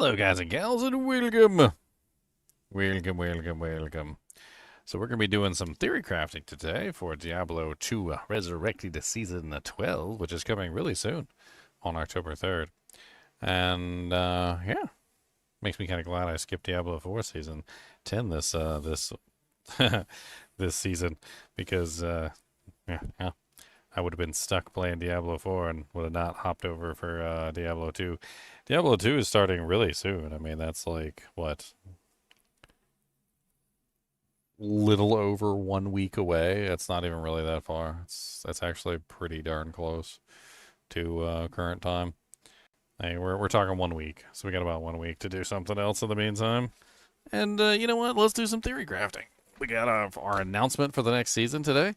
Hello, guys and gals, and welcome. Welcome. So we're going to be doing some theory crafting today for Diablo 2 Resurrected Season 12, which is coming really soon on October 3rd. And, yeah, makes me kind of glad I skipped Diablo 4 Season 10 this this season because, yeah, I would have been stuck playing Diablo 4 and would have not hopped over for Diablo 2. Diablo 2 is starting really soon. I mean, that's like, what, little over 1 week away. It's not even really that far. That's actually pretty darn close to current time. Hey, we're talking 1 week, so we got about 1 week to do something else in the meantime. And you know what? Let's do some theory crafting. We got our announcement for the next season today,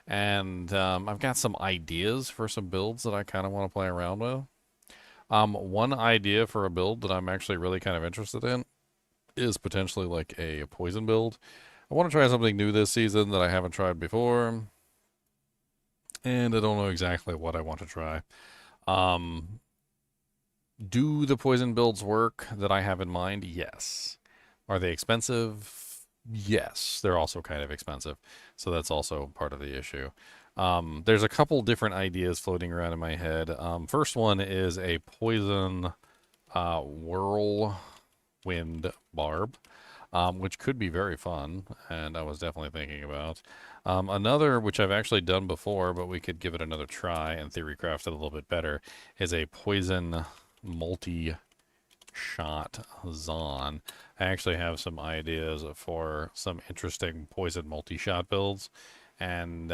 and I've got some ideas for some builds that I kind of want to play around with. One idea for a build that I'm actually really kind of interested in is potentially like a poison build. I want to try something new this season that I haven't tried before, and I don't know exactly what I want to try. Um, do the poison builds work that I have in mind? Yes. Are they expensive? Yes. They're also kind of expensive, so that's also part of the issue. There's a couple different ideas floating around in my head. First one is a poison whirlwind barb, which could be very fun, and I was definitely thinking about. Another, which I've actually done before, but we could give it another try and theorycraft it a little bit better, is a poison multi-shot Zon. I actually have some ideas for some interesting poison multi-shot builds. And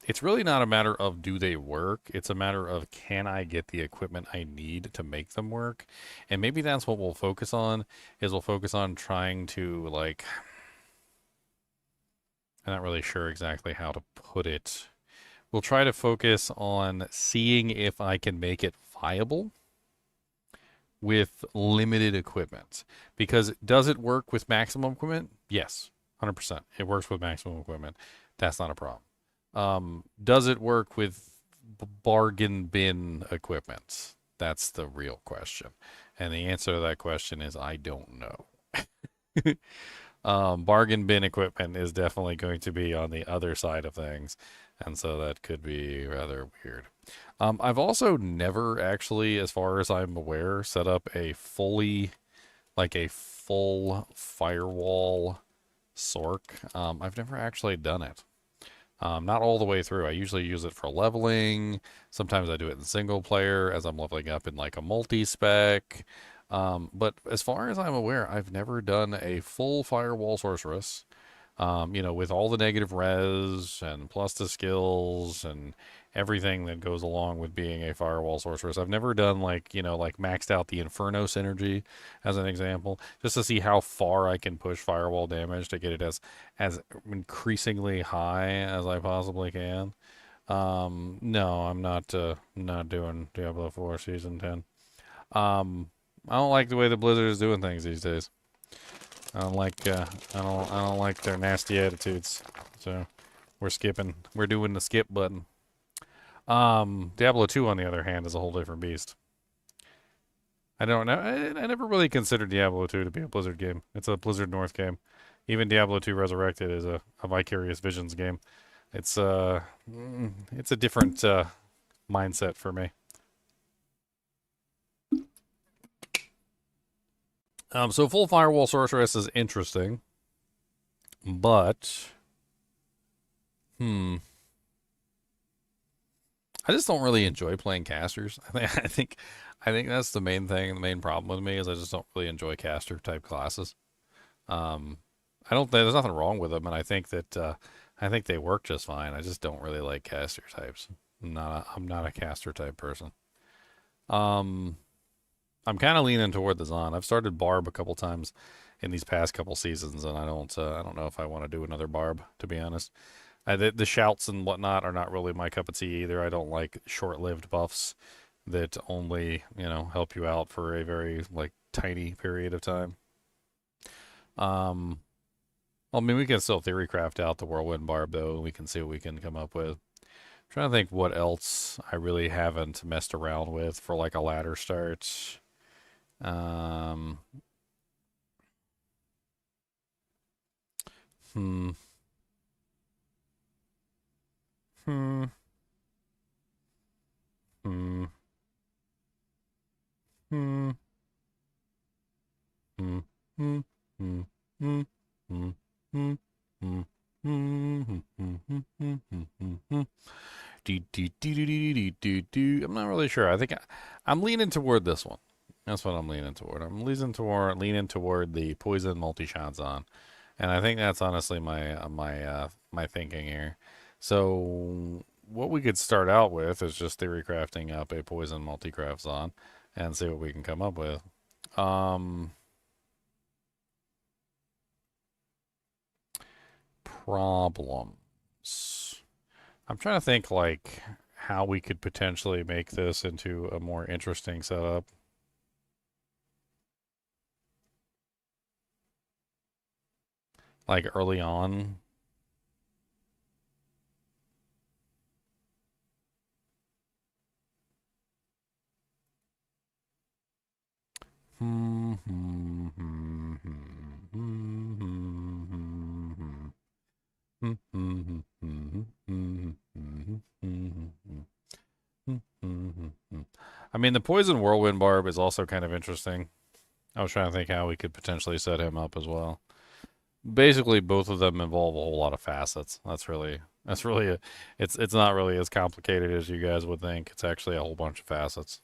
it's really not a matter of do they work. It's a matter of can I get the equipment I need to make them work. And maybe that's what we'll focus on, is we'll focus on trying to, like, I'm not really sure exactly how to put it. We'll try to focus on seeing if I can make it viable with limited equipment. Because does it work with maximum equipment? Yes, 100%. It works with maximum equipment. That's not a problem. Does it work with bargain bin equipment? That's the real question. And the answer to that question is I don't know. Bargain bin equipment is definitely going to be on the other side of things. And so that could be rather weird. I've also never actually, as far as I'm aware, set up a full firewall sorc. I've never actually done it. Not all the way through. I usually use it for leveling. Sometimes I do it in single player as I'm leveling up in like a multi-spec. But as far as I'm aware, I've never done a full firewall sorceress. With all the negative res and plus the skills and everything that goes along with being a firewall sorceress. I've never done like maxed out the Inferno synergy as an example, just to see how far I can push firewall damage to get it as increasingly high as I possibly can. No, I'm not doing Diablo 4 Season 10. I don't like the way the Blizzard is doing things these days. I don't like I don't like their nasty attitudes. So we're skipping. We're doing the skip button. Diablo 2 on the other hand is a whole different beast. I don't know. I never really considered Diablo 2 to be a Blizzard game. It's a Blizzard North game. Even Diablo 2 Resurrected is a Vicarious Visions game. It's it's a different mindset for me. So full firewall sorceress is interesting, but I just don't really enjoy playing casters. I think that's the main thing. The main problem with me is I just don't really enjoy caster type classes. Um, I don't. There's nothing wrong with them, and I think they work just fine. I just don't really like caster types. I'm not a caster type person. Um, I'm kind of leaning toward the Zon. I've started Barb a couple times in these past couple seasons, and I don't know if I want to do another Barb, to be honest. The shouts and whatnot are not really my cup of tea either. I don't like short-lived buffs that only, help you out for a very, like, tiny period of time. Um, I mean, we can still theorycraft out the Whirlwind Barb, though, and we can see what we can come up with. I'm trying to think what else I really haven't messed around with for, like, a ladder start. Hmm. Hmm. Hmm. Hmm. Hmm. Hmm. Hmm. Hmm. Hmm. Hmm. Hmm. Hmm. I'm not really sure. I think I'm leaning toward this one. That's what I'm leaning toward. I'm leaning toward the poison multi-shots on, and I think that's honestly my thinking here. So what we could start out with is just theory crafting up a poison multi-crafts on, and see what we can come up with. Um, Problems. I'm trying to think like how we could potentially make this into a more interesting setup. Like early on. I mean, the poison whirlwind barb is also kind of interesting. I was trying to think how we could potentially set him up as well. Basically, both of them involve a whole lot of facets. It's not really as complicated as you guys would think. It's actually a whole bunch of facets.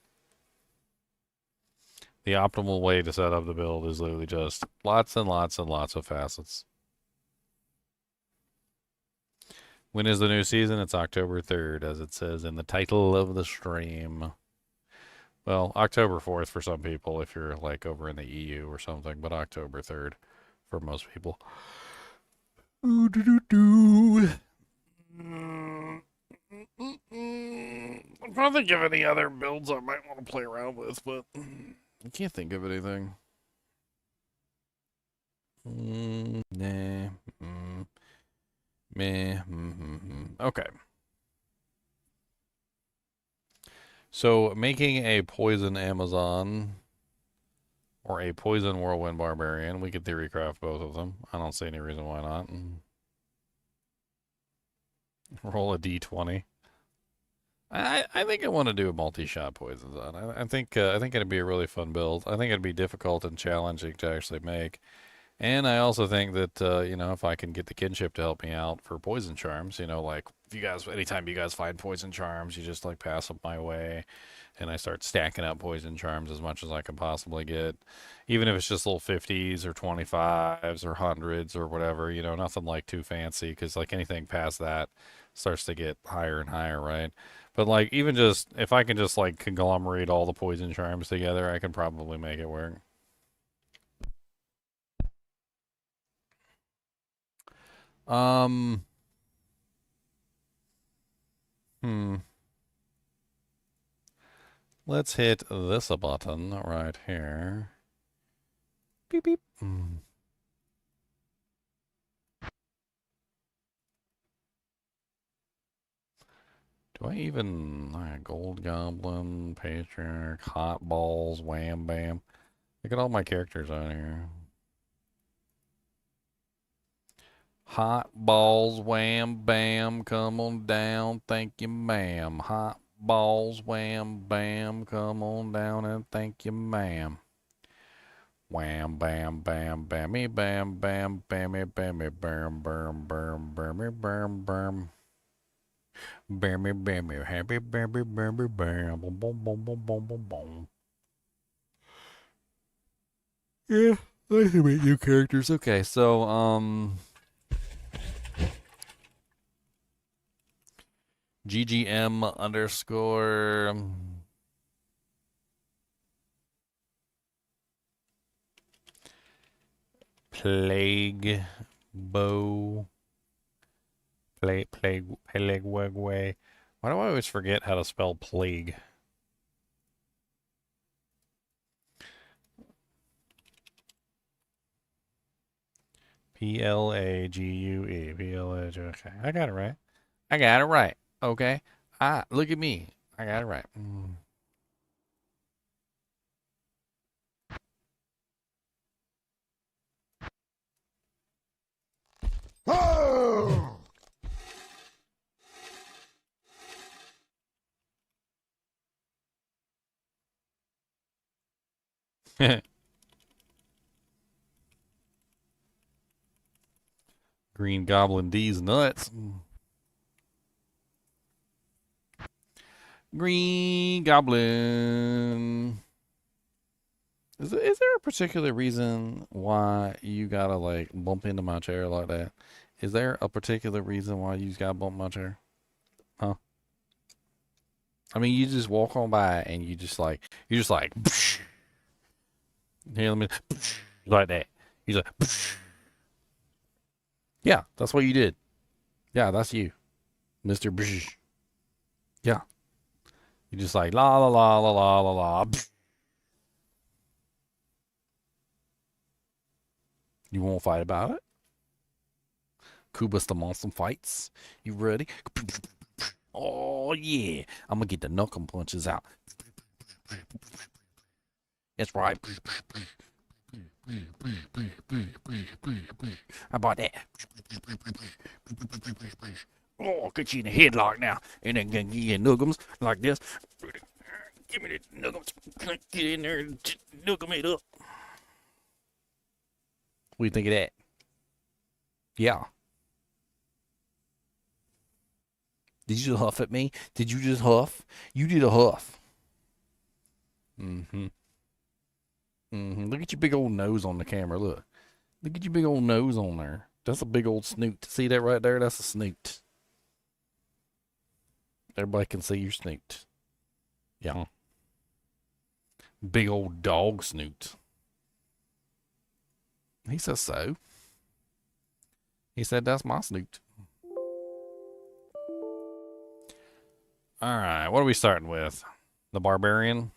The optimal way to set up the build is literally just lots and lots and lots of facets. When is the new season? It's October 3rd, as it says in the title of the stream. Well, October 4th for some people if you're like over in the EU or something, but October 3rd for most people. Ooh, doo, doo, doo. I'm trying to think of any other builds I might want to play around with, but I can't think of anything. Nah. Meh. Okay. So making a poison Amazon or a poison whirlwind barbarian, we could theory craft both of them. I don't see any reason why not. Roll a d20. I think I want to do a multi-shot poison zone. I think it'd be a really fun build. I think it'd be difficult and challenging to actually make. And I also think that if I can get the kinship to help me out for poison charms, like if you guys, anytime you guys find poison charms, you just like pass them my way, and I start stacking up poison charms as much as I can possibly get, even if it's just little 50s or 25s or hundreds or whatever, nothing like too fancy, because like anything past that starts to get higher and higher, right? But like even just if I can just like conglomerate all the poison charms together, I can probably make it work. Um, hmm. Let's hit this a button right here. Beep beep. Do I even Gold Goblin, Patriarch, Hot Balls, Wham Bam? Look at all my characters on here. Hot Balls, Wham Bam, come on down, thank you, ma'am. Hot Balls, Wham Bam, come on down and thank you, ma'am. Wham bam bam bammy bam bam bammy bammy bam bam bam bammy bam bam bammy bammy happy bammy bammy bam boom boom boom boom boom boom boom. Yeah, I can make new characters. Okay, so GGM underscore plague bow plague wegway. Why do I always forget how to spell plague? Plague. Okay, I got it right. I got it right. Okay. Look at me. I got it right. Green Goblin D's nuts. Green Goblin. Is there a particular reason why you gotta like bump into my chair like that? Is there a particular reason why you just gotta bump my chair? Huh? I mean, you just walk on by and you're just like, here, let me, like that. He's like, yeah, that's what you did. Yeah, that's you, Mr. Yeah, you just like la la la la la la la. You won't fight about it? Kubus the monster fights. You ready? Oh yeah, I'm gonna get the knuckle punches out. That's right. How about that? Oh, I'll get you in a headlock now, and then give you nuggums like this. Give me the nuggums. Get in there and nuggum it up. What do you think of that? Yeah. Did you just huff at me? Did you just huff? You did a huff. Mm-hmm. Mm-hmm. Look at your big old nose on the camera. Look. Look at your big old nose on there. That's a big old snoot. See that right there? That's a snoot. Everybody can see your snoot. Yeah. Big old dog snoot. He says so. He said that's my snoot. All right, what are we starting with? The Barbarian?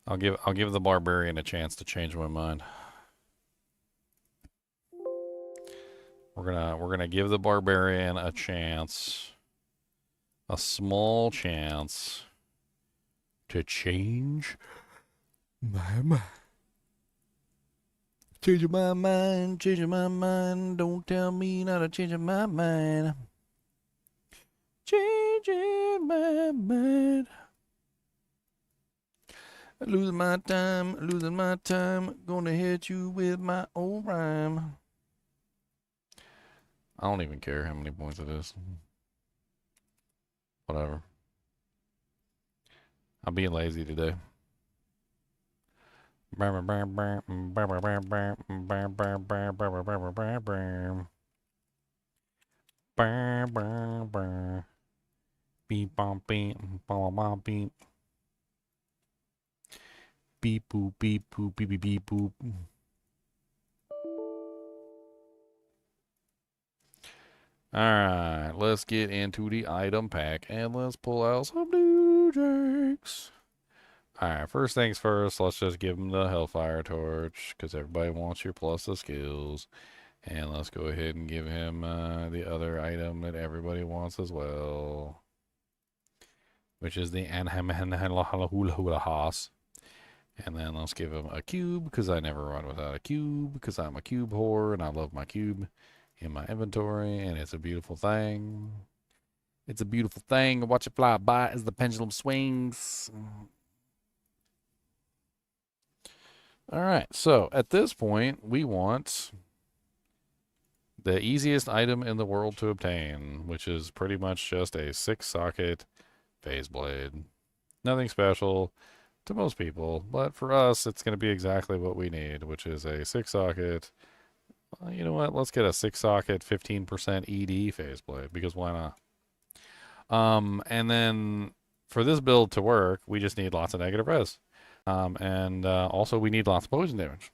I'll give the Barbarian a chance to change my mind. We're gonna give the Barbarian a chance. A small chance to change my mind. Changing my mind, changing my mind. Don't tell me not to change my mind. Changing my mind. Losing my time. Gonna hit you with my old rhyme. I don't even care how many points it is. Whatever. I'm being lazy today. Beep bump beep bump beep. Beep boop beep boop beep beep beep boop. Alright, let's get into the item pack and let's pull out some new drinks. Alright, first things first, let's just give him the Hellfire Torch because everybody wants your plus of skills. And let's go ahead and give him the other item that everybody wants as well, which is the Anhamhanhalahulahulahas. And then let's give him a cube because I never run without a cube because I'm a cube whore and I love my cube in my inventory and it's a beautiful thing. It's a beautiful thing. Watch it fly by as the pendulum swings. All right, so at this point, we want the easiest item in the world to obtain, which is pretty much just a 6-socket phase blade. Nothing special to most people, but for us, it's going to be exactly what we need, which is a 6-socket. You know what? Let's get a 6-socket 15% ED phase blade, because why not? And then for this build to work, we just need lots of negative res. And also we need lots of poison damage.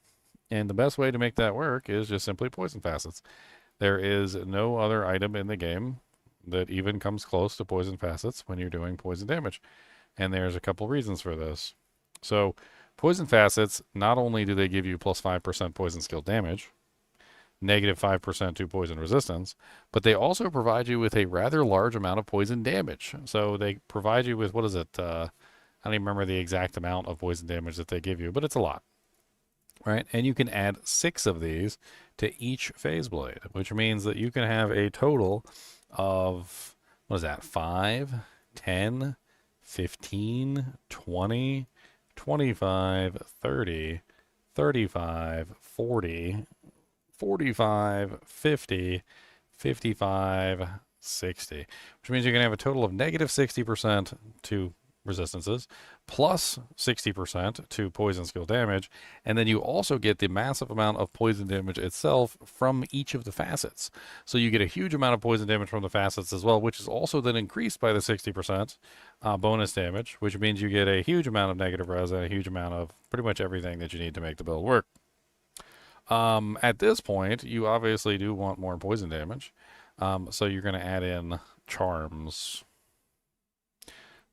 And the best way to make that work is just simply poison facets. There is no other item in the game that even comes close to poison facets when you're doing poison damage. And there's a couple reasons for this. So poison facets, not only do they give you plus 5% poison skill damage, negative 5% to poison resistance, but they also provide you with a rather large amount of poison damage. So they provide you with, what is it? I don't even remember the exact amount of poison damage that they give you, but it's a lot. Right? And you can add 6 of these to each phase blade, which means that you can have a total of, what is that, 5, 10, 15, 20, 25, 30, 35, 40, 45, 50, 55, 60, which means you're going to have a total of negative 60% to resistances, plus 60% to poison skill damage, and then you also get the massive amount of poison damage itself from each of the facets. So you get a huge amount of poison damage from the facets as well, which is also then increased by the 60% bonus damage, which means you get a huge amount of negative res and a huge amount of pretty much everything that you need to make the build work. At this point, you obviously do want more poison damage, so you're going to add in charms.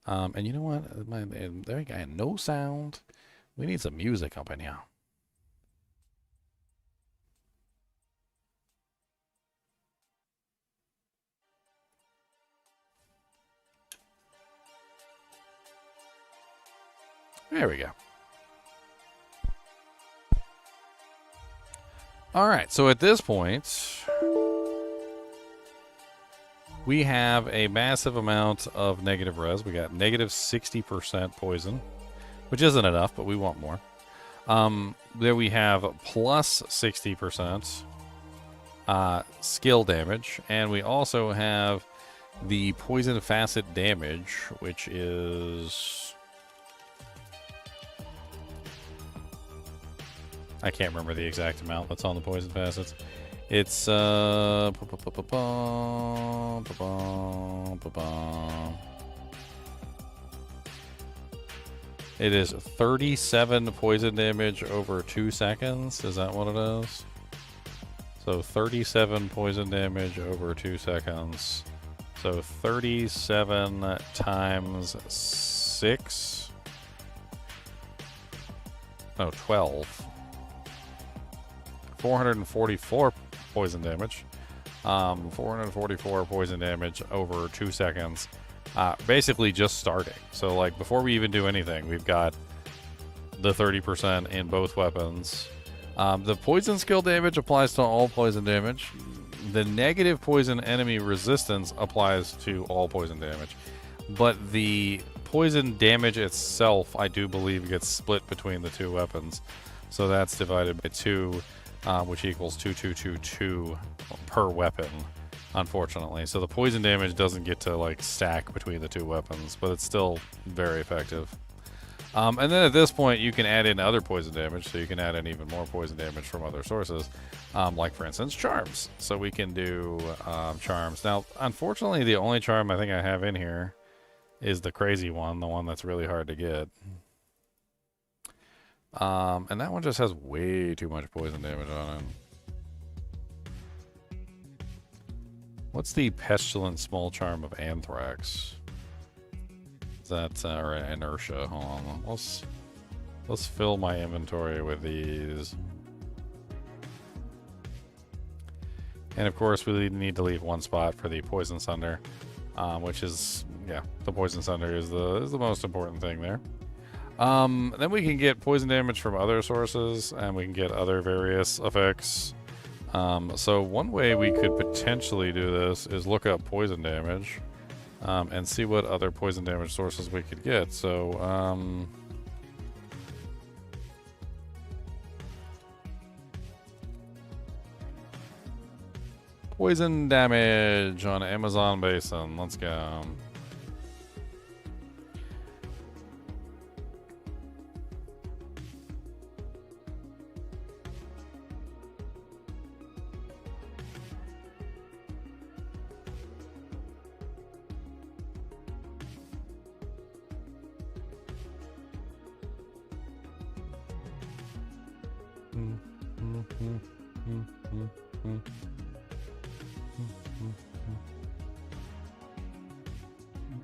And you know what? There you go. No sound. We need some music up in here. There we go. All right. So at this point, we have a massive amount of negative res. We got negative 60% poison, which isn't enough, but we want more. There we have plus 60% skill damage, and we also have the poison facet damage, which is... I can't remember the exact amount that's on the poison facets. It's it is 37 poison damage over 2 seconds. Is that what it is? So 37 poison damage over 2 seconds. So 37 times 6. No, 12. 444 poison damage. 444 poison damage over 2 seconds. Basically just starting. So like before we even do anything, we've got the 30% in both weapons. The poison skill damage applies to all poison damage. The negative poison enemy resistance applies to all poison damage. But the poison damage itself, I do believe, gets split between the two weapons. So that's divided by 2. Which equals 2222 per weapon, unfortunately. So the poison damage doesn't get to like stack between the two weapons, but it's still very effective. And then at this point, you can add in other poison damage, so you can add in even more poison damage from other sources, like for instance charms. So we can do charms. Now, unfortunately, the only charm I think I have in here is the crazy one, the one that's really hard to get. And that one just has way too much poison damage on it. What's the pestilent small charm of anthrax? Is that or inertia? Hold on. Let's fill my inventory with these. And of course, we need to leave one spot for the poison sunder, which is the poison sunder is the most important thing there. Then we can get poison damage from other sources, and we can get other various effects. So one way we could potentially do this is look up poison damage, and see what other poison damage sources we could get. So, poison damage on Amazon Basin. Let's go.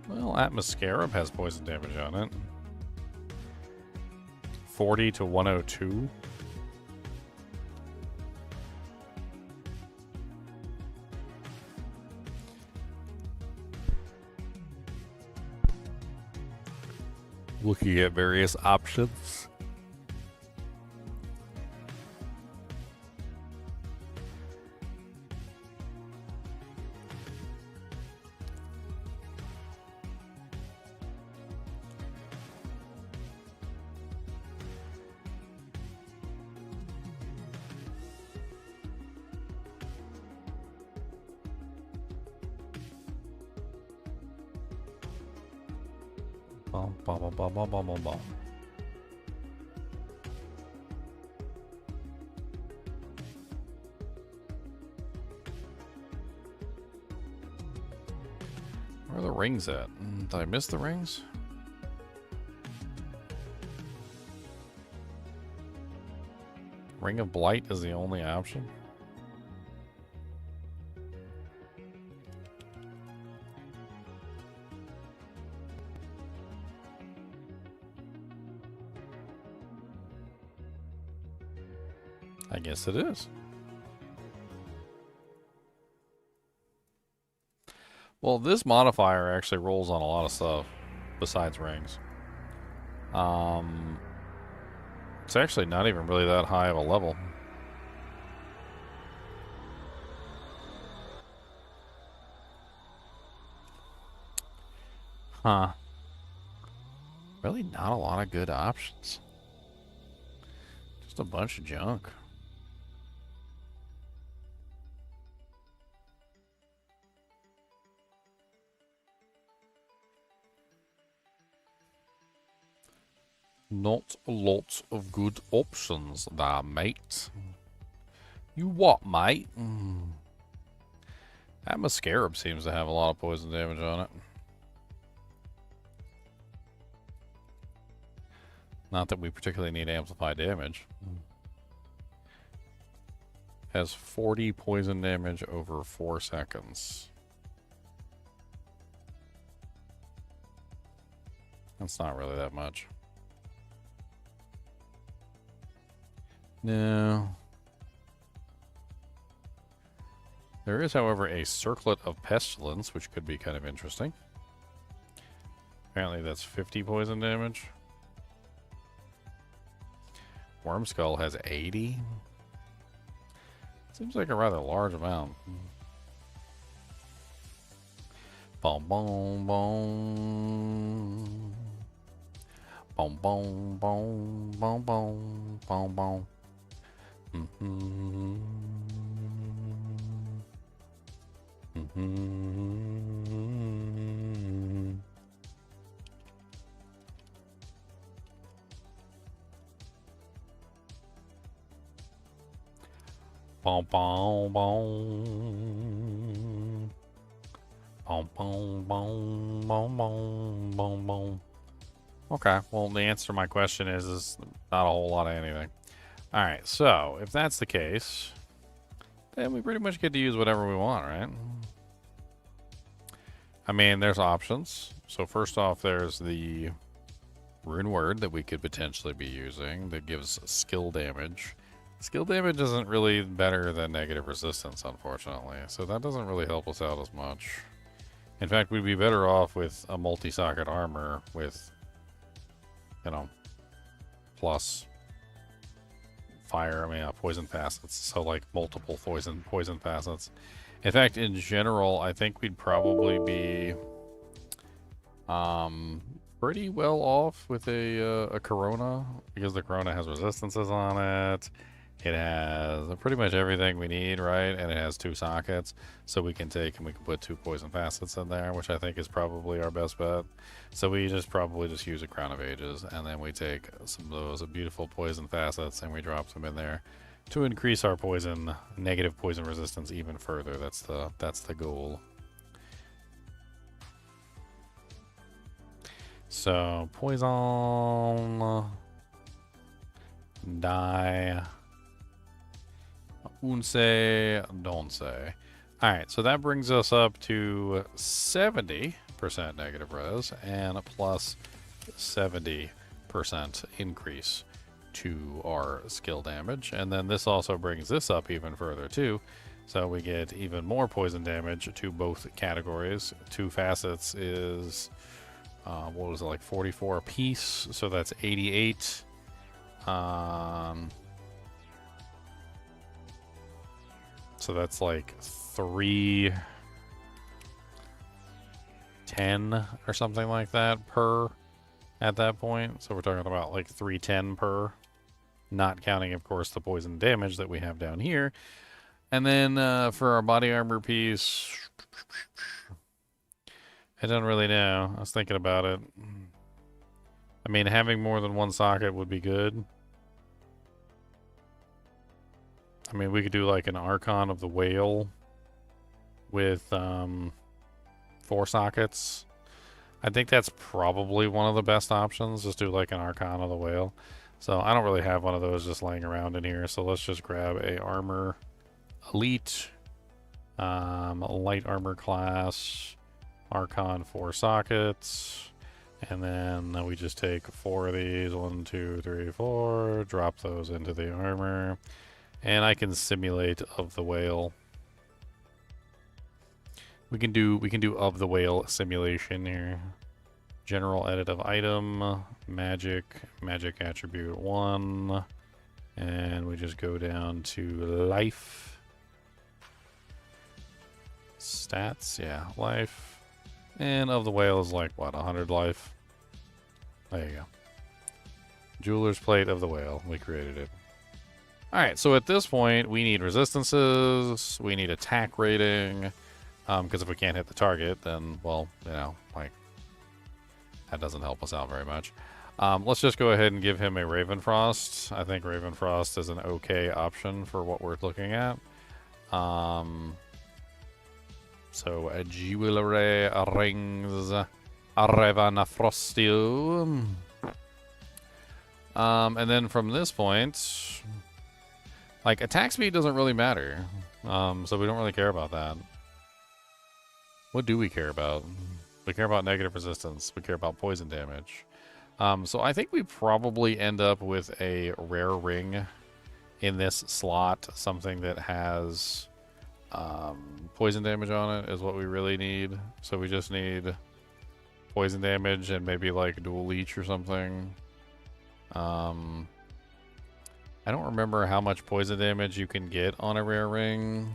Well, Atmoscarab has poison damage on it. 40 to 102. Looking at various options. Bum, bum, bum, bum, bum, bum, bum, bum. Where are the rings at? Did I miss the rings? Ring of Blight is the only option. I guess it is. Well, this modifier actually rolls on a lot of stuff besides rings. It's actually not even really that high of a level. Huh. Really not a lot of good options. Just a bunch of junk. Not a lot of good options there, mate. You what, mate? That Mascarab seems to have a lot of poison damage on it. Not that we particularly need amplified damage. Has 40 poison damage over 4 seconds. That's not really that much. No. There is, however, a Circlet of Pestilence, which could be kind of interesting. Apparently that's 50 poison damage. Wormskull has 80. Seems like a rather large amount. Boom, boom, boom. Boom, boom, boom, boom, boom, boom, boom. Mm-hmm. Mm-hmm. Boom, boom, boom. Boom, boom, boom, boom, boom, boom, boom. Okay, well, the answer to my question is not a whole lot of anything. Alright, so, if that's the case, then we pretty much get to use whatever we want, right? I mean, there's options. So first off, there's the Rune Word that we could potentially be using that gives skill damage. Skill damage isn't really better than negative resistance, unfortunately, so that doesn't really help us out as much. In fact, we'd be better off with a multi-socket armor with, you know, plus fire, poison facets, so like multiple poison facets. In fact, in general, I think we'd probably be pretty well off with a Corona, because the Corona has resistances on it. It has pretty much everything we need, right? And it has 2 sockets, so we can put 2 poison facets in there, which I think is probably our best bet. So we probably just use a Crown of Ages, and then we take some of those beautiful poison facets and we drop them in there to increase our negative poison resistance even further. That's the goal. So poison, die, unse, don't. Alright, so that brings us up to 70% negative res and plus 70% increase to our skill damage. And then this also brings this up even further too. So we get even more poison damage to both categories. 2 facets is, what was it, like 44 a piece? So that's 88. So that's like 310 or something like that per at that point. So we're talking about like 310 per, not counting, of course, the poison damage that we have down here. And then for our body armor piece, I don't really know. I was thinking about it. I mean, having more than one socket would be good. I mean, we could do like an Archon of the Whale with 4 sockets. I think that's probably one of the best options. Just do like an Archon of the Whale. So I don't really have one of those just laying around in here. So let's just grab a Armor Elite, Light Armor class, Archon 4 sockets. And then we just take 4 of these. 1, 2, 3, 4. Drop those into the armor. And I can simulate of the whale. We can do of the whale simulation here. General edit of item, magic attribute 1, and we just go down to life. Stats, yeah, life. And of the whale is like what, 100 life? There you go. Jeweler's plate of the whale. We created it. Alright, so at this point we need resistances, we need attack rating. Because if we can't hit the target, then, well, you know, like, that doesn't help us out very much. Let's just go ahead and give him a Ravenfrost. I think Ravenfrost is an okay option for what we're looking at. So, a jewelry rings, a Ravenfrostio. And then from this point, like, attack speed doesn't really matter. So we don't really care about that. What do we care about? We care about negative resistance. We care about poison damage. So I think we probably end up with a rare ring in this slot. Something that has poison damage on it is what we really need. So we just need poison damage and maybe like dual leech or something. I don't remember how much poison damage you can get on a rare ring.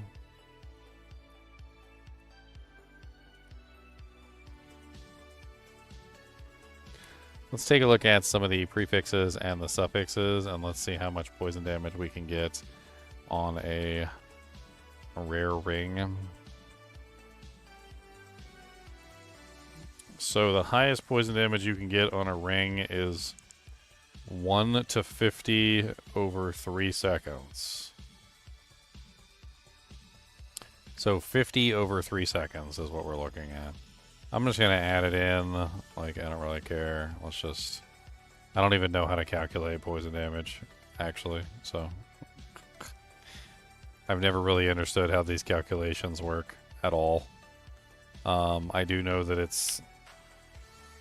Let's take a look at some of the prefixes and the suffixes, and let's see how much poison damage we can get on a rare ring. So the highest poison damage you can get on a ring is 1 to 50 over 3 seconds. So 50 over 3 seconds is what we're looking at. I'm just going to add it in. Like, I don't really care. Let's just... I don't even know how to calculate poison damage, actually. So, I've never really understood how these calculations work at all. I do know that it's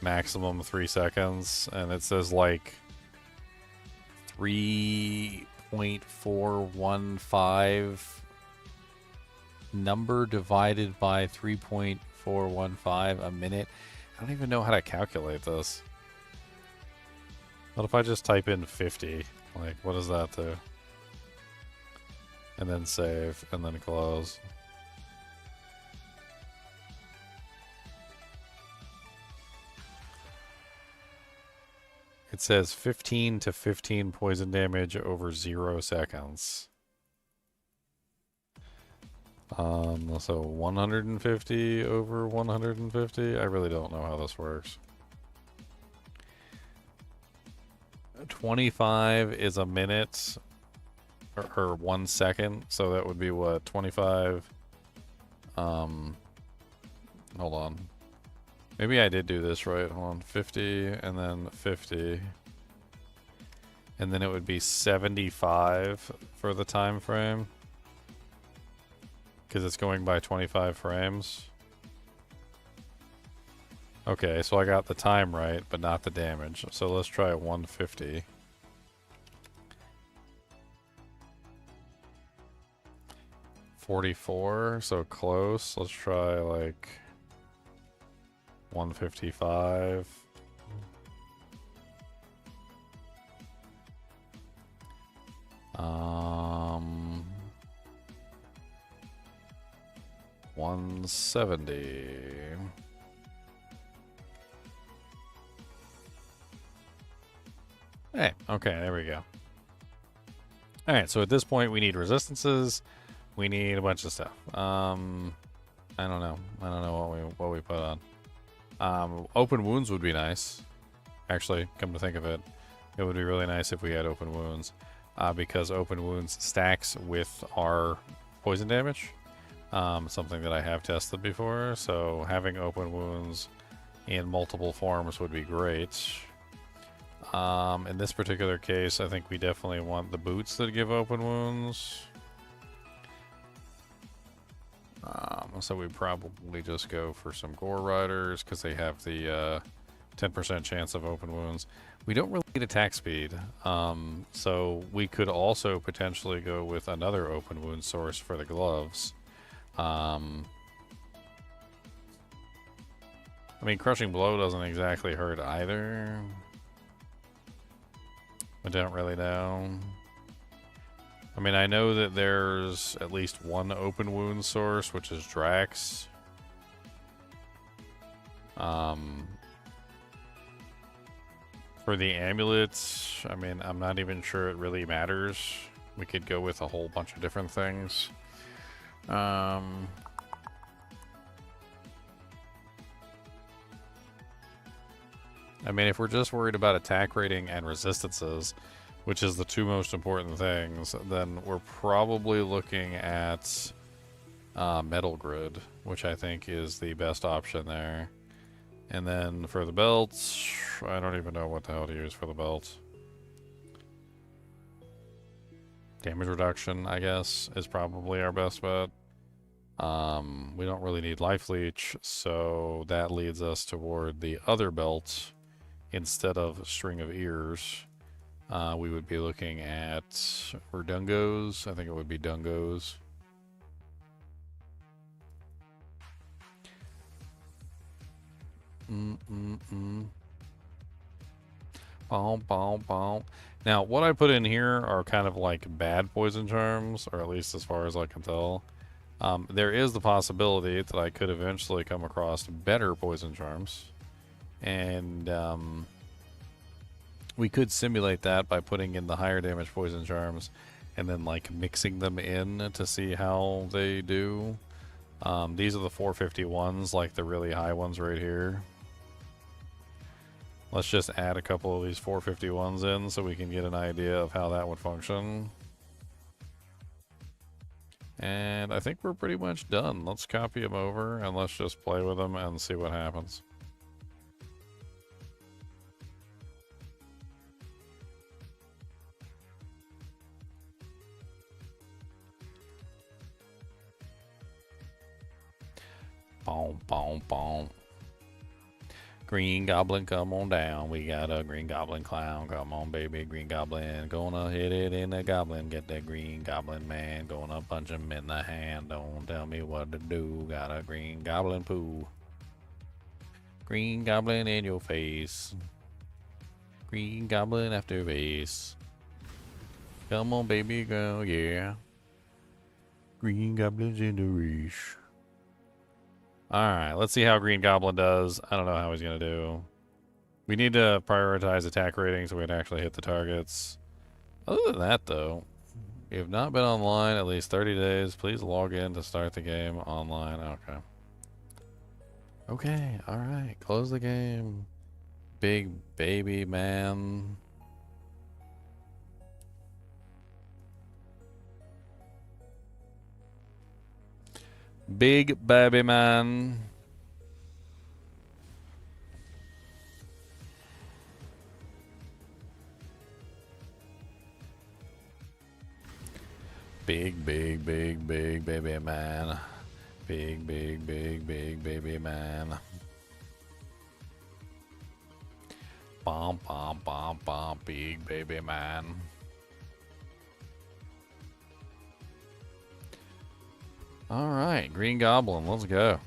maximum 3 seconds, and it says, like, 3.415 number divided by 3.415 a minute. I don't even know how to calculate this. What if I just type in 50? Like, what does that do? And then save, and then close. It says 15 to 15 poison damage over 0 seconds. So 150 over 150? I really don't know how this works. 25 is a minute, or 1 second, so that would be what, 25? Hold on. Maybe I did do this right. Hold on, 50, and then 50. And then it would be 75 for the time frame. Because it's going by 25 frames. Okay, so I got the time right, but not the damage. So let's try 150. $44, so close. Let's try like 155. Um... 170. Hey, okay, there we go. Alright, so at this point we need resistances. We need a bunch of stuff. I don't know. I don't know what we put on. Open wounds would be nice. Actually, come to think of it, it would be really nice if we had open wounds, because open wounds stacks with our poison damage, something that I have tested before, so having open wounds in multiple forms would be great. In this particular case, I think we definitely want the boots that give open wounds. So we probably just go for some Gore Riders because they have the 10% chance of open wounds. We don't really need attack speed, so we could also potentially go with another open wound source for the gloves. I mean, Crushing Blow doesn't exactly hurt either. I don't really know. I mean, I know that there's at least one open wound source, which is Drax. For the amulets, I mean, I'm not even sure it really matters. We could go with a whole bunch of different things. I mean, if we're just worried about attack rating and resistances, which is the two most important things, then we're probably looking at Metal Grid, which I think is the best option there. And then for the belts, I don't even know what the hell to use for the belt. Damage reduction, I guess, is probably our best bet. We don't really need life leech, so that leads us toward the other belt instead of String of Ears. We would be looking at Dungos. I think it would be Dungos. Boom, boom, boom. Now, what I put in here are kind of like bad poison charms, or at least as far as I can tell. There is the possibility that I could eventually come across better poison charms. And we could simulate that by putting in the higher damage poison charms and then like mixing them in to see how they do. These are the 451s, like the really high ones right here. Let's just add a couple of these 451s in so we can get an idea of how that would function. And I think we're pretty much done. Let's copy them over and let's just play with them and see what happens. Boom, boom, boom. Green Goblin, come on down. We got a Green Goblin clown. Come on, baby, Green Goblin. Gonna hit it in the Goblin. Get that Green Goblin, man. Gonna punch him in the hand. Don't tell me what to do. Got a Green Goblin poo. Green Goblin in your face. Green Goblin after base. Come on, baby girl, yeah. Green Goblin's in the race. Alright, let's see how Green Goblin does. I don't know how he's going to do. We need to prioritize attack rating so we can actually hit the targets. Other than that, though, if you have not been online at least 30 days, please log in to start the game online. Okay. Okay, alright. Close the game. Big baby man. Big baby man. Big baby man. Big baby man. Bom, bom, bom, bom, big baby man. Alright, Green Goblin, let's go.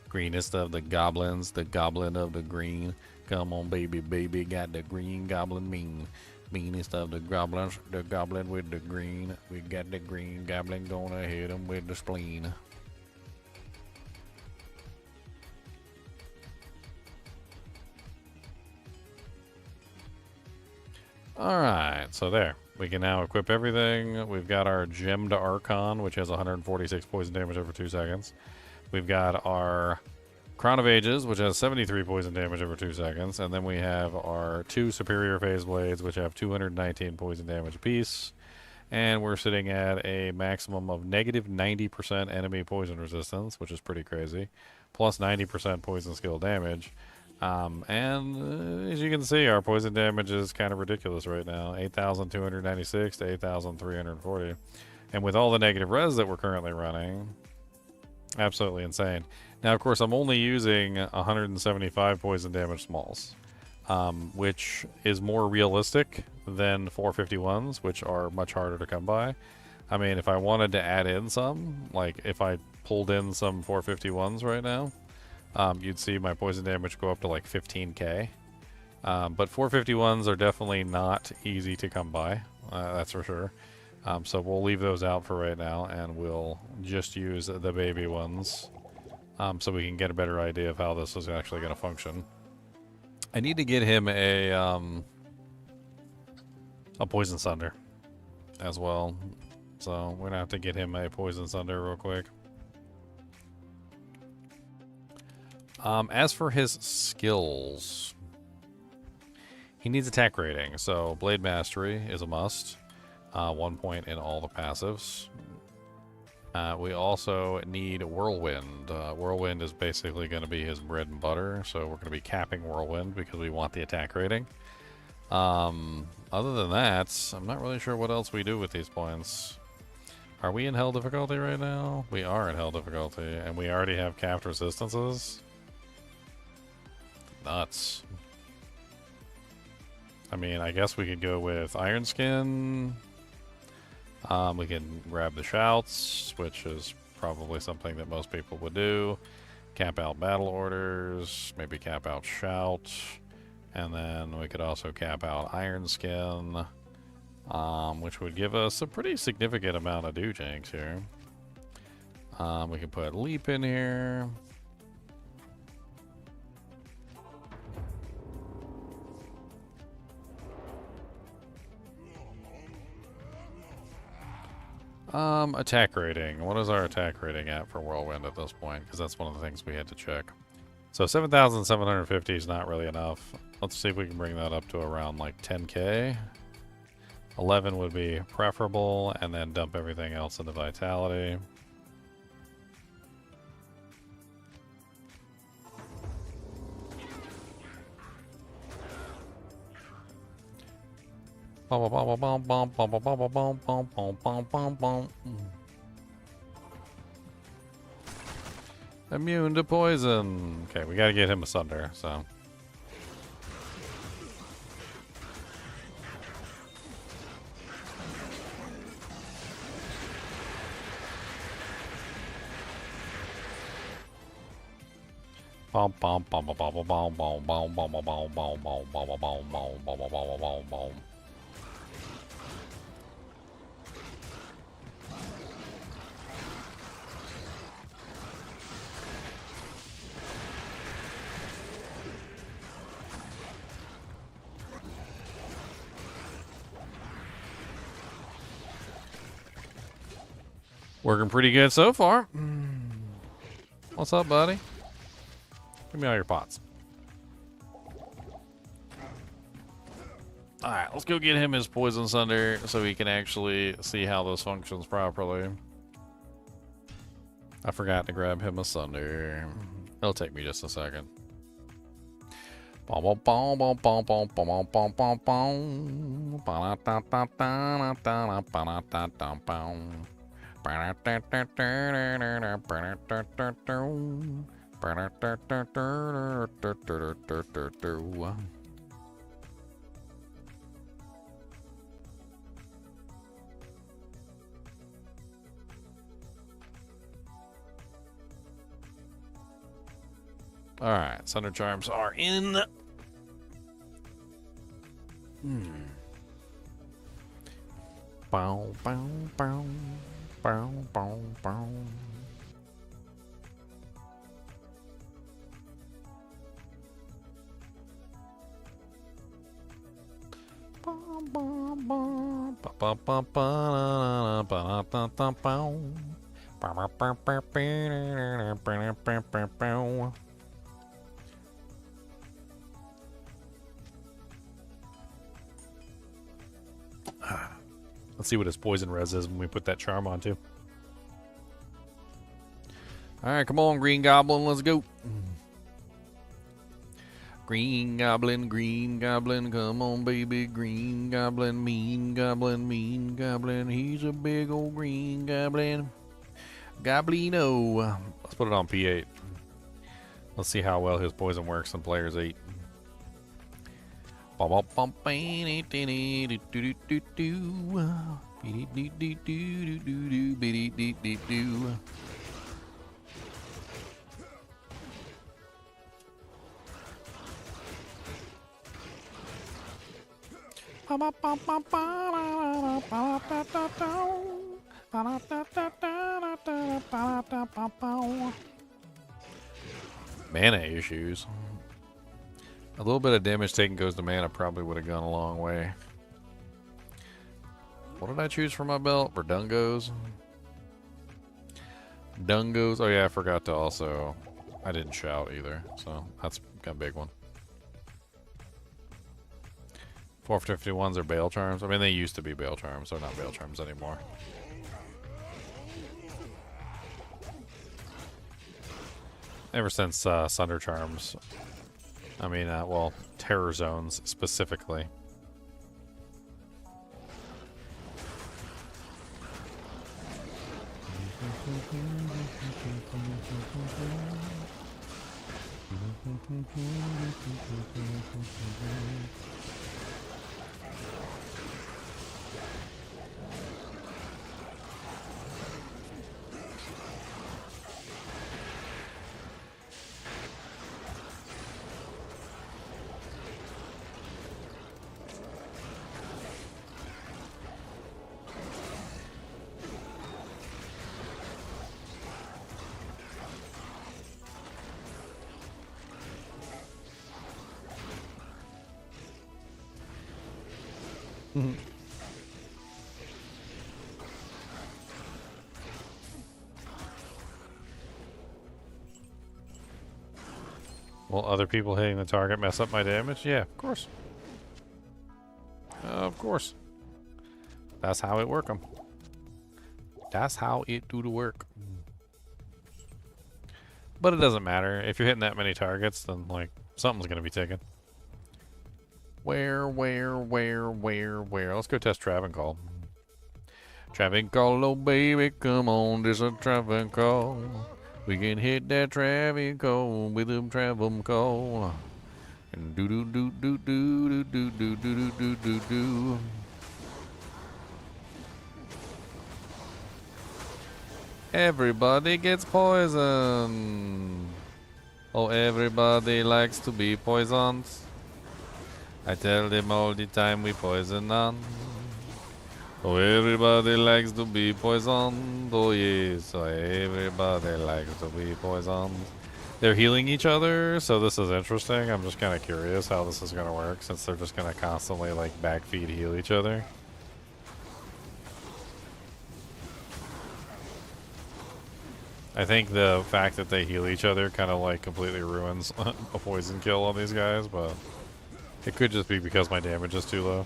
Greenest of the goblins, the goblin of the green. Come on, baby, baby, got the Green Goblin mean. Meanest of the goblins, the goblin with the green. We got the Green Goblin, gonna hit him with the spleen. Alright, so there. We can now equip everything. We've got our Gemmed Archon, which has 146 poison damage over 2 seconds. We've got our Crown of Ages, which has 73 poison damage over 2 seconds. And then we have our 2 Superior Phase Blades, which have 219 poison damage apiece. And we're sitting at a maximum of negative 90% enemy poison resistance, which is pretty crazy. Plus 90% poison skill damage. As you can see, our poison damage is kind of ridiculous right now. 8,296 to 8,340. And with all the negative res that we're currently running, absolutely insane. Now, of course, I'm only using 175 poison damage smalls, which is more realistic than 451s, which are much harder to come by. I mean, if I wanted to add in some, like if I pulled in some 451s right now, you'd see my poison damage go up to like 15k. But 451s are definitely not easy to come by, that's for sure. So we'll leave those out for right now, and we'll just use the baby ones, so we can get a better idea of how this is actually going to function. I need to get him a Poison Sunder as well. So we're going to have to get him a Poison Sunder real quick. As for his skills, he needs attack rating. So Blade Mastery is a must. 1 point in all the passives. We also need Whirlwind. Whirlwind is basically going to be his bread and butter, so we're going to be capping Whirlwind because we want the attack rating. Other than that, I'm not really sure what else we do with these points. Are we in Hell difficulty right now? We are in Hell difficulty, and we already have capped resistances? Nuts. I mean, I guess we could go with Iron Skin. We can grab the Shouts, which is probably something that most people would do. Cap out Battle Orders, maybe cap out Shout, and then we could also cap out Iron Skin, which would give us a pretty significant amount of dojinks here. We can put Leap in here. Attack rating. What is our attack rating at for Whirlwind at this point? Because that's one of the things we had to check. So 7,750 is not really enough. Let's see if we can bring that up to around like 10k. 11 would be preferable, and then dump everything else into Vitality. Immune to poison. Okay, we gotta get him asunder, so. Working pretty good so far. What's up, buddy? Give me all your pots. Alright, let's go get him his Poison Sunder so he can actually see how this functions properly. I forgot to grab him a Sunder. It'll take me just a second. Alright, Sunder Charms are in. Bow, bow, bow, bow, bow, bow. Let's see what his poison res is when we put that charm on too. Alright, come on, Green Goblin, let's go. Green Goblin, come on, baby. Green Goblin, mean Goblin. He's a big old Green Goblin. Goblino. Let's put it on P8. Let's see how well his poison works on players 8. Mana issues. A little bit of damage taken goes to mana probably would have gone a long way. What did I choose for my belt? For Dungos? Dungos. Oh yeah, I forgot to also... I didn't shout either, so that's a big one. 451s are Bale Charms. I mean, they used to be Bale Charms. They're not Bale Charms anymore. Ever since Sunder Charms. I mean, well, Terror Zones specifically. Will other people hitting the target mess up my damage? Yeah, of course. Of course. That's how it work 'em. That's how it do the work. But it doesn't matter. If you're hitting that many targets, then, like, something's gonna be taken. Where? Let's go test Travancore. Travancore, oh baby, come on, this a Travancore. We can hit that Travancore with a Travancore. And do do do do do do do do do do do. Everybody gets poisoned. Oh, everybody likes to be poisoned. I tell them all the time we poison on. Oh, everybody likes to be poisoned. Oh, yes. So everybody likes to be poisoned. They're healing each other, so this is interesting. I'm just kind of curious how this is going to work, since they're just going to constantly, like, backfeed heal each other. I think the fact that they heal each other kind of, like, completely ruins a poison kill on these guys, but... it could just be because my damage is too low.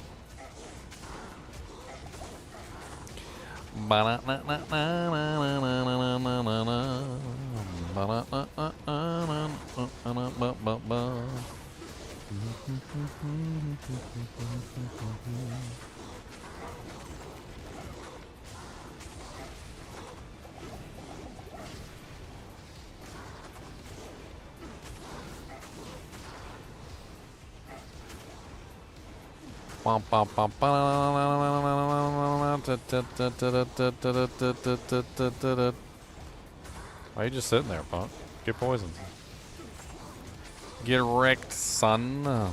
Why are you just sitting there, punk? Get poisoned. Get wrecked, son.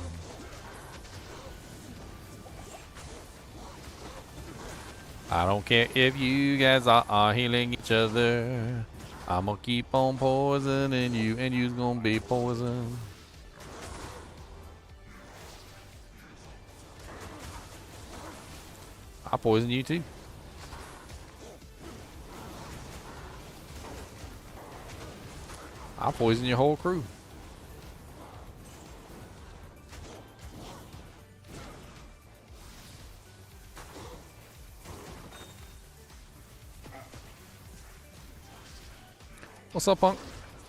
I don't care if you guys are healing each other. I'm gonna keep on poisoning you, and you's gonna be poisoned. I'll poison you too. I'll poison your whole crew. What's up, punk?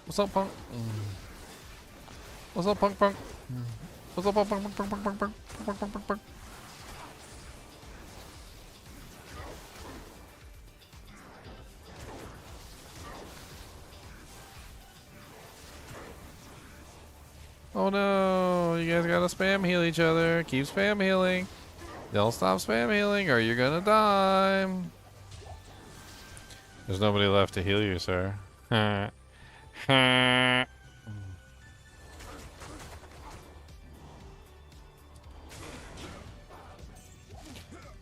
What's up, punk? What's up, punk, punk? What's up, punk, punk, punk, punk, punk, punk, punk, punk, punk, punk? Oh no, you guys gotta spam heal each other. Keep spam healing. Don't stop spam healing or you're gonna die. There's nobody left to heal you, sir.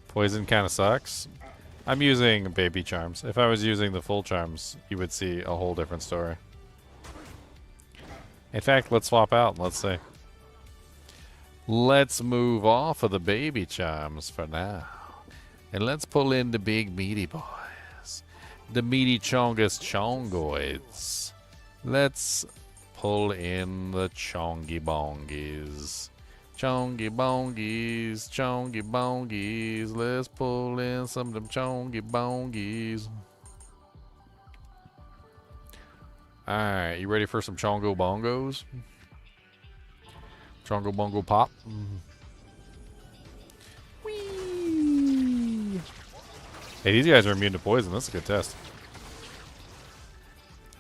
Poison kind of sucks. I'm using baby charms. If I was using the full charms, you would see a whole different story. In fact, let's swap out and let's see. Let's move off of the baby charms for now. And let's pull in the big meaty boys. The meaty chongus chongoids. Let's pull in the chongy bongies. Chongy bongies, chongy bongies. Let's pull in some of them chongy bongies. Alright, you ready for some chongo bongos? Chongo bongo pop. Whee! Hey, these guys are immune to poison. That's a good test.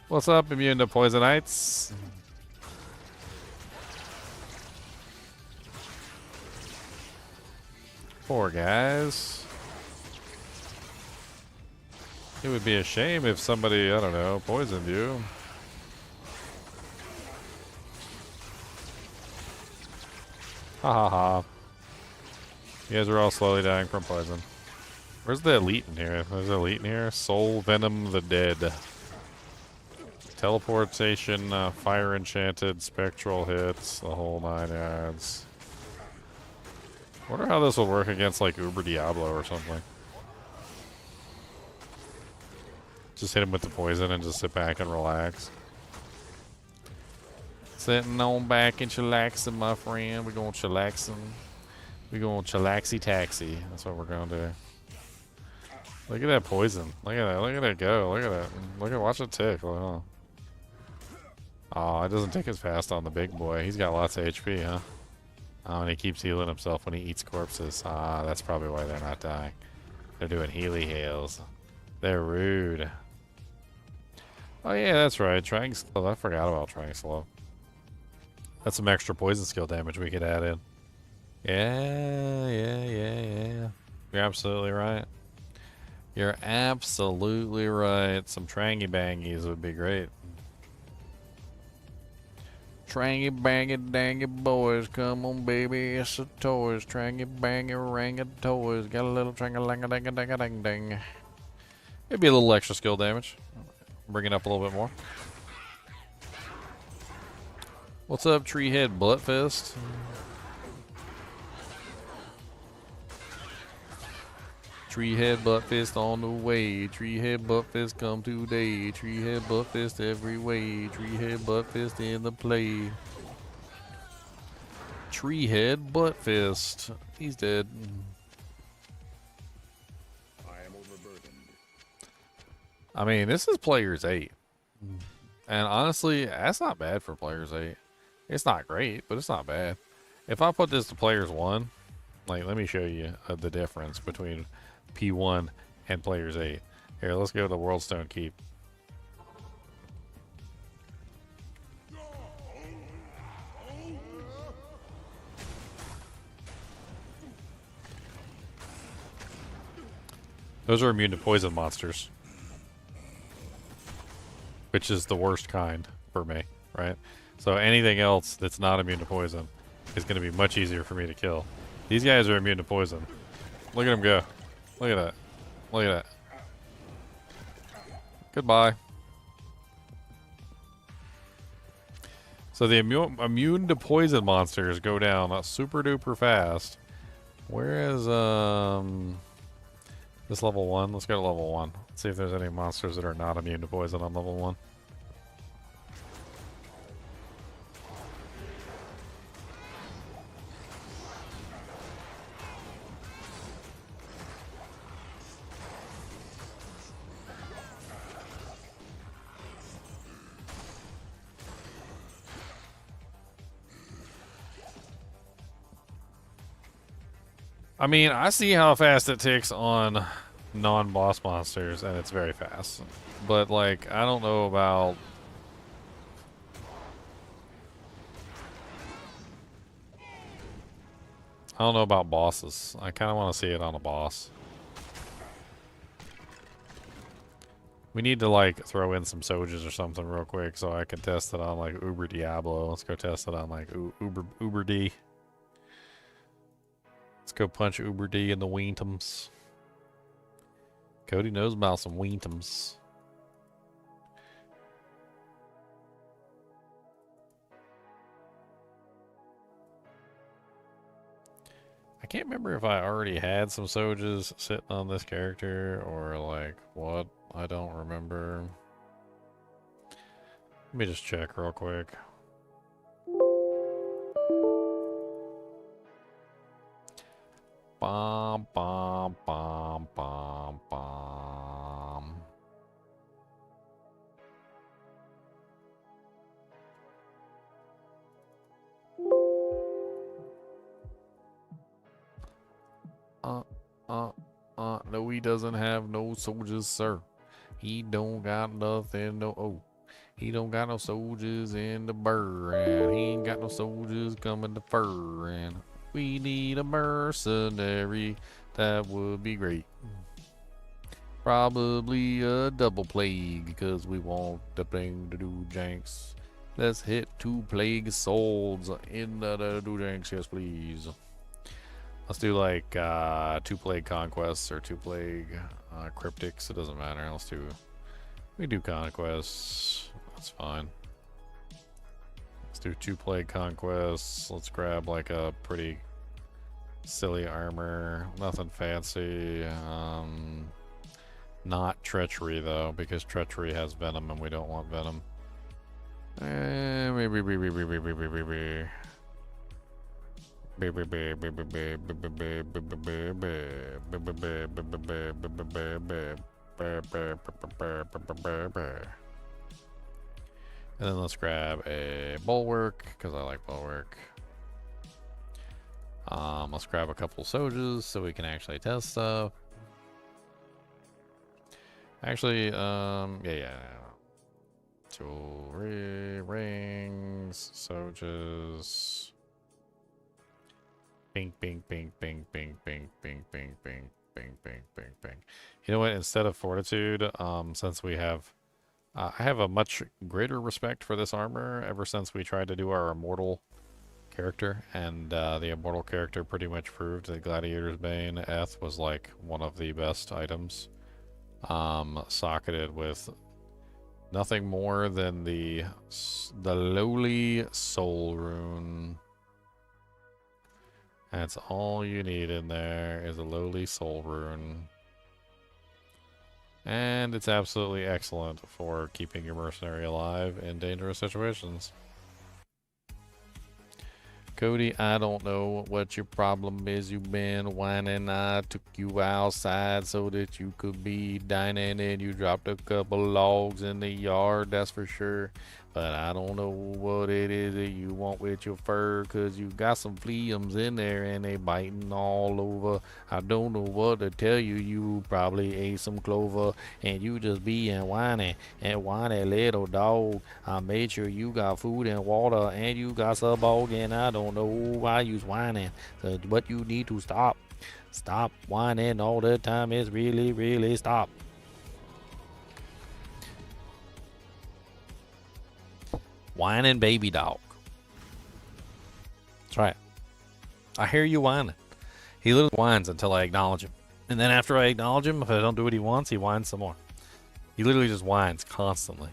What's up, immune to poisonites? Poor guys. It would be a shame if somebody, I don't know, poisoned you. Ha ha ha. You guys are all slowly dying from poison. Where's the elite in here? There's an elite in here. Soul Venom the Dead. Teleportation, fire enchanted, spectral hits, the whole 9 yards. Wonder how this will work against like Uber Diablo or something. Just hit him with the poison and just sit back and relax. Sitting on back and chillaxing, my friend. We're going chillaxing. We're going chillaxy taxi. That's what we're going to do. Look at that poison. Look at that. Look at it go. Look at that. Look at, watch it tick. Oh, it doesn't tick as fast on the big boy. He's got lots of HP, huh? Oh, and he keeps healing himself when he eats corpses. Ah, that's probably why they're not dying. They're doing healy hails. They're rude. Oh yeah, that's right. Trying slow. I forgot about trying slow. That's some extra poison skill damage we could add in. Yeah. You're absolutely right. You're absolutely right. Some trangy bangies would be great. Trangy bangy dangy boys, come on baby, it's the toys. Trangy bangy rangy toys, got a little trangy langa danga danga dang dang. It'd be a little extra skill damage. Bring it up a little bit more. What's up, Treehead Buttfist? Treehead Buttfist on the way. Treehead Buttfist come today. Treehead Buttfist every way. Treehead Buttfist in the play. Treehead Buttfist. He's dead. I mean, this is Players 8. And honestly, that's not bad for Players 8. It's not great, but it's not bad. If I put this to Players 1, like, let me show you the difference between P1 and Players 8. Here, let's go to Worldstone Keep. Those are immune to poison monsters, which is the worst kind for me, right? So anything else that's not immune to poison is going to be much easier for me to kill. These guys are immune to poison. Look at them go. Look at that. Look at that. Goodbye. So the immune to poison monsters go down super duper fast. Whereas this level 1, let's go to level 1. Let's see if there's any monsters that are not immune to poison on level 1. I mean, I see how fast it ticks on non-boss monsters, and it's very fast. But, like, I don't know about... I don't know about bosses. I kind of want to see it on a boss. We need to, like, throw in some soldiers or something real quick so I can test it on, like, Uber Diablo. Let's go test it on, like, Uber D. Let's go punch Uber D in the Weentums. Cody knows about some Weentums. I can't remember if I already had some soldiers sitting on this character or, like, what. I don't remember. Let me just check real quick. Bom, bom, bom, bom, bom. No, he doesn't have no soldiers, sir. He don't got nothing, no, oh. He don't got no soldiers in the burn. He ain't got no soldiers coming to furrin. We need a mercenary. That would be great. Probably a double plague, because we want the thing to do janks. Let's hit 2 plague souls in the do janks, yes please. Let's do like 2 plague conquests or 2 plague cryptics. It doesn't matter. We do conquests. That's fine. Let's do 2 plague conquests. Let's grab like a pretty silly armor. Nothing fancy. Not treachery though, because treachery has venom and we don't want venom. And then let's grab a bulwark, because I like bulwark. Let's grab a couple soldiers so we can actually test stuff. Actually, yeah. Jewelry, rings, soldiers. Bing, bing, bing, bing, bing, bing, bing, bing, bing, bing, bing, bing, bing. You know what? Instead of fortitude, since we have, I have a much greater respect for this armor ever since we tried to do our immortal character, and the immortal character pretty much proved that Gladiator's Bane Eth was like one of the best items. Socketed with nothing more than the lowly soul rune. That's all you need in there is a lowly soul rune. And it's absolutely excellent for keeping your mercenary alive in dangerous situations. Cody, I don't know what your problem is. You've been whining. I took you outside so that you could be dining, and you dropped a couple logs in the yard, that's for sure. But I don't know what it is that you want with your fur, cause you got some fleams in there and they biting all over. I don't know what to tell you. You probably ate some clover and you just being whining and whiny little dog. I made sure you got food and water and you got some bog, and I don't know why you's whining. So, but you need to stop. Stop whining all the time. It's really stop. Whining baby dog. That's right. I hear you whining. He literally whines until I acknowledge him. And then after I acknowledge him, if I don't do what he wants, he whines some more. He literally just whines constantly.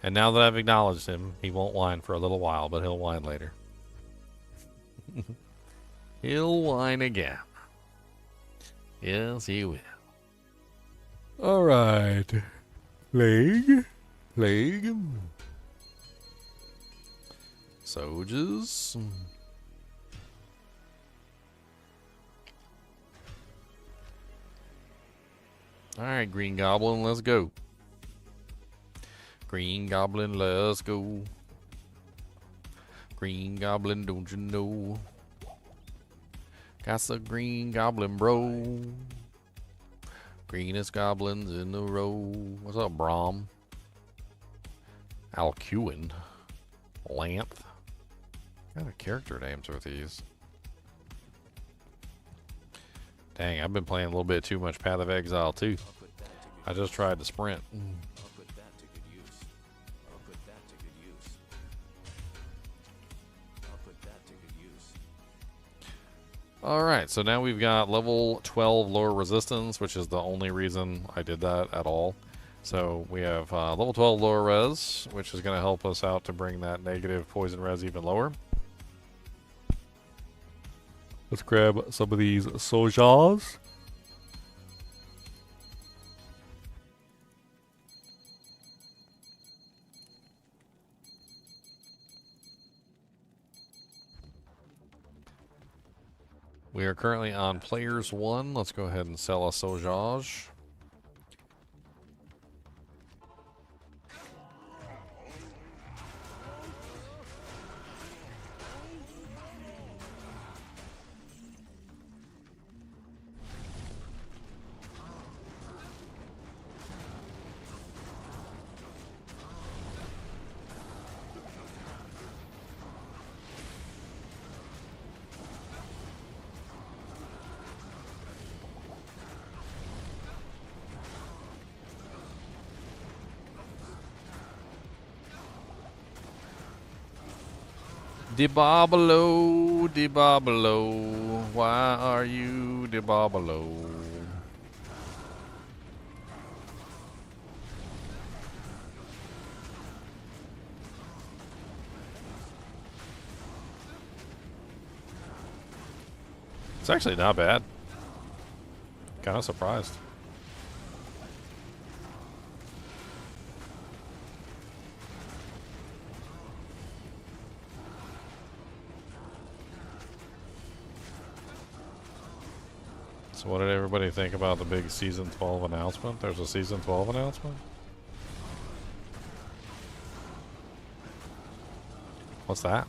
And now that I've acknowledged him, he won't whine for a little while, but he'll whine later. He'll whine again. Yes, he will. Alright. Plague. Soldiers. Alright, Green Goblin, let's go. Green Goblin, let's go. Green Goblin, don't you know? Got the Green Goblin, bro. Greenest goblins in the row. What's up, Brom? Alcuin. Lanth. What kind of character names are these? Dang, I've been playing a little bit too much Path of Exile, too. I just tried to sprint. Alright, so now we've got level 12 lower resistance, which is the only reason I did that at all. So we have level 12 lower res, which is going to help us out to bring that negative poison res even lower. Let's grab some of these soldiers. We are currently on players 1. Let's go ahead and sell a Sojaj. Diablo, Diablo, why are you Diablo? It's actually not bad. Kind of surprised. So what did everybody think about the big Season 12 announcement? There's a Season 12 announcement? What's that?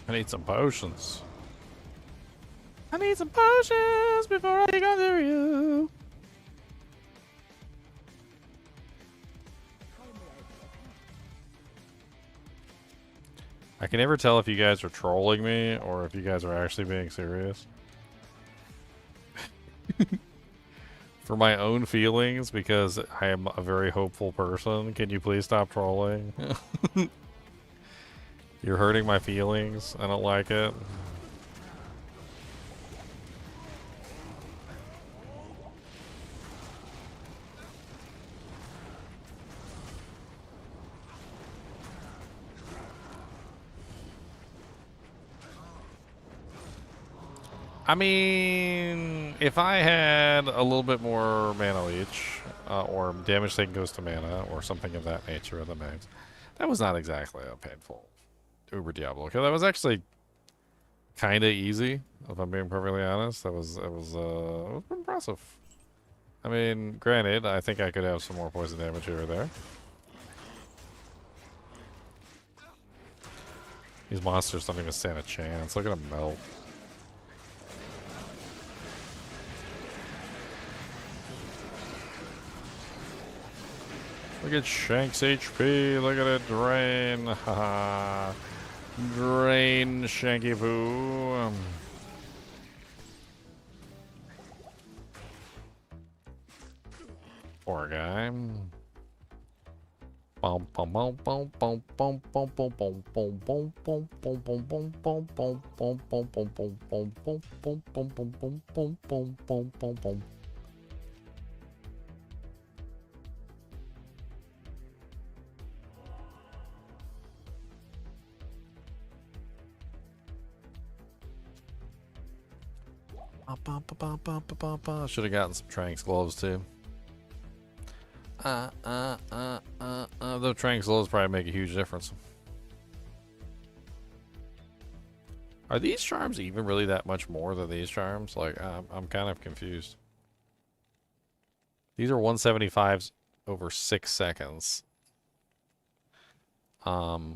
I need some potions. I need some potions before I go through you. I can never tell if you guys are trolling me or if you guys are actually being serious. For my own feelings, because I am a very hopeful person, can you please stop trolling? You're hurting my feelings. I don't like it. I mean, if I had a little bit more mana leech, or damage taken goes to mana, or something of that nature of the max, that was not exactly a painful Uber Diablo. Okay, that was actually kind of easy, if I'm being perfectly honest. It was impressive. I mean, granted, I think I could have some more poison damage here or there. These monsters don't even stand a chance. Look at them melt. Look at Shank's HP. Look at it drain. Haha. Drain Shanky Poo. Poor guy. Should have gotten some Tranks gloves too. The Tranks gloves probably make a huge difference. Are these charms even really that much more than these charms? Like, I'm kind of confused. These are 175s over 6 seconds.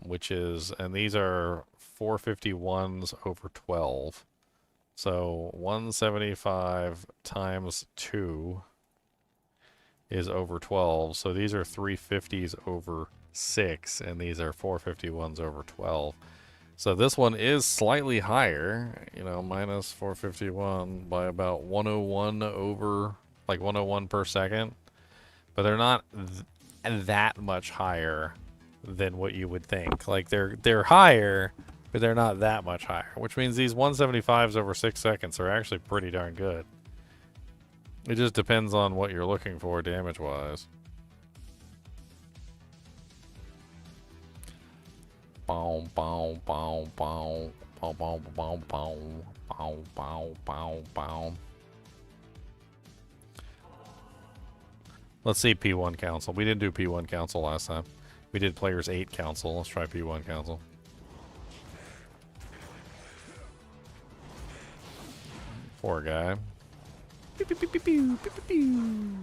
Which is, and these are 451s over 12. So 175 times 2 is over 12. So these are 350s over 6, and these are 451s over 12. So this one is slightly higher, you know, minus 451 by about 101 over, like 101 per second. But they're not that much higher than what you would think. Like they're higher, but they're not that much higher, which means these 175s over 6 seconds are actually pretty darn good. It just depends on what you're looking for damage-wise. Bow, bow, bow, bow, bow, bow, bow, bow, bow, bow, bow, bow. Let's see P1 Council. We didn't do P1 Council last time. We did Players 8 Council. Let's try P1 Council. Poor guy. Pew, pew, pew, pew, pew, pew, pew.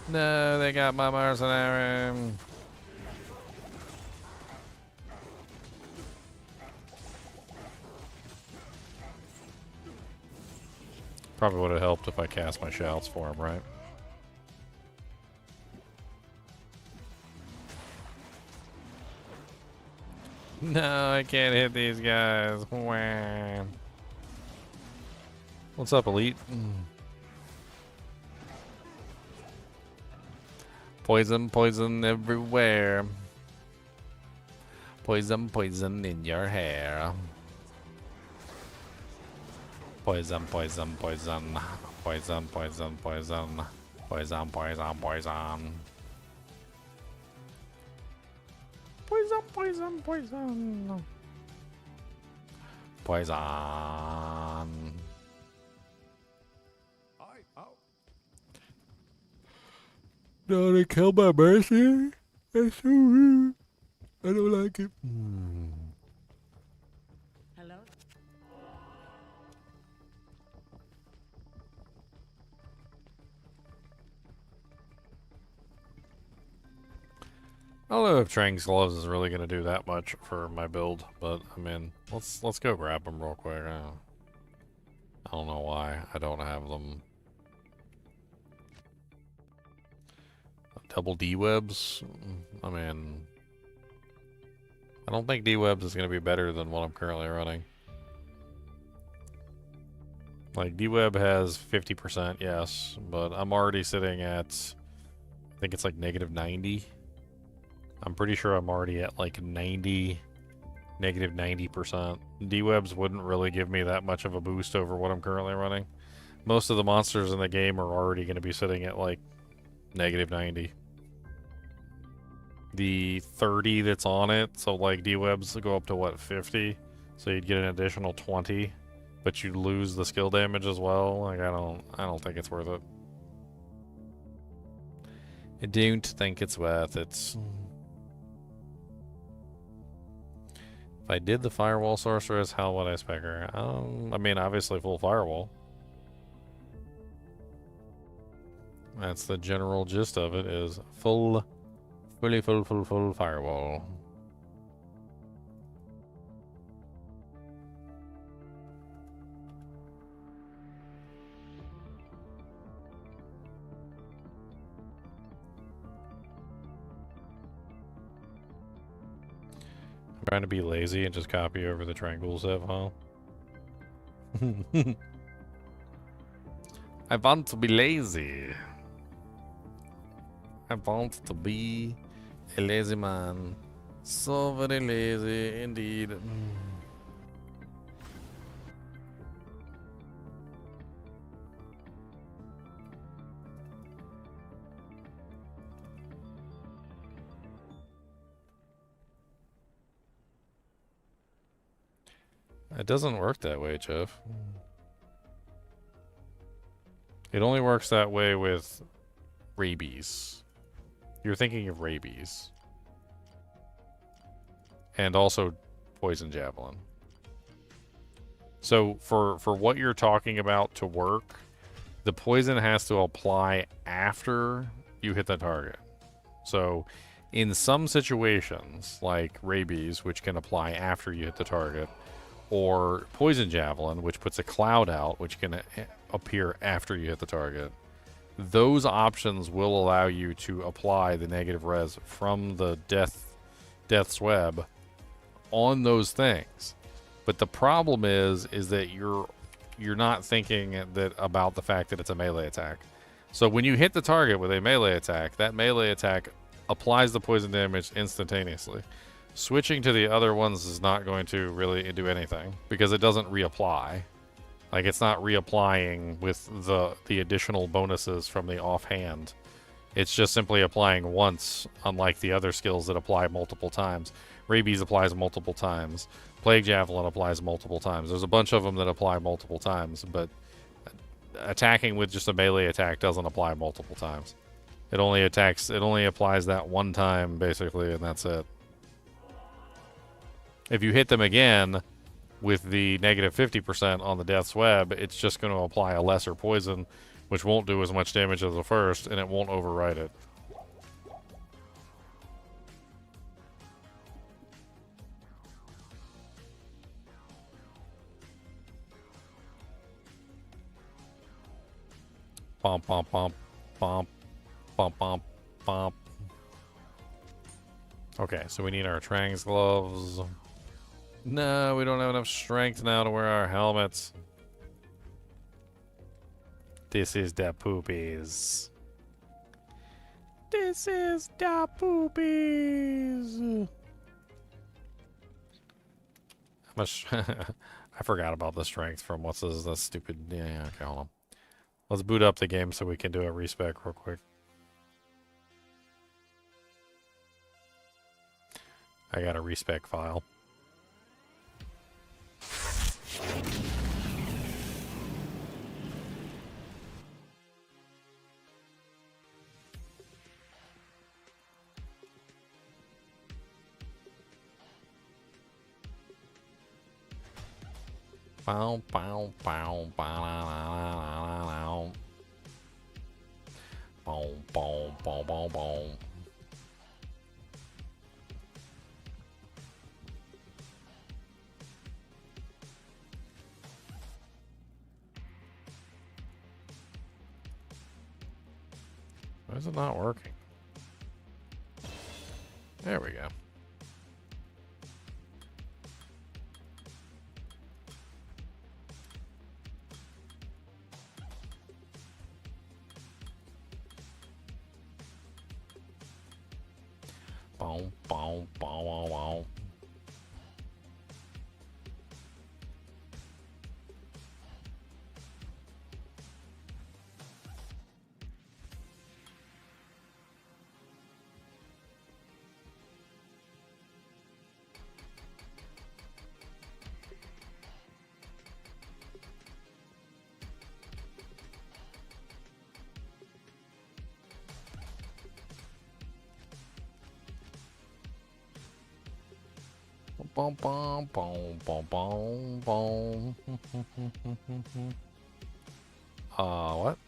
No, they got my mercenary. Probably would have helped if I cast my shouts for him, right? No, I can't hit these guys. Wham. What's up, Elite? Poison, poison everywhere. Poison, poison in your hair. Poison, poison, poison. Poison, poison, poison. Poison, poison, poison. Poison, poison, poison. Poison. No, they killed my Mercenary? That's so rude. I don't like it. Hello? I don't know if Trang's gloves is really gonna do that much for my build, but I mean, let's go grab them real quick. I don't know why I don't have them. Double D-webs? I mean, I don't think D-webs is gonna be better than what I'm currently running. Like, D-web has 50%, yes, but I'm already sitting at, I think it's like negative 90. I'm pretty sure I'm already at like 90, negative 90%. D-webs wouldn't really give me that much of a boost over what I'm currently running. Most of the monsters in the game are already going to be sitting at like negative 90. The 30 that's on it, so like D-webs go up to what, 50? So you'd get an additional 20, but you'd lose the skill damage as well. Like I don't think it's worth it. I don't think it's worth it. If I did the Firewall sorceress, how would I spec her? I mean, obviously full Firewall. That's the general gist of it, is full Firewall. I'm trying to be lazy and just copy over the triangle zip file. I want to be lazy. I want to be a lazy man. So very lazy indeed. It doesn't work that way, Jeff. It only works that way with rabies. You're thinking of rabies. And also poison javelin. So for what you're talking about to work, the poison has to apply after you hit the target. So in some situations, like rabies, which can apply after you hit the target, or poison javelin, which puts a cloud out, which can appear after you hit the target, those options will allow you to apply the negative res from the death's web on those things. But the problem is that you're not thinking that about the fact that it's a melee attack. So when you hit the target with a melee attack, that melee attack applies the poison damage instantaneously. Switching to the other ones is not going to really do anything because it doesn't reapply. Like, it's not reapplying with the additional bonuses from the offhand. It's just simply applying once, unlike the other skills that apply multiple times. Rabies applies multiple times. Plague Javelin applies multiple times. There's a bunch of them that apply multiple times, but attacking with just a melee attack doesn't apply multiple times. It only applies that one time, basically, and that's it. If you hit them again with the negative 50% on the Death's Web, it's just going to apply a lesser poison, which won't do as much damage as the first, and it won't override it. Bump, bump, bump, bump, bump, bump, bump. Okay, so we need our Trang's gloves. No, we don't have enough strength now to wear our helmets. This is the poopies. This is the poopies. I forgot about the strength from what's this stupid... Yeah, okay, hold on. Let's boot up the game so we can do a respec real quick. I got a respec file. Bow, bow, bow, bow, bow, bow, bow, bow, bow. Why is it not working? There we go. Boom, boom, boom, boom, boom. Boom, boom, boom, boom, boom, boom. What?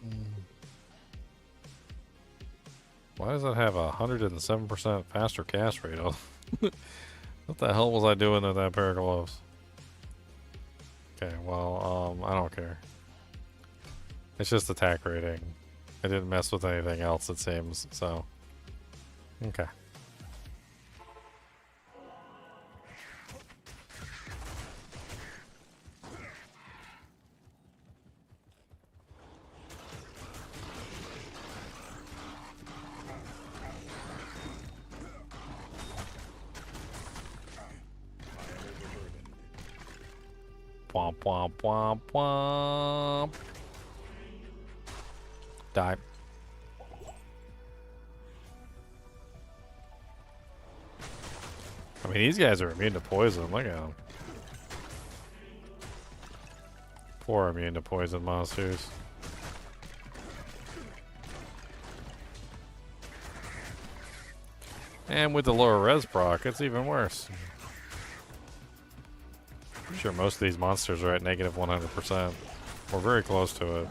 Why does it have 107% faster cast rate on? What the hell was I doing with that pair of gloves? Okay, well, I don't care. It's just attack rating. I didn't mess with anything else, it seems, so. Okay. Womp, womp, womp, womp. Die. I mean, these guys are immune to poison. Look at them. 4 immune to poison monsters. And with the lower res proc, it's even worse. I'm sure most of these monsters are at negative 100%. We're very close to it.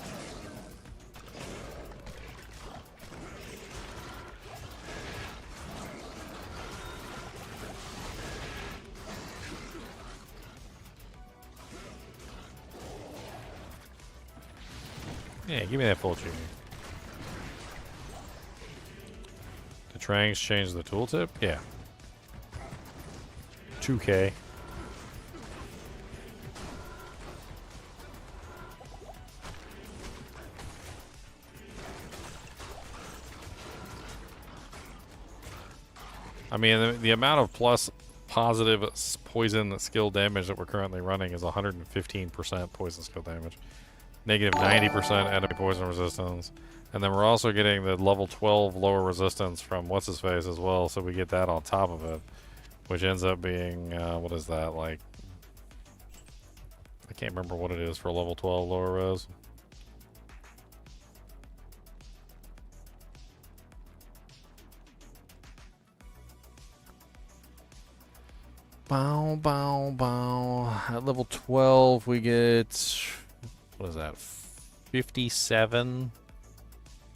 Yeah, give me that full junior. The Trangs change the tooltip? Yeah. 2K. I mean, the amount of plus positive poison skill damage that we're currently running is 115% poison skill damage. Negative 90% enemy poison resistance. And then we're also getting the level 12 lower resistance from What's-His-Face as well, so we get that on top of it. Which ends up being, what is that, like... I can't remember what it is for level 12 lower res. Bow, bow, bow. At level 12, we get... What is that? 57?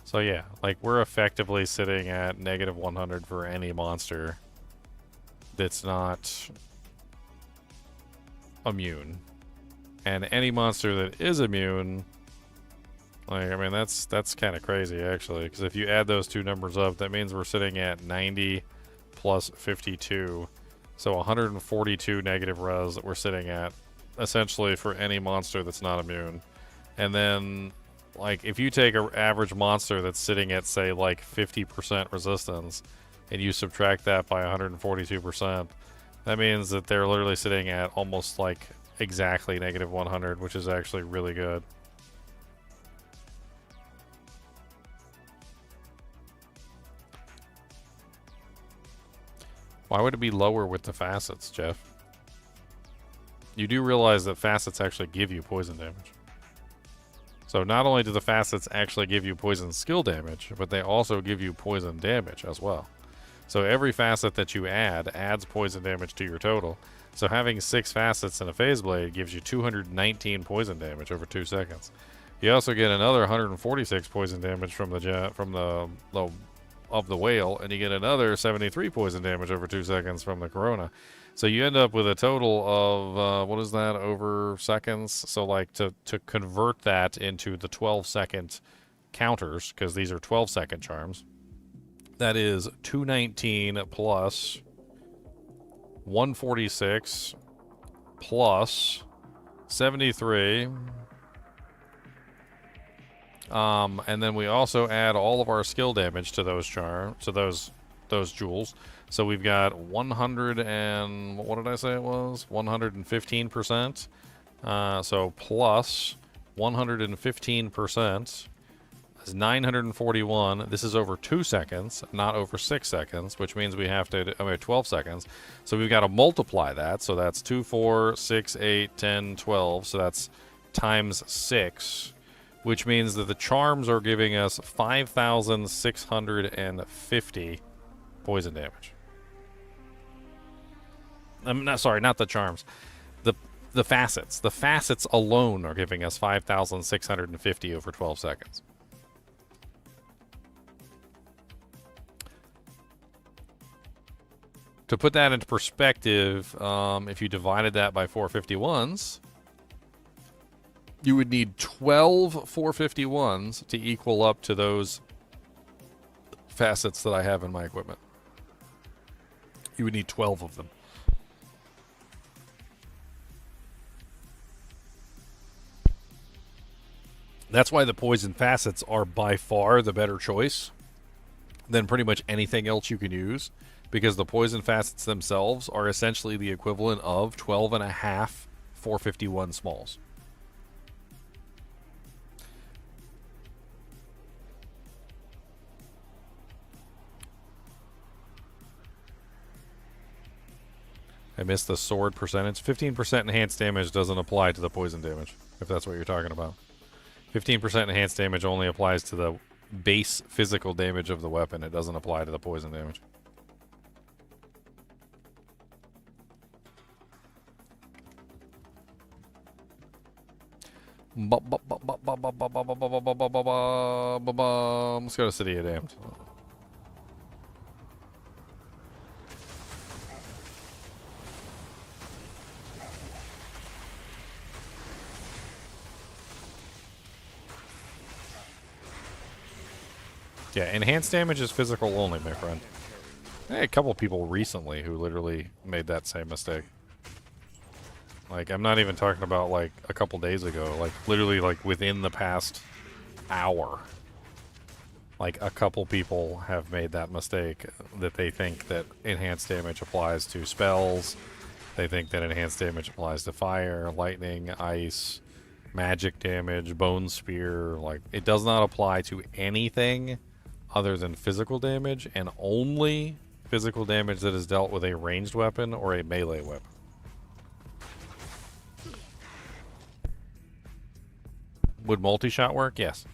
So yeah, like we're effectively sitting at negative 100 for any monster that's not immune. And any monster that is immune, like, I mean, that's kind of crazy, actually. Because if you add those two numbers up, that means we're sitting at 90 plus 52. So 142 negative res that we're sitting at, essentially, for any monster that's not immune. And then, like, if you take an average monster that's sitting at, say, like 50% resistance, and you subtract that by 142%, that means that they're literally sitting at almost, like, exactly negative 100, which is actually really good. Why would it be lower with the facets, Jeff? You do realize that facets actually give you poison damage. So not only do the facets actually give you poison skill damage, but they also give you poison damage as well. So every facet that you add adds poison damage to your total. So having 6 facets in a phase blade gives you 219 poison damage over 2 seconds. You also get another 146 poison damage from the whale, and you get another 73 poison damage over 2 seconds from the corona. So you end up with a total of, what is that, over seconds? So, like, to convert that into the 12-second counters, because these are 12-second charms, that is 219 plus 146 plus 73. And then we also add all of our skill damage to those those jewels. So we've got 100 and what did I say it was? 115%. So plus 115% is 941. This is over 2 seconds, not over 6 seconds, which means we have to, 12 seconds. So we've got to multiply that. So that's 2, 4, 6, 8, 10, 12. So that's times 6. Which means that the charms are giving us 5,650 poison damage. I'm not sorry, not the charms. The facets. The facets alone are giving us 5,650 over 12 seconds. To put that into perspective, if you divided that by 451s, you would need 12 451s to equal up to those facets that I have in my equipment. You would need 12 of them. That's why the poison facets are by far the better choice than pretty much anything else you can use, because the poison facets themselves are essentially the equivalent of 12 and a half 451 smalls. I missed the sword percentage. 15% enhanced damage doesn't apply to the poison damage, if that's what you're talking about. 15% enhanced damage only applies to the base physical damage of the weapon. It doesn't apply to the poison damage. Let's go to City of Damned. Yeah, enhanced damage is physical only, my friend. I had a couple people recently who literally made that same mistake. Like, I'm not even talking about, like, a couple days ago. Like, literally, like, within the past hour. Like, a couple people have made that mistake that they think that enhanced damage applies to spells. They think that enhanced damage applies to fire, lightning, ice, magic damage, bone spear. Like, it does not apply to anything other than physical damage, and only physical damage that is dealt with a ranged weapon or a melee weapon. Would multi-shot work? Yes.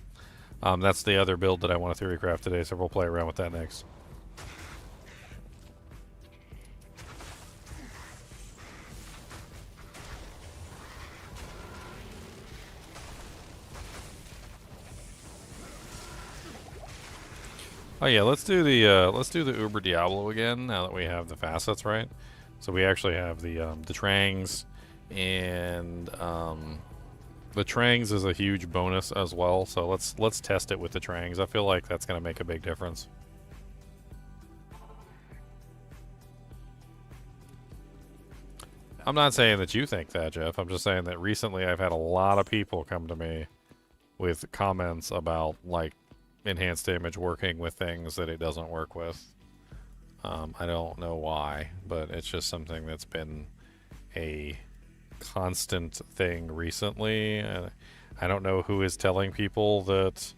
That's the other build that I want to Theorycraft today, so we'll play around with that next. Oh yeah, let's do the Uber Diablo again now that we have the facets right. So we actually have the Trangs, and the Trangs is a huge bonus as well. So let's test it with the Trangs. I feel like that's gonna make a big difference. I'm not saying that you think that, Jeff. I'm just saying that recently I've had a lot of people come to me with comments about, like, enhanced damage working with things that it doesn't work with. I don't know why, but it's just something that's been a constant thing recently. I don't know who is telling people that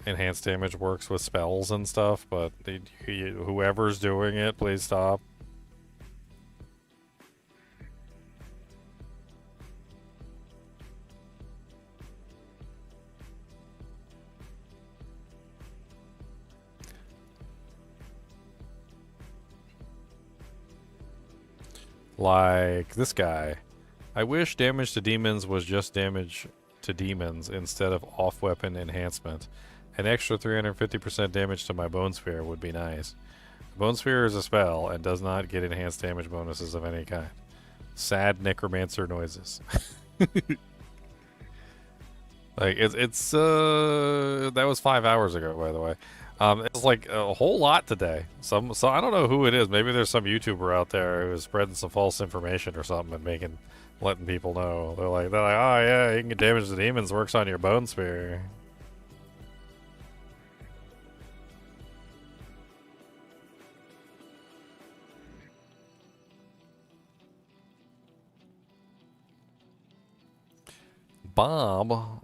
enhanced damage works with spells and stuff, but whoever's doing it, please stop. Like this guy. I wish damage to demons was just damage to demons instead of off-weapon enhancement. An extra 350% damage to my Bone Sphere would be nice. Bone Sphere is a spell and does not get enhanced damage bonuses of any kind. Sad necromancer noises. Like, it's that was 5 hours ago, by the way. It's like a whole lot today. So I don't know who it is. Maybe there's some YouTuber out there who's spreading some false information or something and letting people know. They're like, oh yeah, you can get damage to demons. Works on your Bone Sphere. Bob,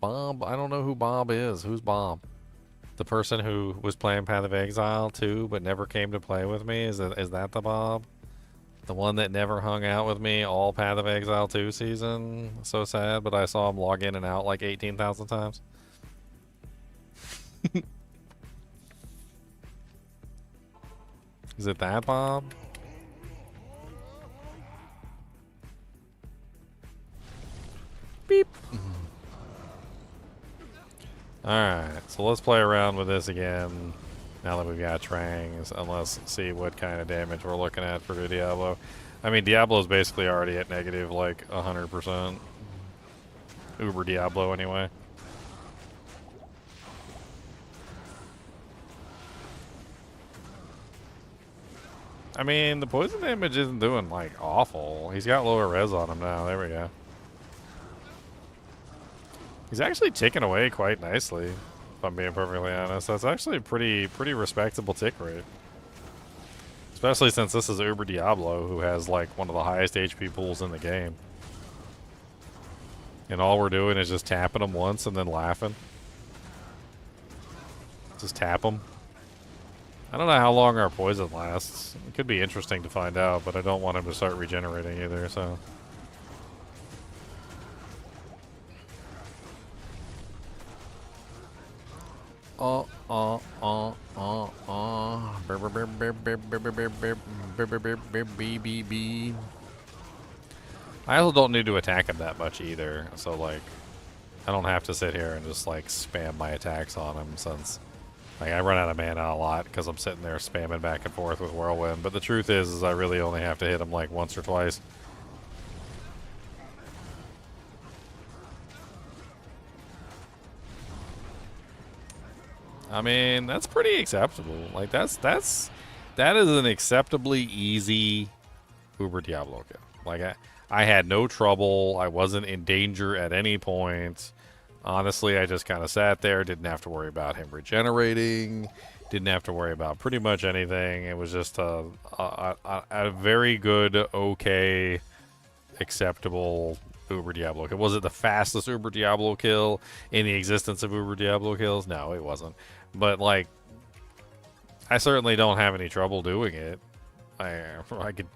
I don't know who Bob is. Who's Bob? The person who was playing Path of Exile too, but never came to play with me? Is that the Bob? The one that never hung out with me all Path of Exile 2 season? So sad, but I saw him log in and out like 18,000 times. Is it that Bob? Beep. Alright, so let's play around with this again now that we've got Trangs, and let's see what kind of damage we're looking at for Diablo. I mean, Diablo's basically already at negative, like, 100%. Uber Diablo, anyway. I mean, the poison damage isn't doing, like, awful. He's got lower res on him now. There we go. He's actually ticking away quite nicely, if I'm being perfectly honest. That's actually a pretty respectable tick rate. Especially since this is Uber Diablo, who has like one of the highest HP pools in the game. And all we're doing is just tapping him once and then laughing. Just tap him. I don't know how long our poison lasts. It could be interesting to find out, but I don't want him to start regenerating either, so... I also don't need to attack him that much either, so like, I don't have to sit here and just like spam my attacks on him since like I run out of mana a lot because I'm sitting there spamming back and forth with Whirlwind. But the truth is I really only have to hit him like once or twice. I mean, that's pretty acceptable. Like that is an acceptably easy Uber Diablo kill. Like I had no trouble. I wasn't in danger at any point. Honestly, I just kind of sat there, didn't have to worry about him regenerating, didn't have to worry about pretty much anything. It was just a very good, okay, acceptable Uber Diablo kill. Was it the fastest Uber Diablo kill in the existence of Uber Diablo kills? No, it wasn't. But, like, I certainly don't have any trouble doing it. I could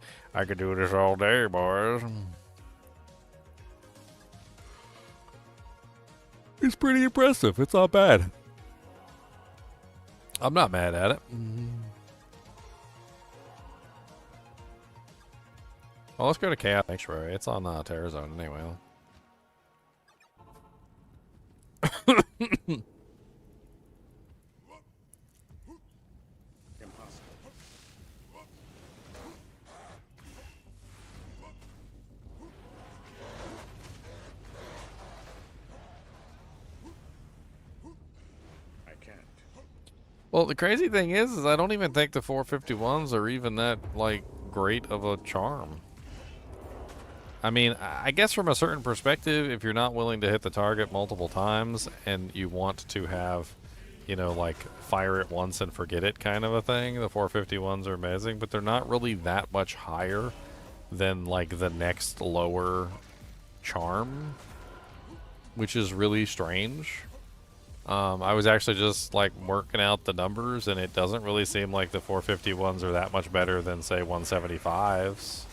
do this all day, boys. It's pretty impressive. It's not bad. I'm not mad at it. Well, let's go to Chaos Sanctuary. It's on Terror Zone anyway. Well, the crazy thing is I don't even think the 451s are even that, like, great of a charm. I mean, I guess from a certain perspective, if you're not willing to hit the target multiple times and you want to have, you know, like, fire it once and forget it kind of a thing, the 451s are amazing, but they're not really that much higher than, like, the next lower charm, which is really strange. I was actually just like working out the numbers, and it doesn't really seem like the 451s are that much better than say 175s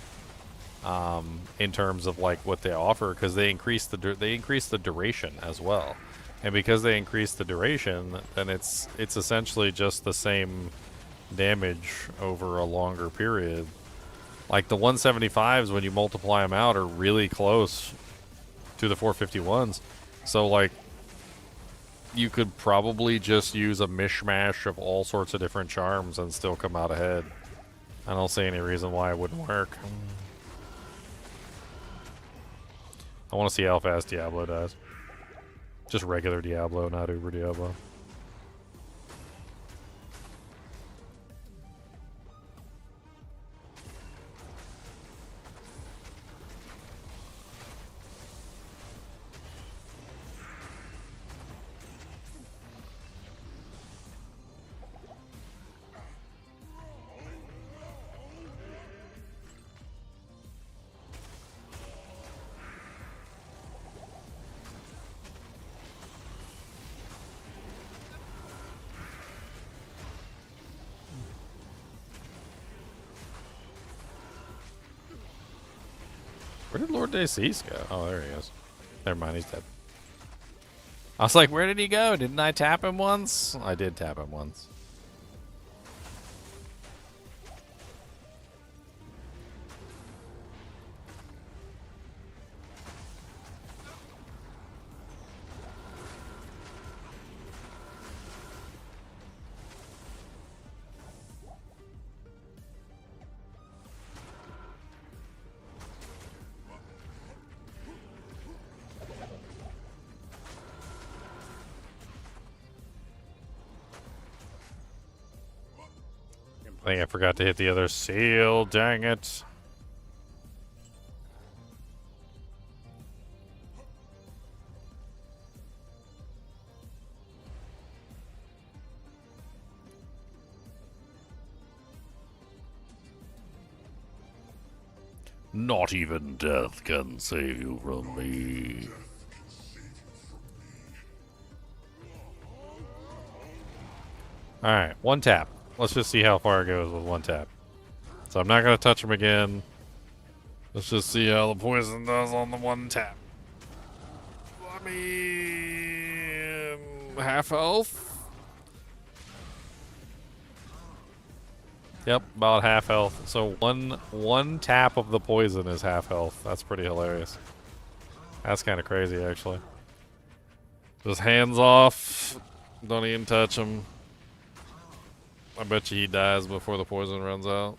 in terms of like what they offer, because they increase the duration as well, and because they increase the duration, then it's essentially just the same damage over a longer period. Like the 175s, when you multiply them out, are really close to the 451s, so like you could probably just use a mishmash of all sorts of different charms and still come out ahead. I don't see any reason why it wouldn't work. I want to see how fast Diablo does. Just regular Diablo, not Uber Diablo. Where did Lord Dacease go? Oh, there he is. Never mind, he's dead. I was like, where did he go? Didn't I tap him once? I did tap him once. I think I forgot to hit the other seal, dang it. Not even death can save you from me. Alright, one tap. let's just see how far it goes with one tap. So I'm not going to touch him again. Let's just see how the poison does on the one tap. I mean, half health? Yep, about half health. So one tap of the poison is half health. That's pretty hilarious. That's kind of crazy, actually. Just hands off. Don't even touch him. I bet you he dies before the poison runs out.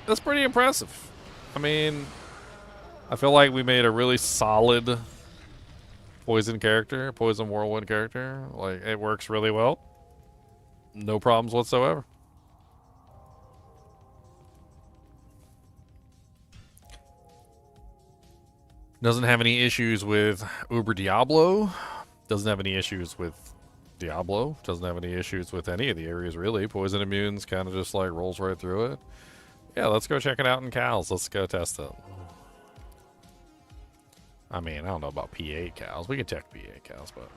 That's pretty impressive. I mean, I feel like we made a really solid poison character, poison whirlwind character. Like, it works really well. No problems whatsoever. Doesn't have any issues with Uber Diablo. Doesn't have any issues with Diablo. Doesn't have any issues with any of the areas, really. Poison immunes kind of just like rolls right through it. Yeah, let's go check it out in cows. Let's go test it. I mean, I don't know about P8 cows. We can check P8 cows, but...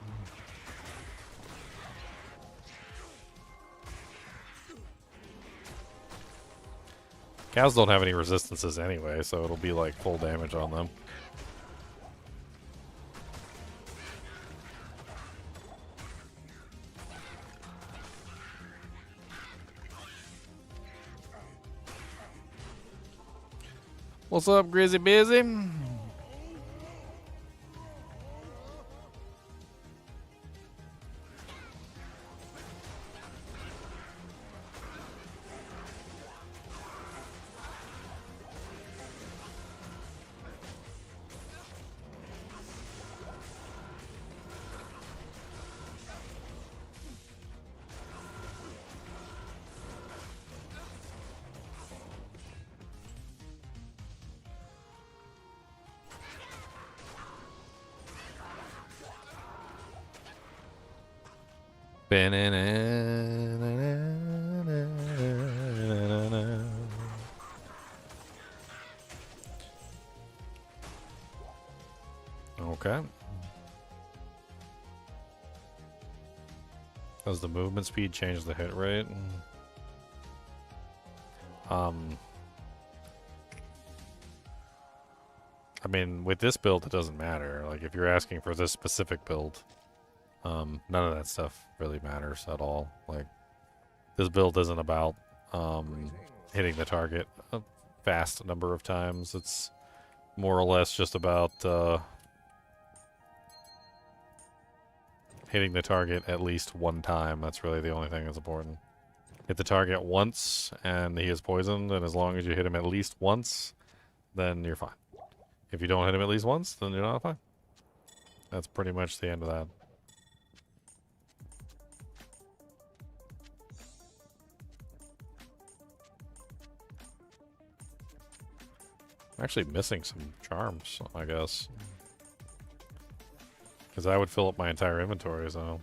cows don't have any resistances anyway, so it'll be like full damage on them. What's up, Grizzy Busy? Okay. Does the movement speed change the hit rate? I mean, with this build, it doesn't matter. Like, if you're asking for this specific build, none of that stuff really matters at all. Like, this build isn't about hitting the target a vast number of times. It's more or less just about hitting the target at least one time. That's really the only thing that's important. Hit the target once, and he is poisoned, and as long as you hit him at least once, then you're fine. If you don't hit him at least once, then you're not fine. That's pretty much the end of that. I'm actually missing some charms, I guess. Because I would fill up my entire inventory, so...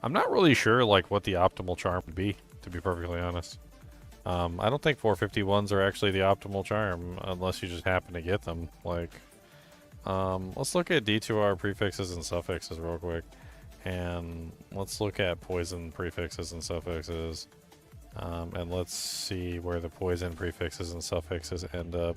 I'm not really sure, like, what the optimal charm would be, to be perfectly honest. I don't think 451s are actually the optimal charm, unless you just happen to get them. Like, let's look at D2R prefixes and suffixes real quick. And let's look at poison prefixes and suffixes. And let's see where the poison prefixes and suffixes end up.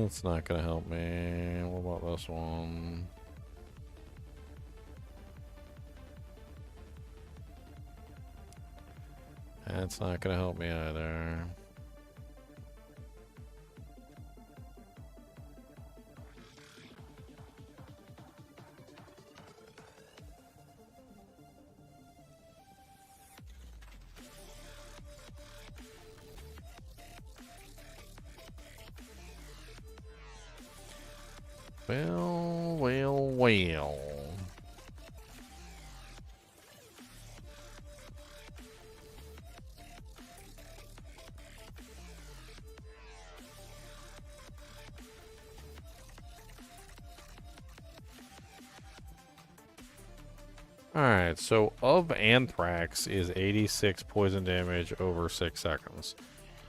It's not gonna help me. What about this one? That's not gonna help me either. Well, well, well. Alright, so of Anthrax is 86 poison damage over 6 seconds.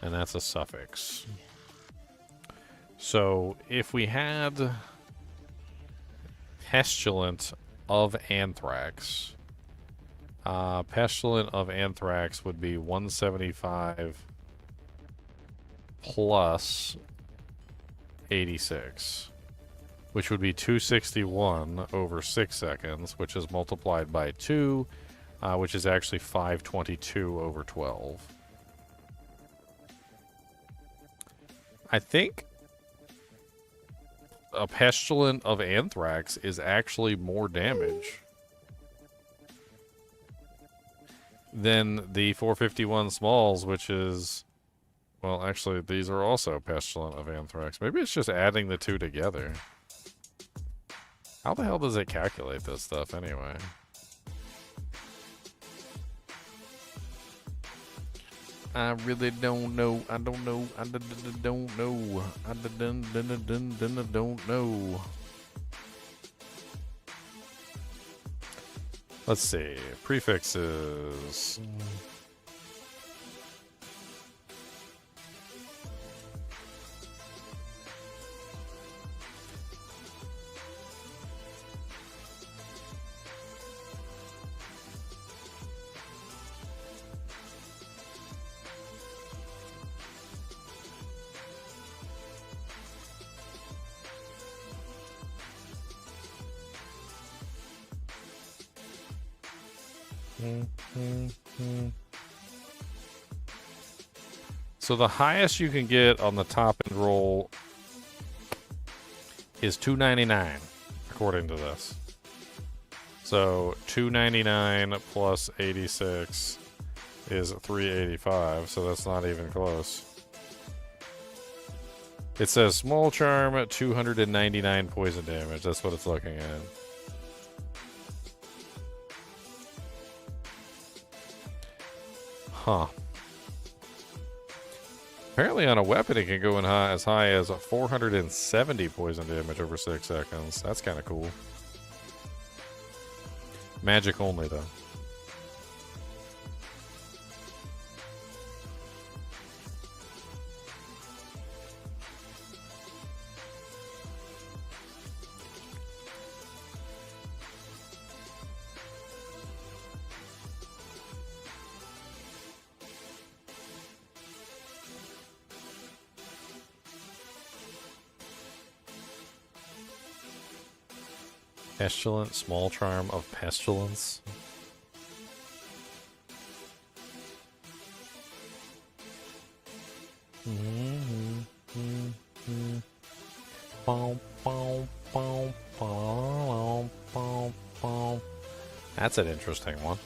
And that's a suffix. So if we had Pestilent of Anthrax, Pestilent of Anthrax would be 175 plus 86, which would be 261 over 6 seconds, which is multiplied by 2, which is actually 522 over 12. I think a Pestilent of Anthrax is actually more damage than the 451 Smalls, which is... Well, actually, these are also Pestilent of Anthrax. Maybe it's just adding the two together. How the hell does it calculate this stuff anyway? I really don't know. I don't know. I don't know. I don't know. Let's see. Prefixes. So the highest you can get on the top end roll is 299, according to this. So 299 plus 86 is 385, so that's not even close. It says small charm at 299 poison damage. That's what it's looking at. Huh. Apparently on a weapon it can go in as high as 470 poison damage over 6 seconds. That's kind of cool. Magic only, though. Pestilent, small charm of pestilence. That's an interesting one.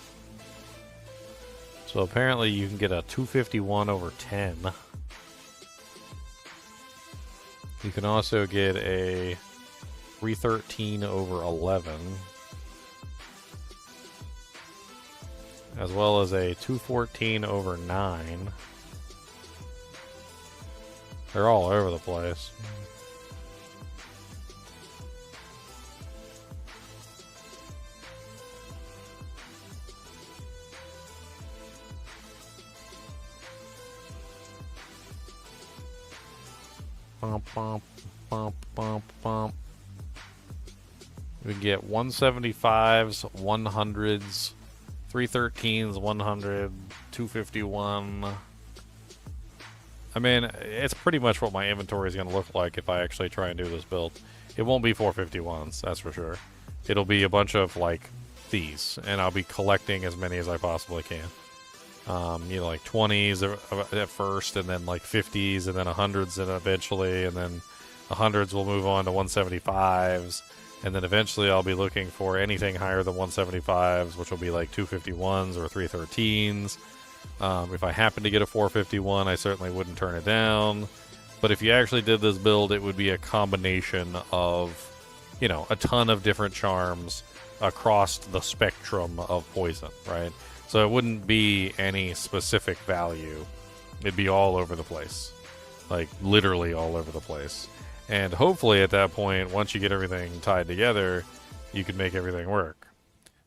So apparently you can get a 251 over 10. You can also get a 313 over 11, as well as a 214 over 9. They're all over the place. Bump, bump, bump, bump, bump. We get 175s, 100s, 313s, 100, 251. I mean, it's pretty much what my inventory is going to look like if I actually try and do this build. It won't be 451s, that's for sure. It'll be a bunch of, like, these, and I'll be collecting as many as I possibly can. You know, like 20s at first, and then like 50s, and then 100s, and eventually, and then 100s will move on to 175s. And then eventually I'll be looking for anything higher than 175s, which will be like 251s or 313s. If I happen to get a 451, I certainly wouldn't turn it down. But if you actually did this build, it would be a combination of, you know, a ton of different charms across the spectrum of poison, right? So it wouldn't be any specific value. It'd be all over the place. Like, literally all over the place. And hopefully at that point, once you get everything tied together, you can make everything work.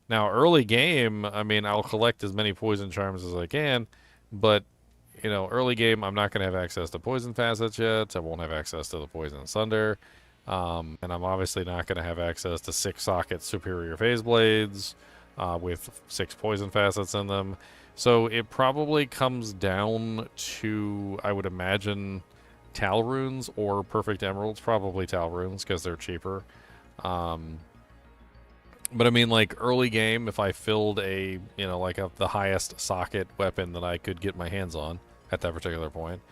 Now, early game, I mean, I'll collect as many poison charms as I can, but you know, early game, I'm not going to have access to poison facets yet. I won't have access to the poison sunder, and I'm obviously not going to have access to 6-socket superior phase blades with 6 poison facets in them. So it probably comes down to, I would imagine, Tal runes or perfect emeralds. Probably Tal runes because they're cheaper. But I mean, like, early game, if I filled a, you know, like the highest socket weapon that I could get my hands on at that particular point,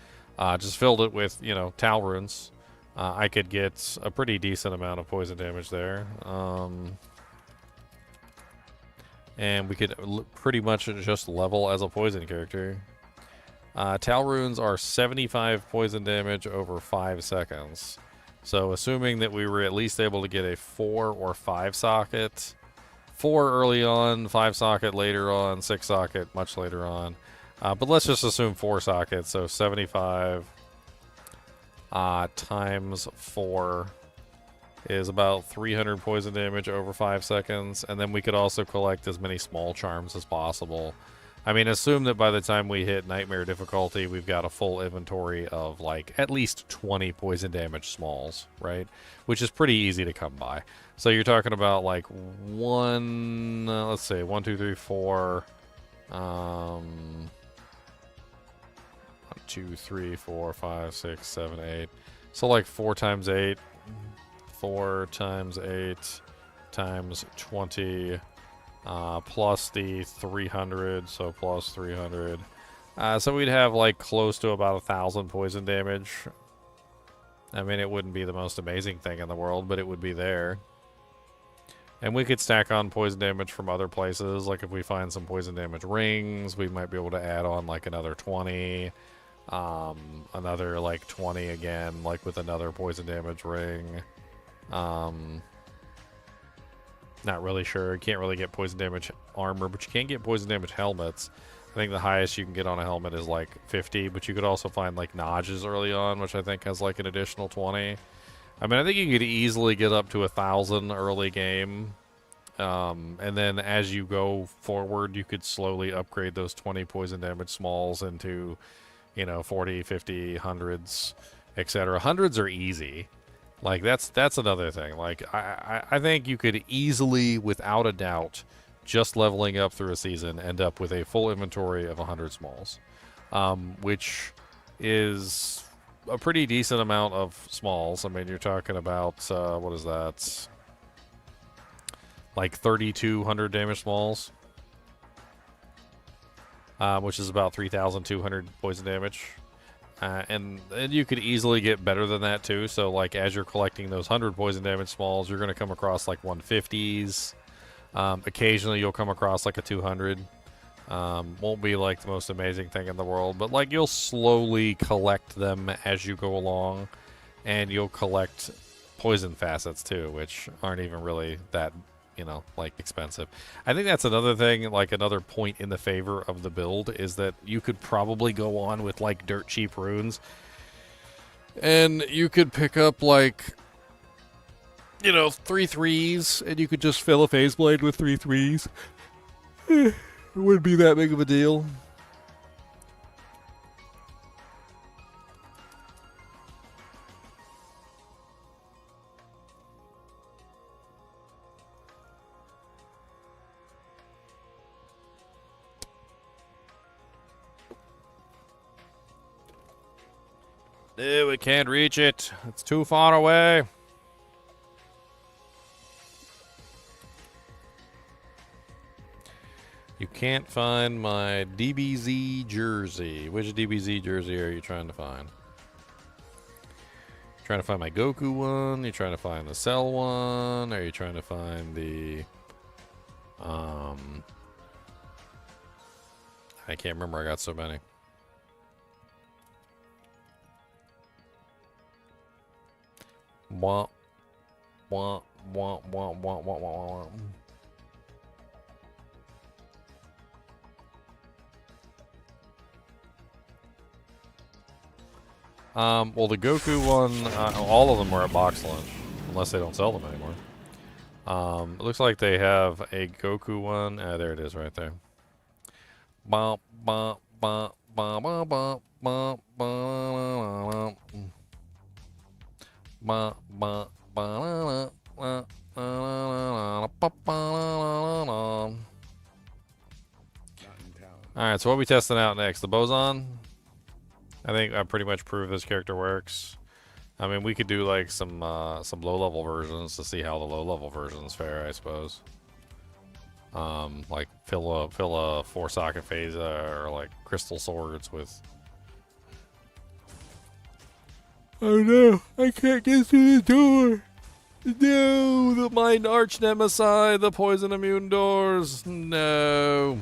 just filled it with, you know, Tal runes, I could get a pretty decent amount of poison damage there. And we could pretty much just level as a poison character. Tal runes are 75 poison damage over 5 seconds. So assuming that we were at least able to get a 4 or 5 socket, 4 early on, 5 socket later on, 6 socket much later on. But let's just assume 4 sockets, so 75 times 4 is about 300 poison damage over 5 seconds. And then we could also collect as many small charms as possible. I mean, assume that by the time we hit Nightmare difficulty, we've got a full inventory of, like, at least 20 poison damage smalls, right? Which is pretty easy to come by. So you're talking about, like, let's say, 1, 2, 3, 4, 1, 2, 3, 4, 5, 6, 7, 8. So, like, 4 times 8, 4 times 8 times 20... plus the 300, so plus 300. So we'd have like close to about 1,000 poison damage. I mean, it wouldn't be the most amazing thing in the world, but it would be there. And we could stack on poison damage from other places. Like if we find some poison damage rings, we might be able to add on like another 20. Another like 20 again, like with another poison damage ring. Not really sure. You can't really get poison damage armor, but you can get poison damage helmets. I think the highest you can get on a helmet is like 50, but you could also find like Nodges early on, which I think has like an additional 20. I mean, I think you could easily get up to 1,000 early game. And then as you go forward, you could slowly upgrade those 20 poison damage smalls into, you know, 40, 50, hundreds, etc. Hundreds are easy. Like, that's another thing. Like, I think you could easily, without a doubt, just leveling up through a season, end up with a full inventory of 100 smalls. Which is a pretty decent amount of smalls. I mean, you're talking about, what is that? Like 3,200 damage smalls. Which is about 3,200 poison damage. And you could easily get better than that too. So like as you're collecting those 100 poison damage smalls, you're going to come across like 150s. Occasionally you'll come across like a 200. Won't be like the most amazing thing in the world, but like you'll slowly collect them as you go along, and you'll collect poison facets too, which aren't even really that, you know, like expensive. I think that's another thing, like another point in the favor of the build, is that you could probably go on with like dirt cheap runes, and you could pick up like, you know, 3 3s, and you could just fill a phase blade with 3 3s. It wouldn't be that big of a deal. No, we can't reach it. It's too far away. You can't find my DBZ jersey. Which DBZ jersey are you trying to find? Trying to find my Goku one? You trying to find the Cell one? Are you trying to find the I can't remember, I got so many. Wah, wah, wah, wah, wah, wah, wah, wah. Well, the Goku one, all of them were at box lunch, unless they don't sell them anymore. It looks like they have a Goku one. There it is right there. Bum, bum, bum, bum, bum, bum, bum, bum, bum, bum, bum, Alright, so what are we testing out next? The boson? I think I pretty much proved this character works. I mean, we could do like some low-level versions to see how the low-level versions fare, I suppose. Like fill a 4-socket phaser or like crystal swords with. Oh no! I can't get through the door. No, my arch nemesis, the poison immune doors. No.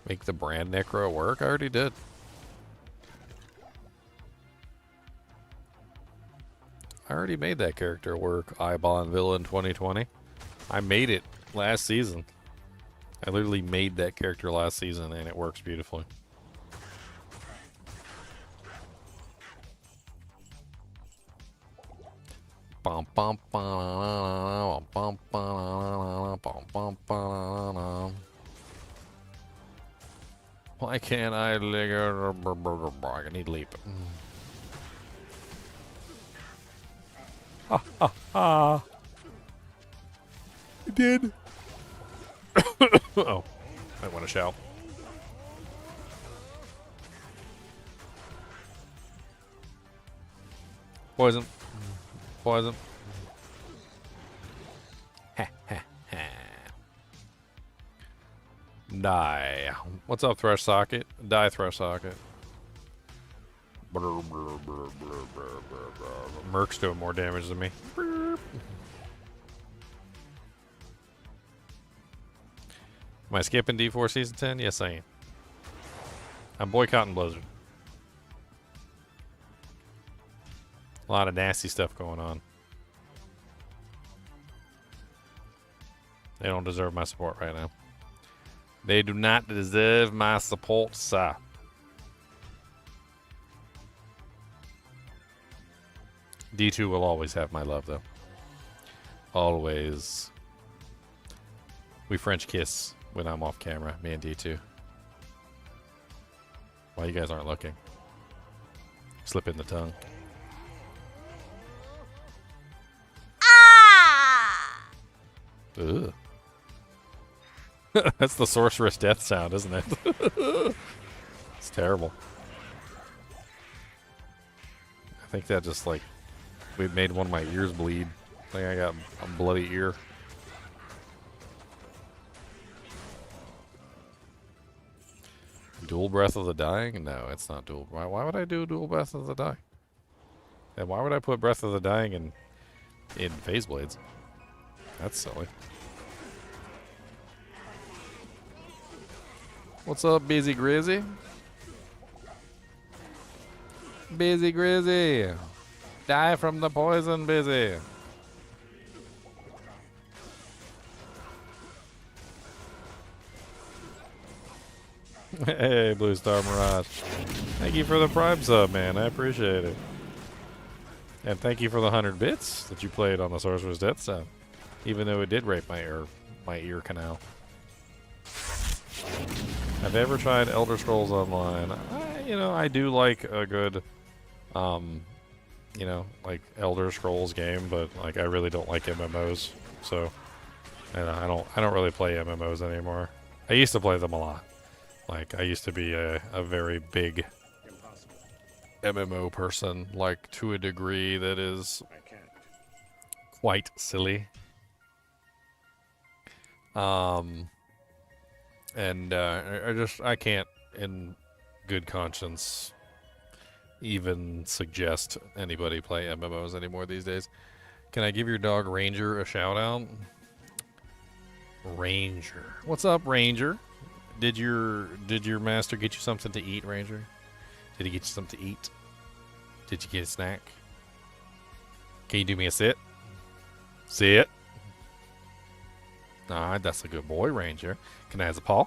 Make the brand necro work? I already did. I already made that character work. Ibon Villain 2020. I made it last season. I literally made that character last season and it works beautifully. Bum, bum, bum, bum, bum, bum, bum, bum. Why can't I I need leap. Ha ha ha. I did. Oh, I want to shout. Poison. Poison. Ha ha ha. Die. What's up, Thresh Socket? Die, Thresh Socket. Merc's doing more damage than me. Am I skipping D4 Season 10? Yes, I am. I'm boycotting Blizzard. A lot of nasty stuff going on. They don't deserve my support right now. They do not deserve my support, sir. D2 will always have my love, though. Always. We French kiss when I'm off camera, me and D2. Why you guys aren't looking? Slip in the tongue. Ah! Ugh. That's the sorceress death sound, isn't it? It's terrible. I think that just like we made one of my ears bleed. I think I got a bloody ear. Dual Breath of the Dying? No, it's not dual. Why would I do Dual Breath of the Dying? And why would I put Breath of the Dying in Phase Blades? That's silly. What's up, Busy Grizzy? Busy Grizzy! Die from the poison, Busy! Hey, Blue Star Mirage. Thank you for the Prime sub, man. I appreciate it. And thank you for the 100 bits that you played on the Sorcerer's Death sound. Even though it did rape my ear canal. Have you ever tried Elder Scrolls Online? I do like a good, like Elder Scrolls game, but like I really don't like MMOs. So, and I don't really play MMOs anymore. I used to play them a lot. Like I used to be a very big MMO person, like to a degree that is quite silly. And I can't in good conscience even suggest anybody play MMOs anymore these days. Can I give your dog Ranger a shout out? Ranger. What's up, Ranger? Did your master get you something to eat, Ranger? Did he get you something to eat? Did you get a snack? Can you do me a sit? Sit. Alright, that's a good boy, Ranger. Can I have a paw?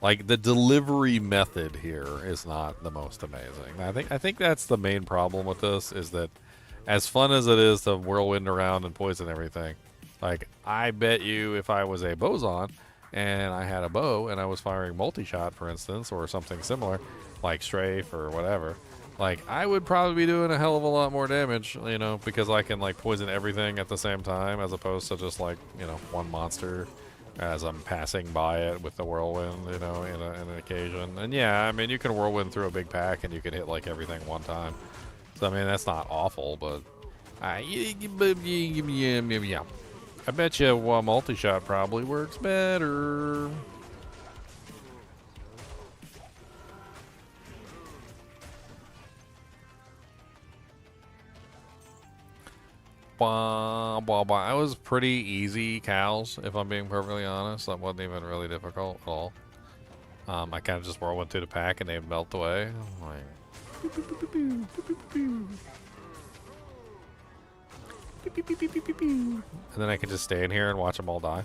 Like the delivery method here is not the most amazing. I think that's the main problem with this is that as fun as it is to whirlwind around and poison everything, like I bet you if I was a boson and I had a bow and I was firing multi-shot, for instance, or something similar, like strafe or whatever, like I would probably be doing a hell of a lot more damage, you know, because I can like poison everything at the same time as opposed to just like, you know, one monster as I'm passing by it with the whirlwind, you know, in an occasion. And yeah, I mean, you can whirlwind through a big pack and you can hit like everything one time. So I mean, that's not awful, but yeah. I bet you multi-shot probably works better. Blah, blah, blah. I was pretty easy cows, if I'm being perfectly honest. That wasn't even really difficult at all. I kind of just whirlwind through the pack and they melt away. Like, and then I can just stay in here and watch them all die.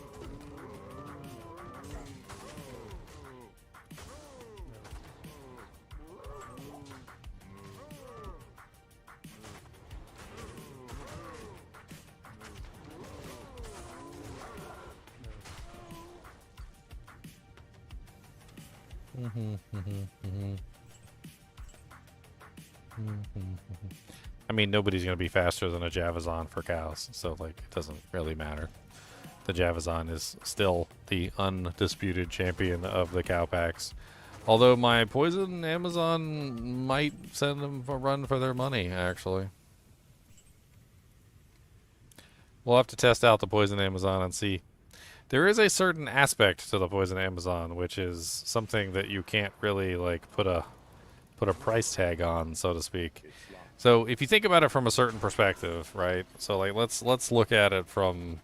I mean, nobody's going to be faster than a Javazon for cows, so like it doesn't really matter. The Javazon is still the undisputed champion of the cow packs. Although my poison Amazon might send them a run for their money, actually. We'll have to test out the poison Amazon and see. There is a certain aspect to the poison Amazon, which is something that you can't really like put a price tag on, so to speak. So if you think about it from a certain perspective, right? So like let's look at it from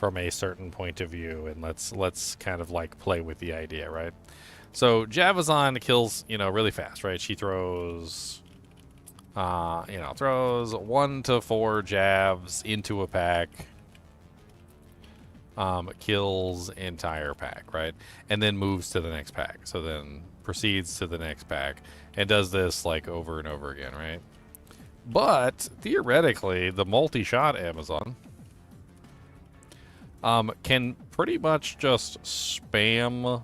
a certain point of view, and let's kind of like play with the idea, right? So Javazon kills, you know, really fast, right? She throws, you know, throws 1 to 4 jabs into a pack. Kills entire pack, right? And then moves to the next pack. So then proceeds to the next pack and does this like over and over again, right? But theoretically, the multi-shot Amazon can pretty much just spam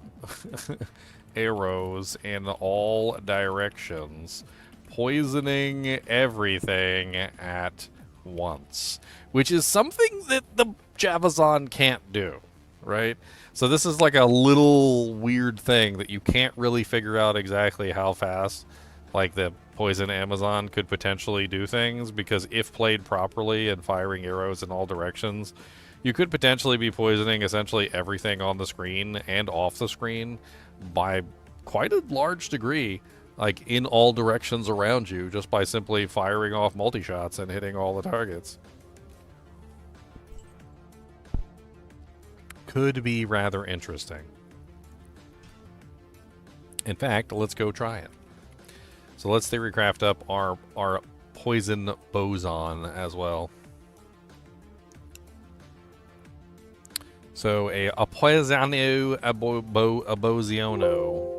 arrows in all directions, poisoning everything at once, which is something that the Javazon can't do, right? So this is like a little weird thing that you can't really figure out exactly how fast like the poison Amazon could potentially do things, because if played properly and firing arrows in all directions, you could potentially be poisoning essentially everything on the screen and off the screen by quite a large degree, like in all directions around you, just by simply firing off multi-shots and hitting all the targets. Could be rather interesting. In fact, let's go try it. So let's theorycraft up our poison boson as well. So a poisonio a boziono.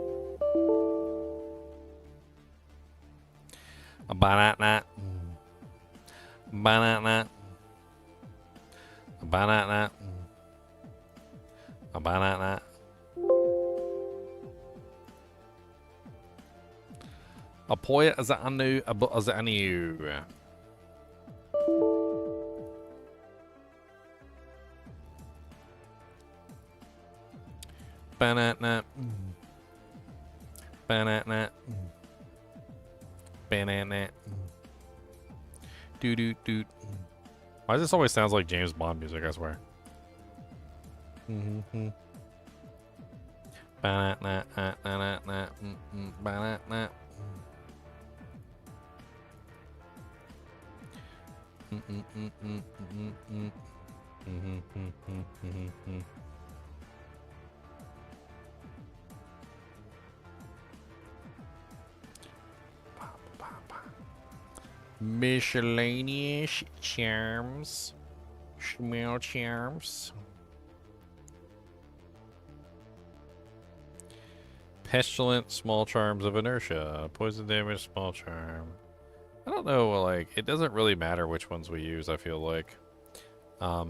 A banana. Banana. A banana. A banana. A poisonio a bozionio. Banana. Banana. Banana. Doo doo doo. Why does this always sounds like James Bond music, I swear? Banana. Banana. Banana. Miscellaneous charms. Smell charms. Pestilent, small charms of inertia. Poison damage, small charm. I don't know, like, it doesn't really matter which ones we use, I feel like.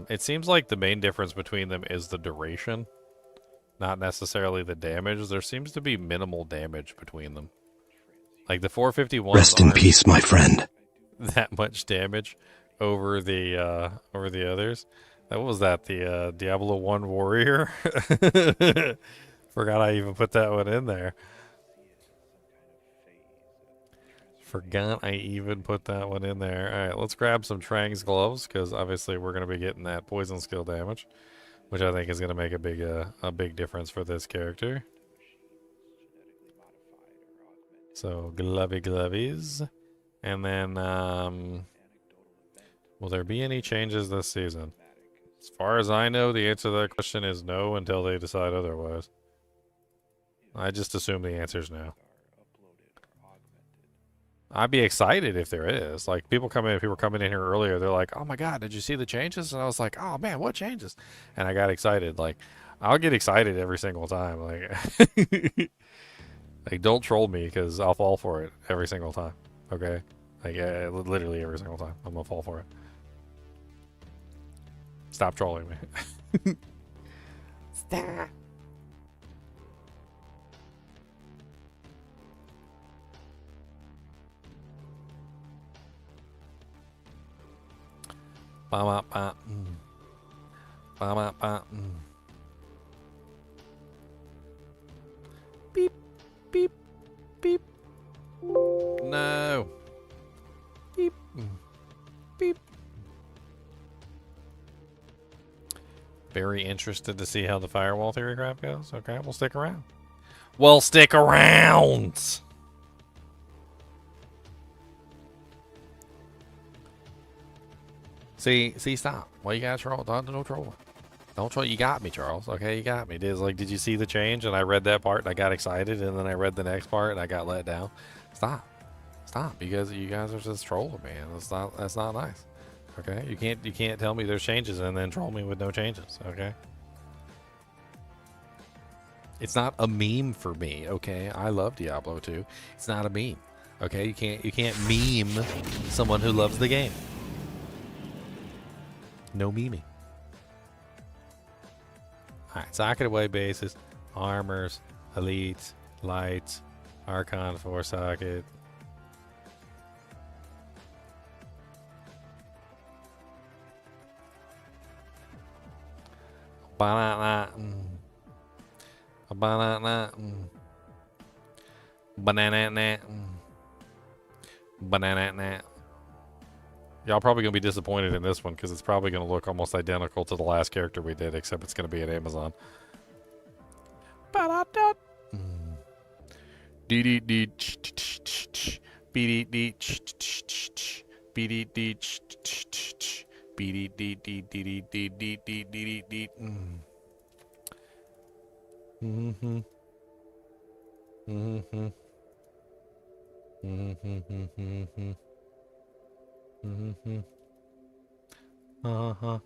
It seems like the main difference between them is the duration, not necessarily the damage. There seems to be minimal damage between them. Like, the 451s Rest in peace, my friend. That much damage over the others. What was that? The Diablo 1 warrior? Forgot I even put that one in there. Forgot I even put that one in there. Alright, let's grab some Trang's gloves, because obviously we're going to be getting that poison skill damage, which I think is going to make a big difference for this character. So, glovey glovies. And then, will there be any changes this season? As far as I know, the answer to that question is no until they decide otherwise. I just assume the answer is no. I'd be excited if there is. Like, people were coming in here earlier, they're like, oh my god, did you see the changes? And I was like, oh man, what changes? And I got excited. Like, I'll get excited every single time. Like, like, don't troll me, because I'll fall for it every single time. Okay? Like, literally every single time. I'm gonna fall for it. Stop trolling me. Stop. Beep, beep, beep. No. Beep, beep. Very interested to see how the Firewall Theorycraft goes. Okay, we'll stick around. Well, stick around! See, stop. Why you gotta troll? Don't troll. Don't troll. You got me, Charles. Okay, you got me. Did you see the change? And I read that part and I got excited, and then I read the next part and I got let down. Stop. You guys are just trolling, man. That's not nice. Okay? You can't tell me there's changes and then troll me with no changes, okay? It's not a meme for me, okay? I love Diablo 2. It's not a meme. Okay? You can't meme someone who loves the game. No memeing. Alright, socket away bases, armors, elites, lights, Archon 4 socket. Banana. Banana. Banana. Banana. Y'all probably gonna be disappointed in this one because it's probably gonna look almost identical to the last character we did, except it's gonna be at Amazon. Uh-huh.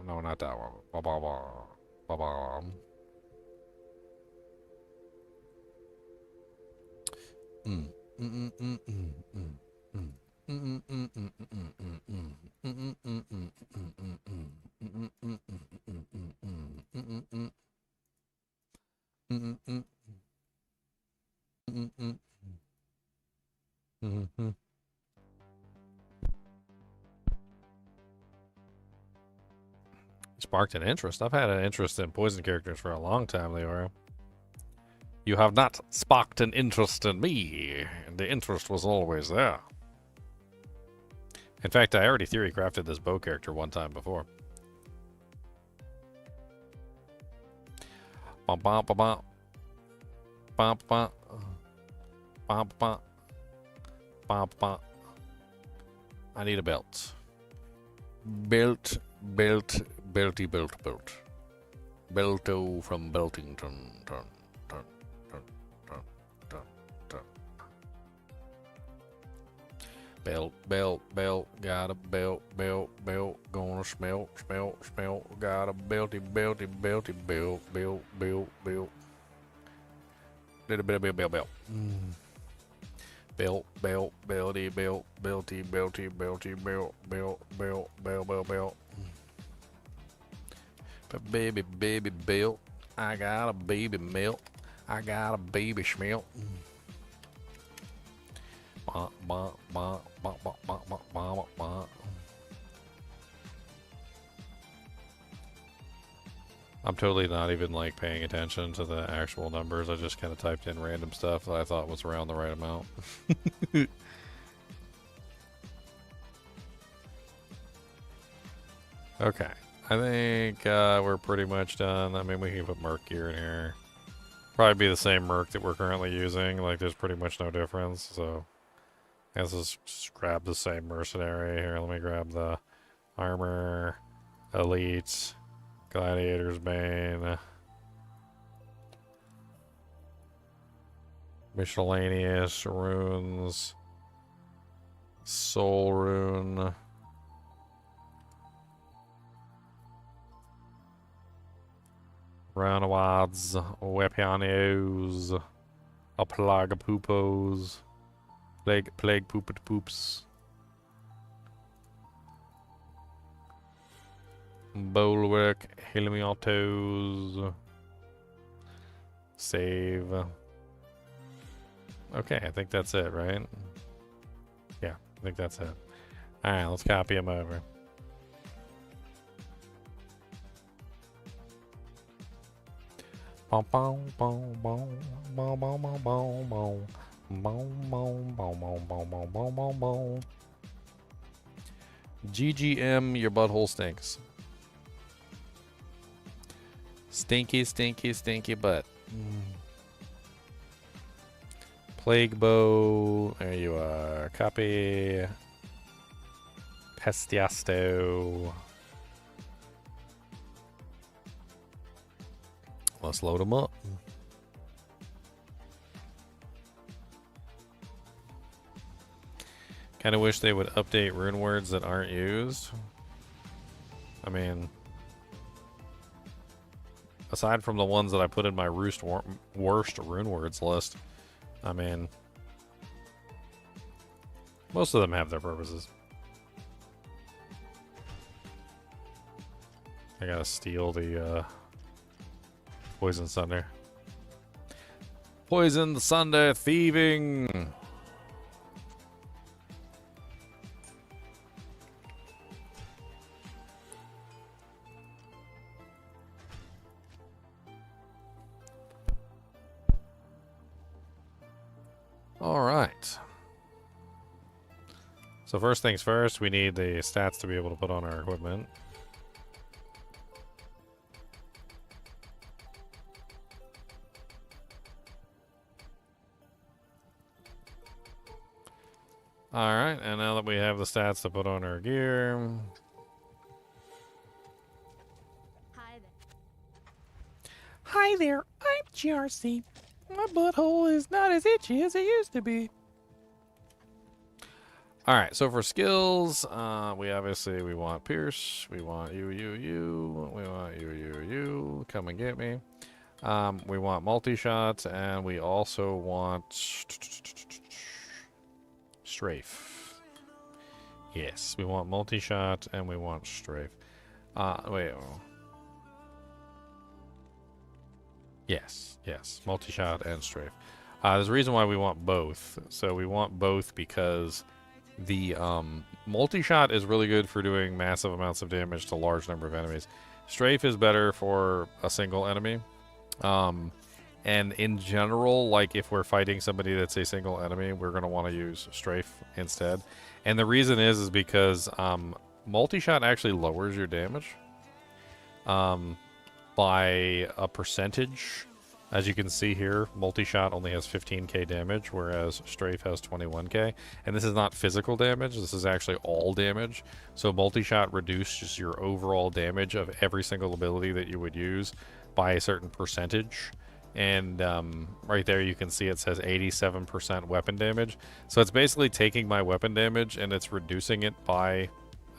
No, not that one. Sparked an interest. I've had an interest in poison characters for a long time, Leora. You have not sparked an interest in me. The interest was always there. In fact, I already theory-crafted this bow character one time before. Bum, bum, bum, bum. Bum, bum. Bum, bum. Bum, bum. I need a belt. Belt. Belto from Beltington. Belt, belt, belt, got a belt, belt, belt, gonna smelt, smelt, smelt, got a belty, belty, belty, belt, belt, belt, belt. Little bit of belt, belt, belt. Belt, belt, belty, belt, belty, belty, belty, belt, belt, belt, belt, belt, belt. But baby, baby belt, I got a baby melt, I got a baby smelt. I'm totally not even like paying attention to the actual numbers. I just kind of typed in random stuff that I thought was around the right amount. Okay, I think we're pretty much done. I mean, we can put Merc gear in here. Probably be the same Merc that we're currently using. Like, there's pretty much no difference, so let's just grab the same Mercenary. Here, let me grab the Armor, Elite, Gladiator's Bane, Miscellaneous Runes, Soul Rune, Runawads, Weapianios, a Plague of Poopos, Plague Poopet Poops, Bulwark, Helmiatos, Save. Okay, I think that's it, right? Yeah, I think that's it. Alright, let's copy them over. Boom, boom, boom, boom, boom, boom, boom, boom, boom. Boom, boom, boom, boom, boom, boom, boom, boom, boom. GGM, your butthole stinks. Stinky, stinky, stinky butt. Plague bow. There you are. Copy. Pestiasto. Let's load them up. Kind of wish they would update rune words that aren't used. I mean, aside from the ones that I put in my worst rune words list, I mean, most of them have their purposes. I gotta steal the Poison Sunder. Poison Sunder thieving! Alright. So first things first, we need the stats to be able to put on our equipment. Alright, and now that we have the stats to put on our gear... Hi there. Hi there, I'm GRC. My butthole is not as itchy as it used to be. Alright, so for skills, we want Pierce, we want you, we want you, come and get me. We want multi-shot, and we also want strafe. Yes, we want multi-shot, and we want strafe. Wait. Yes, multi-shot and strafe. There's a reason why we want both. So we want both because the multi-shot is really good for doing massive amounts of damage to a large number of enemies. Strafe is better for a single enemy. And in general, like if we're fighting somebody that's a single enemy, we're going to want to use strafe instead. And the reason is because multi-shot actually lowers your damage by a percentage. As you can see here, multi-shot only has 15k damage, whereas strafe has 21k. And this is not physical damage, this is actually all damage. So multi-shot reduces your overall damage of every single ability that you would use by a certain percentage. And right there you can see it says 87% weapon damage. So it's basically taking my weapon damage and it's reducing it by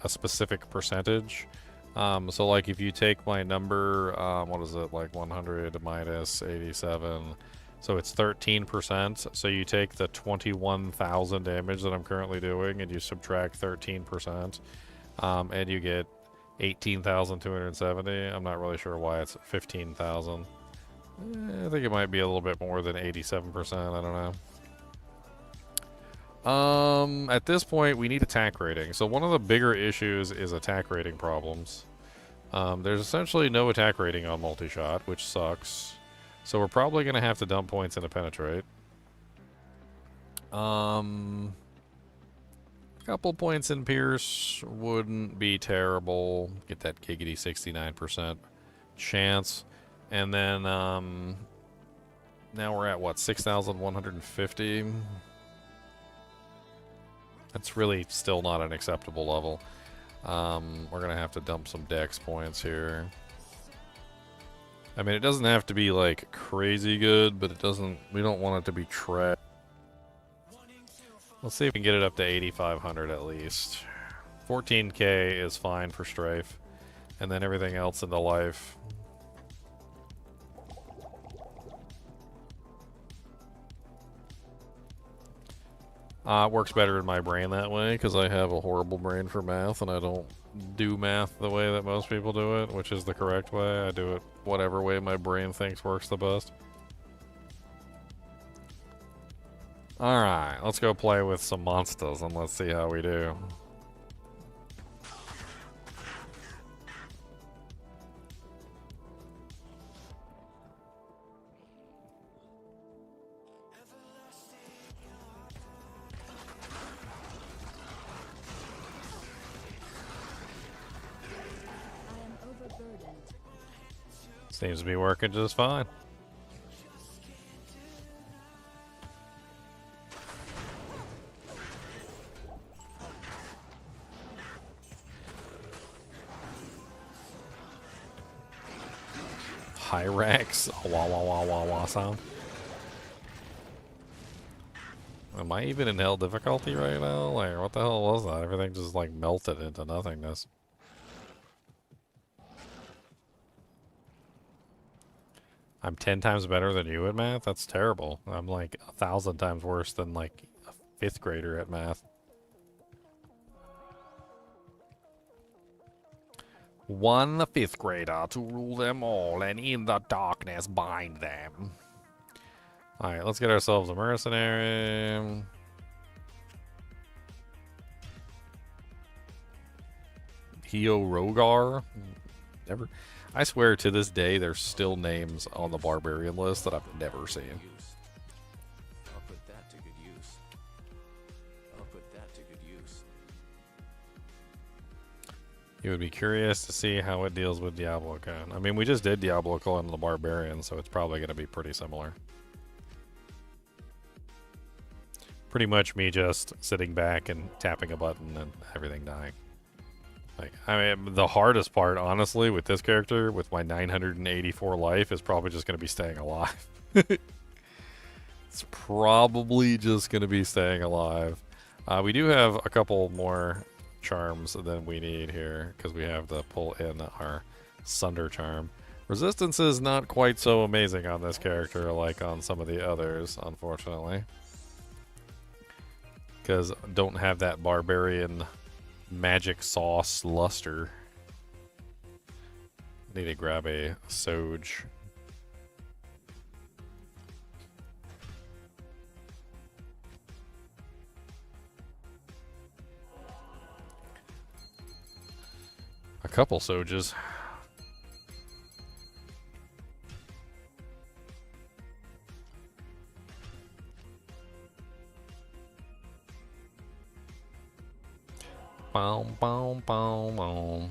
a specific percentage. So like if you take my number, what is it, like 100 minus 87, so it's 13%. So you take the 21,000 damage that I'm currently doing and you subtract 13%, and you get 18,270. I'm not really sure why it's 15,000. I think it might be a little bit more than 87%. I don't know. At this point, we need attack rating. So one of the bigger issues is attack rating problems. There's essentially no attack rating on multi-shot, which sucks. So we're probably going to have to dump points into penetrate. A couple points in pierce wouldn't be terrible. Get that giggity 69% chance. And then, now we're at, what, 6,150? That's really still not an acceptable level. We're going to have to dump some dex points here. I mean, it doesn't have to be, like, crazy good, but it doesn't, we don't want it to be trash. Let's see if we can get it up to 8,500 at least. 14k is fine for strafe. And then everything else into life. It works better in my brain that way because I have a horrible brain for math and I don't do math the way that most people do it, which is the correct way. I do it whatever way my brain thinks works the best. Alright, let's go play with some monsters and let's see how we do. Seems to be working just fine. Hyrax, wah wah wah wah wah sound. Am I even in hell difficulty right now? Like, what the hell was that? Everything just like melted into nothingness. I'm 10 times better than you at math? That's terrible. I'm like 1,000 times worse than like a 5th grader at math. One 5th grader to rule them all and in the darkness bind them. Alright, let's get ourselves a mercenary. Rogar. Never. I swear to this day there's still names on the Barbarian list that I've never seen. I'll put that to good use. I'll put that to good use. You would be curious to see how it deals with Diablo Con. I mean, we just did Diablo Con on the Barbarian, so it's probably going to be pretty similar. Pretty much me just sitting back and tapping a button and everything dying. Like, I mean, the hardest part, honestly, with this character, with my 984 life, is probably just going to be staying alive. It's probably just going to be staying alive. We do have a couple more charms than we need here, because we have to pull in our Sunder charm. Resistance is not quite so amazing on this character like on some of the others, unfortunately. Because don't have that Barbarian magic sauce luster. Need to grab a Soge. A couple Soges. Boom, boom, boom, boom.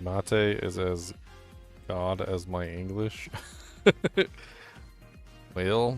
mate is as God as my English. Well,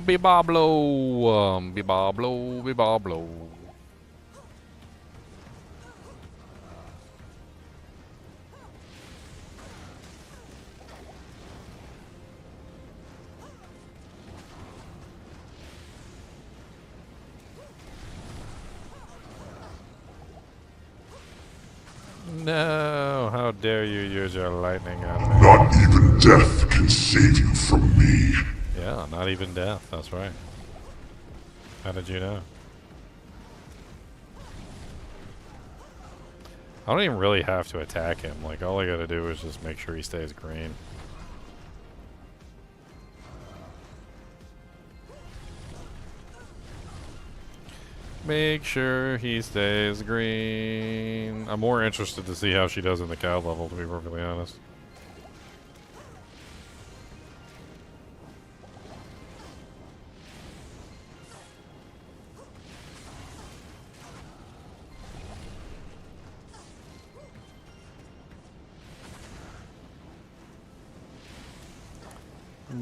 Bibablo, Bibablo, Bibablo. No, how dare you use your lightning on me? Not even death can save you from me. Yeah, not even death, that's right. How did you know? I don't even really have to attack him. Like, all I gotta do is just make sure he stays green. Make sure he stays green. I'm more interested to see how she does in the cow level, to be perfectly honest.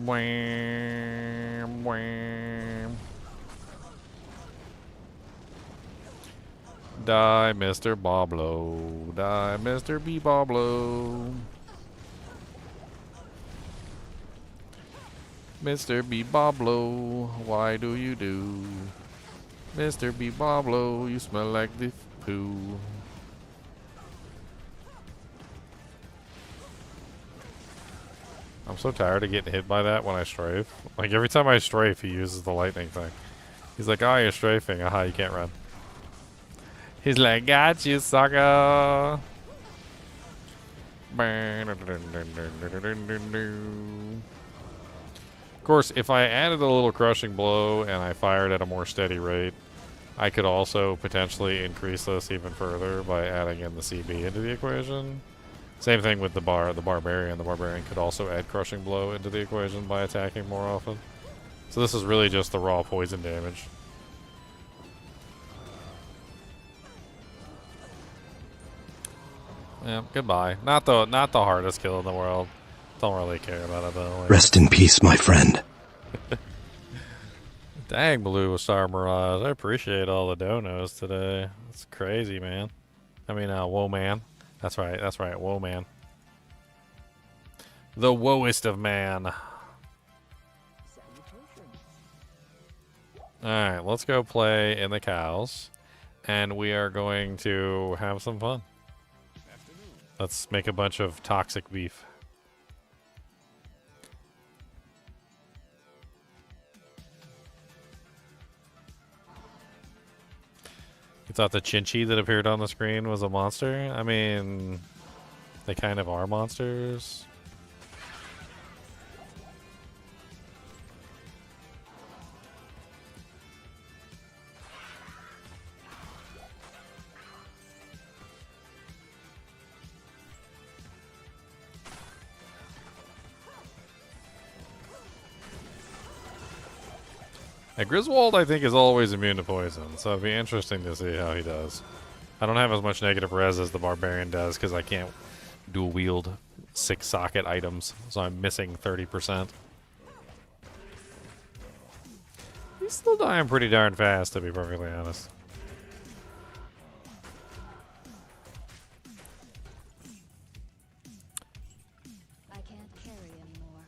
Wham, wham. Die, Mr. Boblo. Die, Mr. B. Boblo. Mr. B. Boblo, why do you do? Mr. B. Boblo, you smell like the poo. I'm so tired of getting hit by that when I strafe. Like, every time I strafe, he uses the lightning thing. He's like, oh, you're strafing. Aha, you can't run. He's like, got you, sucker. Of course, if I added a little crushing blow and I fired at a more steady rate, I could also potentially increase this even further by adding in the CB into the equation. Same thing with the Barbarian. The Barbarian could also add crushing blow into the equation by attacking more often. So this is really just the raw poison damage. Yeah, goodbye. Not the hardest kill in the world. Don't really care about it though. Like, rest in peace, my friend. dang, Blue Star Mirage. I appreciate all the donos today. It's crazy, man. I mean, whoa, man. That's right, whoa, man. The woest of man. Alright, let's go play in the cows. And we are going to have some fun. Let's make a bunch of toxic beef. You thought the Chinchilla that appeared on the screen was a monster? I mean, they kind of are monsters. And Griswold, I think, is always immune to poison, so it'd be interesting to see how he does. I don't have as much negative res as the Barbarian does, because I can't dual wield 6 socket items, so I'm missing 30%. He's still dying pretty darn fast, to be perfectly honest. I can't carry anymore.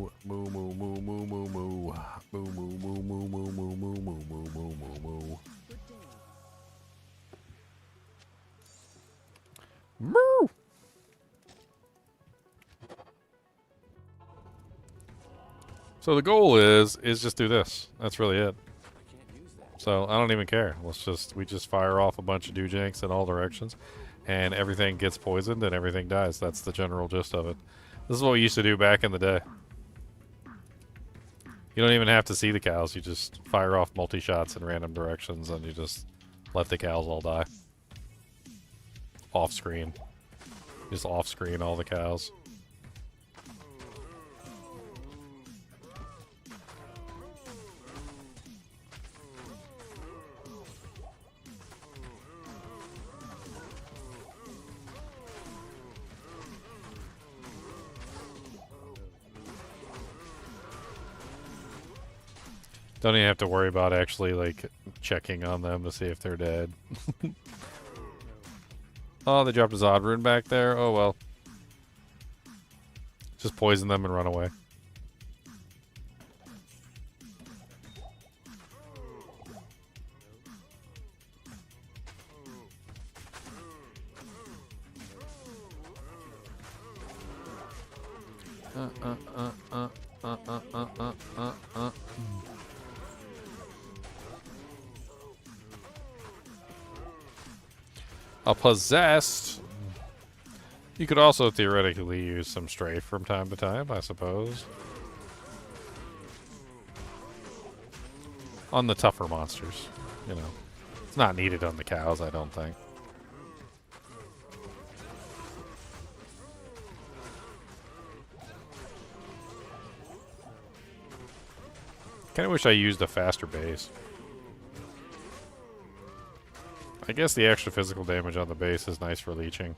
moo moo moo moo moo moo moo moo moo moo moo moo moo moo moo moo moo moo. Moo. So the goal is just do this. That's really it. So I don't even care. We just fire off a bunch of doojanks in all directions, and everything gets poisoned and everything dies. That's the general gist of it. This is what we used to do back in the day. You don't even have to see the cows. You just fire off multi-shots in random directions, and you just let the cows all die. Off screen. Just off screen all the cows. Don't even have to worry about actually, like, checking on them to see if they're dead. Oh, they dropped a Zod rune back there? Oh, well. Just poison them and run away. A possessed. You could also theoretically use some strafe from time to time, I suppose. On the tougher monsters, you know. It's not needed on the cows, I don't think. Kinda wish I used a faster base. I guess the extra physical damage on the base is nice for leeching.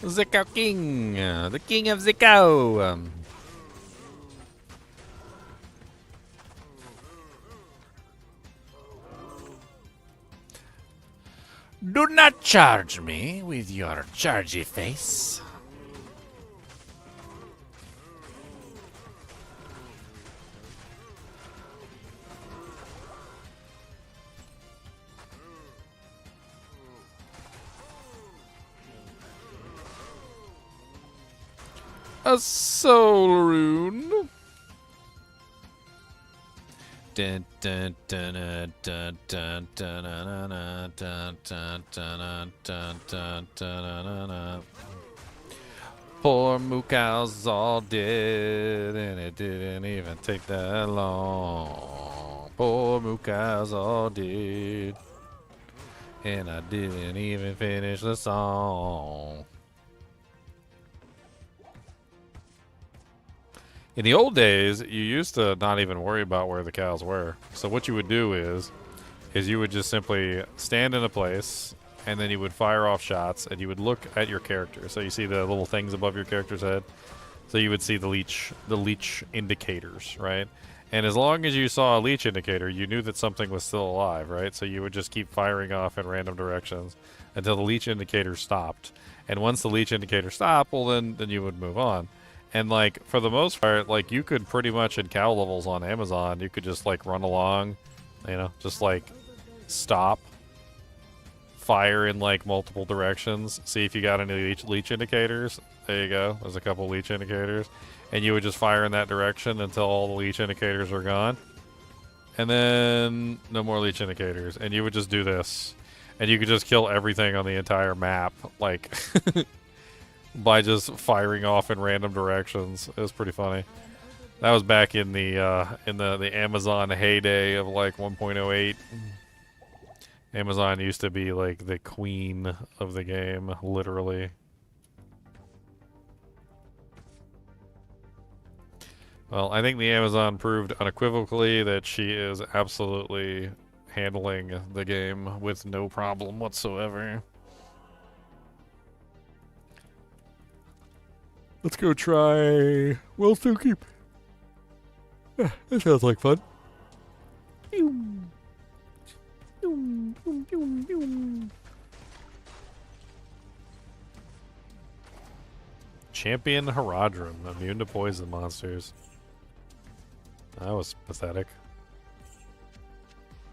Zicko King! The King of Zicko! Do not charge me with your chargy face. A soul rune. Dun, dun, dun, dun, dun, dun, dun, dun, dun, dun, dun, dun, dun, dun, dun. Poor moo cows all dead, and it didn't even take that long. Poor moo cows all dead, and I didn't even finish the song. In the old days, you used to not even worry about where the cows were. So what you would do is you would just simply stand in a place, and then you would fire off shots, and you would look at your character. So you see the little things above your character's head. So you would see the leech indicators, right? And as long as you saw a leech indicator, you knew that something was still alive, right? So you would just keep firing off in random directions until the leech indicator stopped. And once the leech indicator stopped, well, then you would move on. And, like, for the most part, like, you could pretty much in cow levels on Amazon, you could just, like, run along, you know, just, like, stop, fire in like multiple directions. See if you got any leech indicators. There you go. There's a couple leech indicators. And you would just fire in that direction until all the leech indicators are gone. And then no more leech indicators. And you would just do this. And you could just kill everything on the entire map, like, by just firing off in random directions. It was pretty funny. That was back in the Amazon heyday of like 1.08. Amazon used to be like the queen of the game, literally. Well, I think the Amazon proved unequivocally that she is absolutely handling the game with no problem whatsoever. Let's go try Will Still Keep. Yeah, that sounds like fun. Champion Haradrim, immune to poison monsters. That was pathetic.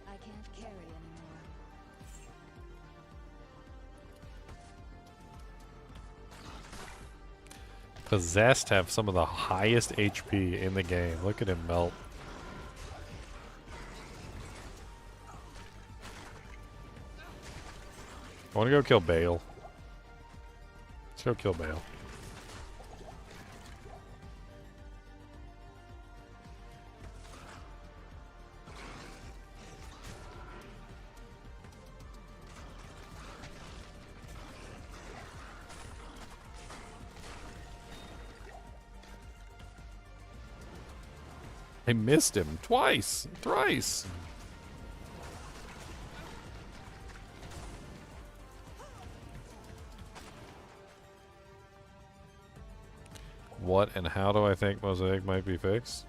I can't carry anymore. Possessed have some of the highest HP in the game. Look at him melt. I want to go kill Bale. Let's go kill Bale. I missed him twice, thrice. What and how do I think Mosaic might be fixed?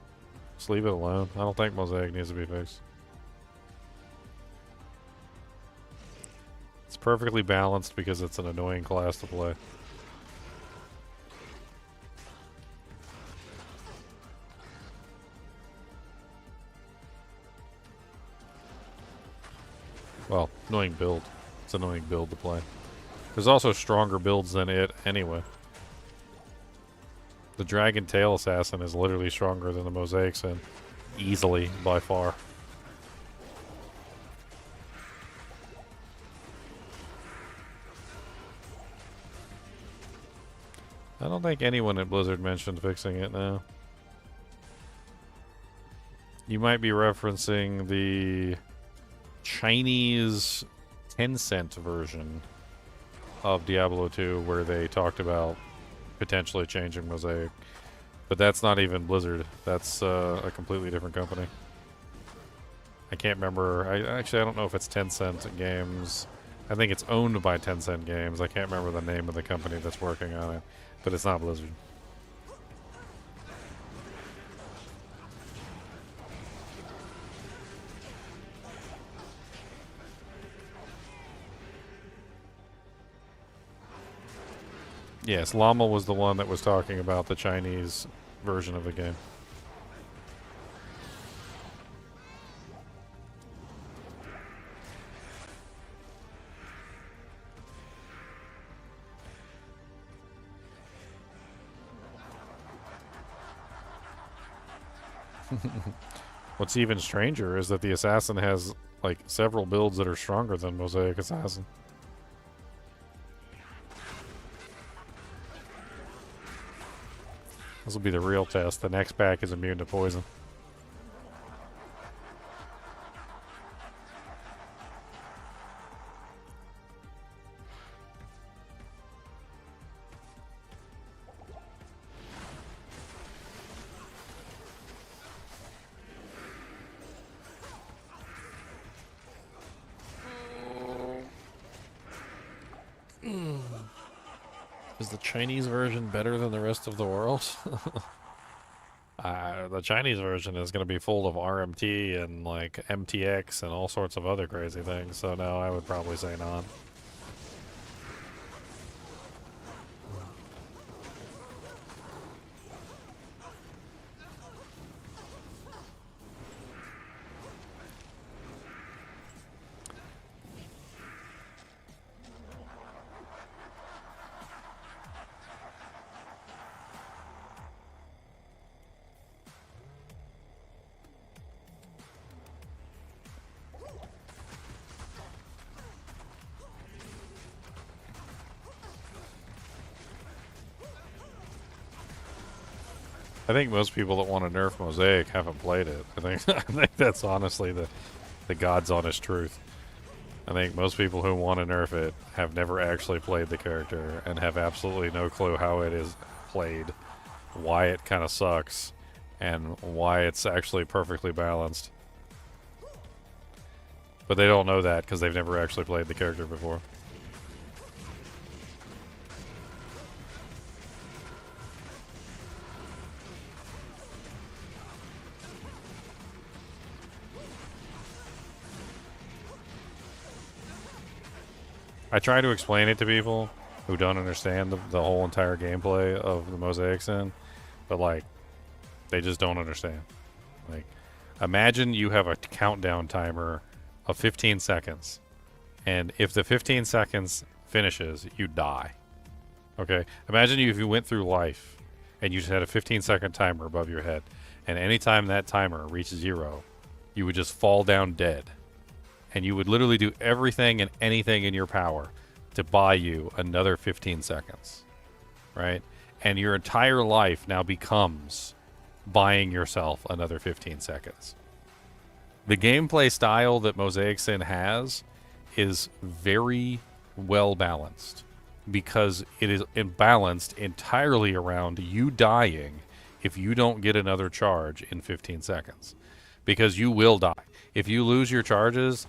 Just leave it alone. I don't think Mosaic needs to be fixed. It's perfectly balanced because it's an annoying class to play. Well, annoying build. It's an annoying build to play. There's also stronger builds than it anyway. The Dragon Tail Assassin is literally stronger than the Mosaic Sin. Easily, by far. I don't think anyone at Blizzard mentioned fixing it now. You might be referencing the Chinese Tencent version of Diablo 2 where they talked about potentially changing Mosaic. But that's not even Blizzard. That's a completely different company. I can't remember. I don't know if it's Tencent Games. I think it's owned by Tencent Games. I can't remember the name of the company that's working on it. But it's not Blizzard. Yes, Llama was the one that was talking about the Chinese version of the game. What's even stranger is that the Assassin has like several builds that are stronger than Mosaic Assassin. This will be the real test. The next pack is immune to poison. Is the Chinese version better than the rest of the world? The Chinese version is going to be full of RMT and like MTX and all sorts of other crazy things. So no, I would probably say non. I think most people that want to nerf Mosaic haven't played it. I think I think that's honestly the God's honest truth. I think most people who want to nerf it have never actually played the character and have absolutely no clue how it is played, why it kind of sucks, and why it's actually perfectly balanced. But they don't know that because they've never actually played the character before. I try to explain it to people who don't understand the whole entire gameplay of the Mosaic Sin, but like, they just don't understand. Like, imagine you have a countdown timer of 15 seconds, and if the 15 seconds finishes, you die. Okay? Imagine if you went through life and you just had a 15-second timer above your head, and anytime that timer reaches 0, you would just fall down dead. And you would literally do everything and anything in your power to buy you another 15 seconds, right? And your entire life now becomes buying yourself another 15 seconds. The gameplay style that Mosaic Sin has is very well balanced because it is balanced entirely around you dying if you don't get another charge in 15 seconds. Because you will die. If you lose your charges,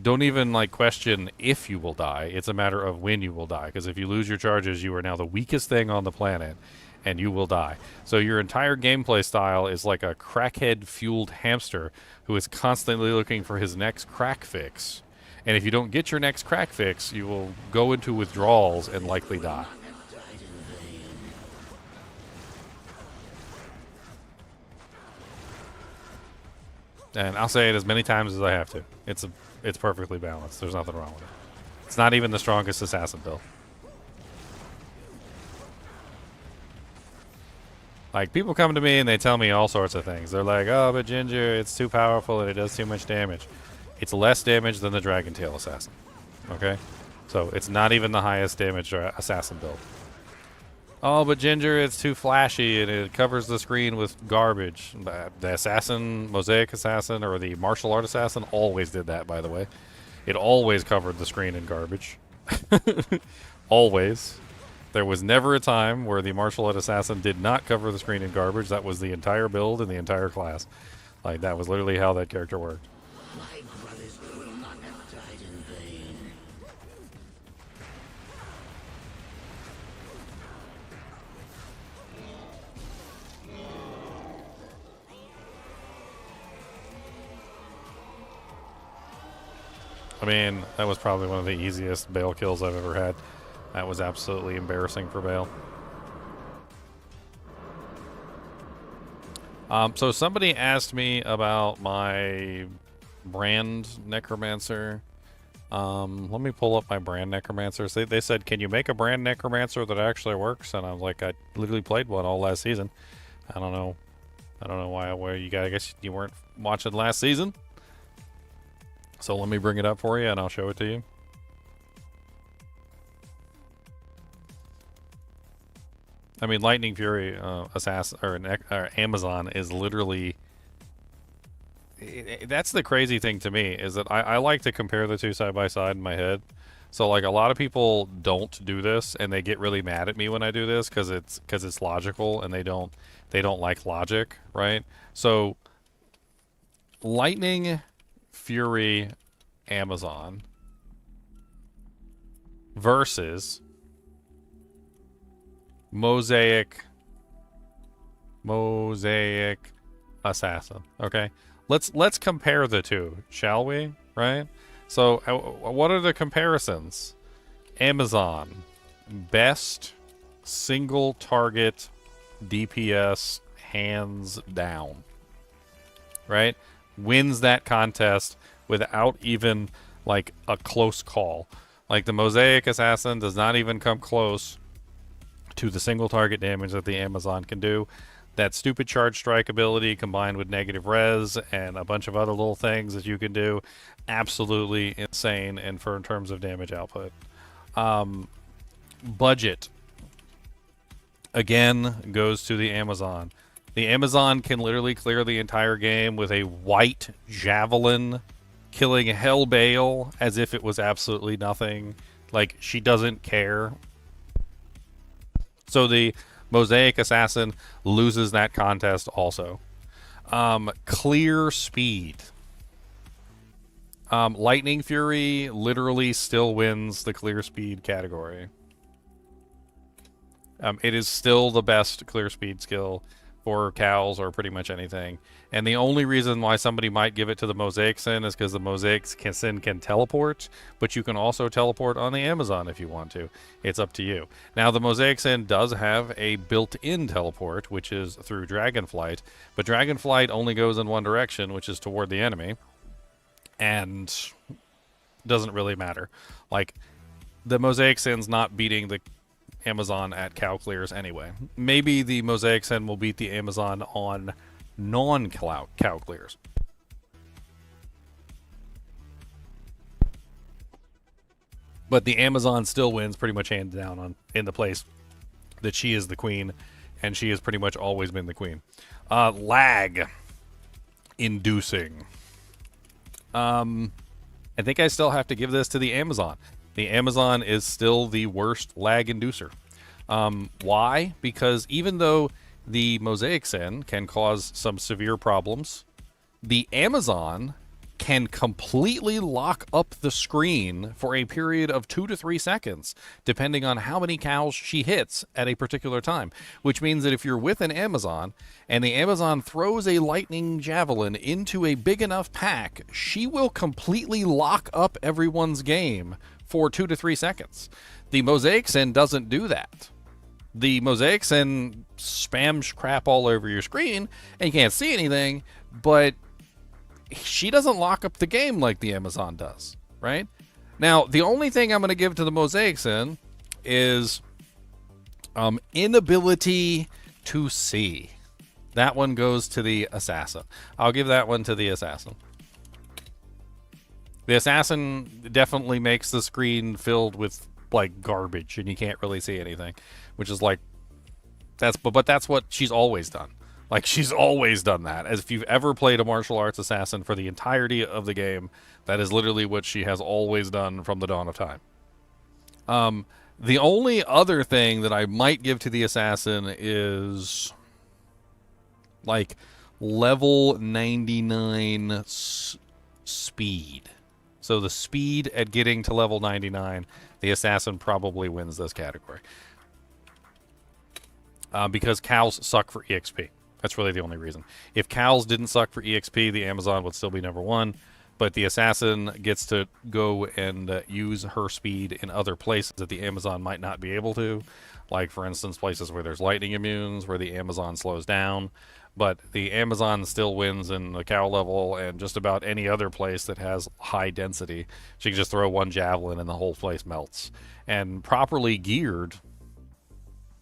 don't even like question if you will die. It's a matter of when you will die. Because if you lose your charges, you are now the weakest thing on the planet, and you will die. So your entire gameplay style is like a crackhead-fueled hamster who is constantly looking for his next crack fix. And if you don't get your next crack fix, you will go into withdrawals and likely die. And I'll say it as many times as I have to. It's perfectly balanced. There's nothing wrong with it. It's not even the strongest assassin build. Like, people come to me and they tell me all sorts of things. They're like, oh, but Ginger, it's too powerful and it does too much damage. It's less damage than the Dragon Tail Assassin. Okay? So, it's not even the highest damage assassin build. Oh, but Ginger, it's too flashy and it covers the screen with garbage. The Assassin, Mosaic Assassin, or the Martial Art Assassin always did that, by the way. It always covered the screen in garbage. Always. There was never a time where the Martial Art Assassin did not cover the screen in garbage. That was the entire build and the entire class. Like, that was literally how that character worked. My brothers will not have died in vain. I mean, that was probably one of the easiest Bale kills I've ever had. That was absolutely embarrassing for Bale. So somebody asked me about my brand necromancer. Let me pull up my brand necromancers. They said, can you make a brand necromancer that actually works? And I was like, I literally played one all last season. I don't know why you guys, I guess you weren't watching last season. So let me bring it up for you and I'll show it to you. I mean, Lightning Fury Assassin or Amazon is literally. That's the crazy thing to me is that I like to compare the two side by side in my head. So like a lot of people don't do this and they get really mad at me when I do this because it's logical and they don't like logic, right? So Lightning Fury Amazon versus Mosaic Assassin. Okay, let's compare the two, shall we? Right. So, what are the comparisons? Amazon, best single target DPS hands down. Right, wins that contest without even like a close call. Like the Mosaic Assassin does not even come close to the single target damage that the Amazon can do. That stupid charge strike ability combined with negative res and a bunch of other little things that you can do, absolutely insane in terms of damage output. Budget again goes to the Amazon. The Amazon can literally clear the entire game with a white javelin, killing Hellbale as if it was absolutely nothing. Like, she doesn't care. So the Mosaic Assassin loses that contest also. Clear speed. Lightning Fury literally still wins the clear speed category. It is still the best clear speed skill for cows or pretty much anything. And the only reason why somebody might give it to the Mosaic Sin is because the Mosaic Sin can teleport, but you can also teleport on the Amazon if you want to. It's up to you. Now, the Mosaic Sin does have a built-in teleport, which is through Dragonflight, but Dragonflight only goes in one direction, which is toward the enemy, and doesn't really matter. Like, the Mosaic Sin's not beating the Amazon at cow clears anyway. Maybe the Mosaic Sin will beat the Amazon on non-cow clears. But the Amazon still wins pretty much hands down in the place that she is the queen, and she has pretty much always been the queen. Lag inducing. I think I still have to give this to the Amazon. The Amazon is still the worst lag inducer. Why? Because even though the Mosaic Sin can cause some severe problems, the Amazon can completely lock up the screen for a period of 2 to 3 seconds, depending on how many cows she hits at a particular time. Which means that if you're with an Amazon, and the Amazon throws a lightning javelin into a big enough pack, she will completely lock up everyone's game for 2 to 3 seconds. The Mosaic Sin doesn't do that. The Mosaic Sin spams crap all over your screen, and you can't see anything, but she doesn't lock up the game like the Amazon does, right? Now, the only thing I'm going to give to the Mosaic Sin is inability to see. That one goes to the Assassin. I'll give that one to the Assassin. The Assassin definitely makes the screen filled with, like, garbage, and you can't really see anything, which is like, but that's what she's always done. Like, she's always done that. As if you've ever played a martial arts assassin for the entirety of the game, that is literally what she has always done from the dawn of time. The only other thing that I might give to the assassin is, like, level 99 speed. So the speed at getting to level 99, the assassin probably wins this category. Because cows suck for EXP. That's really the only reason. If cows didn't suck for EXP, the Amazon would still be number one. But the assassin gets to go and use her speed in other places that the Amazon might not be able to. Like, for instance, places where there's lightning immunes, where the Amazon slows down. But the Amazon still wins in the cow level and just about any other place that has high density. She can just throw one javelin and the whole place melts. And properly geared,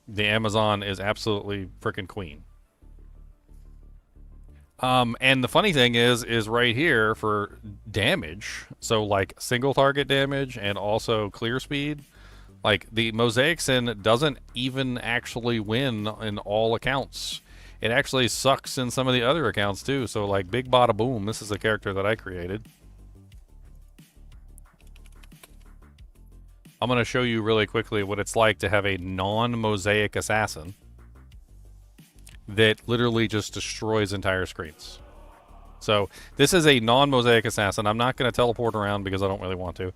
the Amazon is absolutely freaking queen. And the funny thing is right here for damage, so like single target damage and also clear speed, like the Mosaic Sin doesn't even actually win in all accounts. It actually sucks in some of the other accounts too. So like Big Bada Boom, this is a character that I created. I'm going to show you really quickly what it's like to have a non-mosaic assassin that literally just destroys entire screens. So this is a non-mosaic assassin. I'm not going to teleport around because I don't really want to.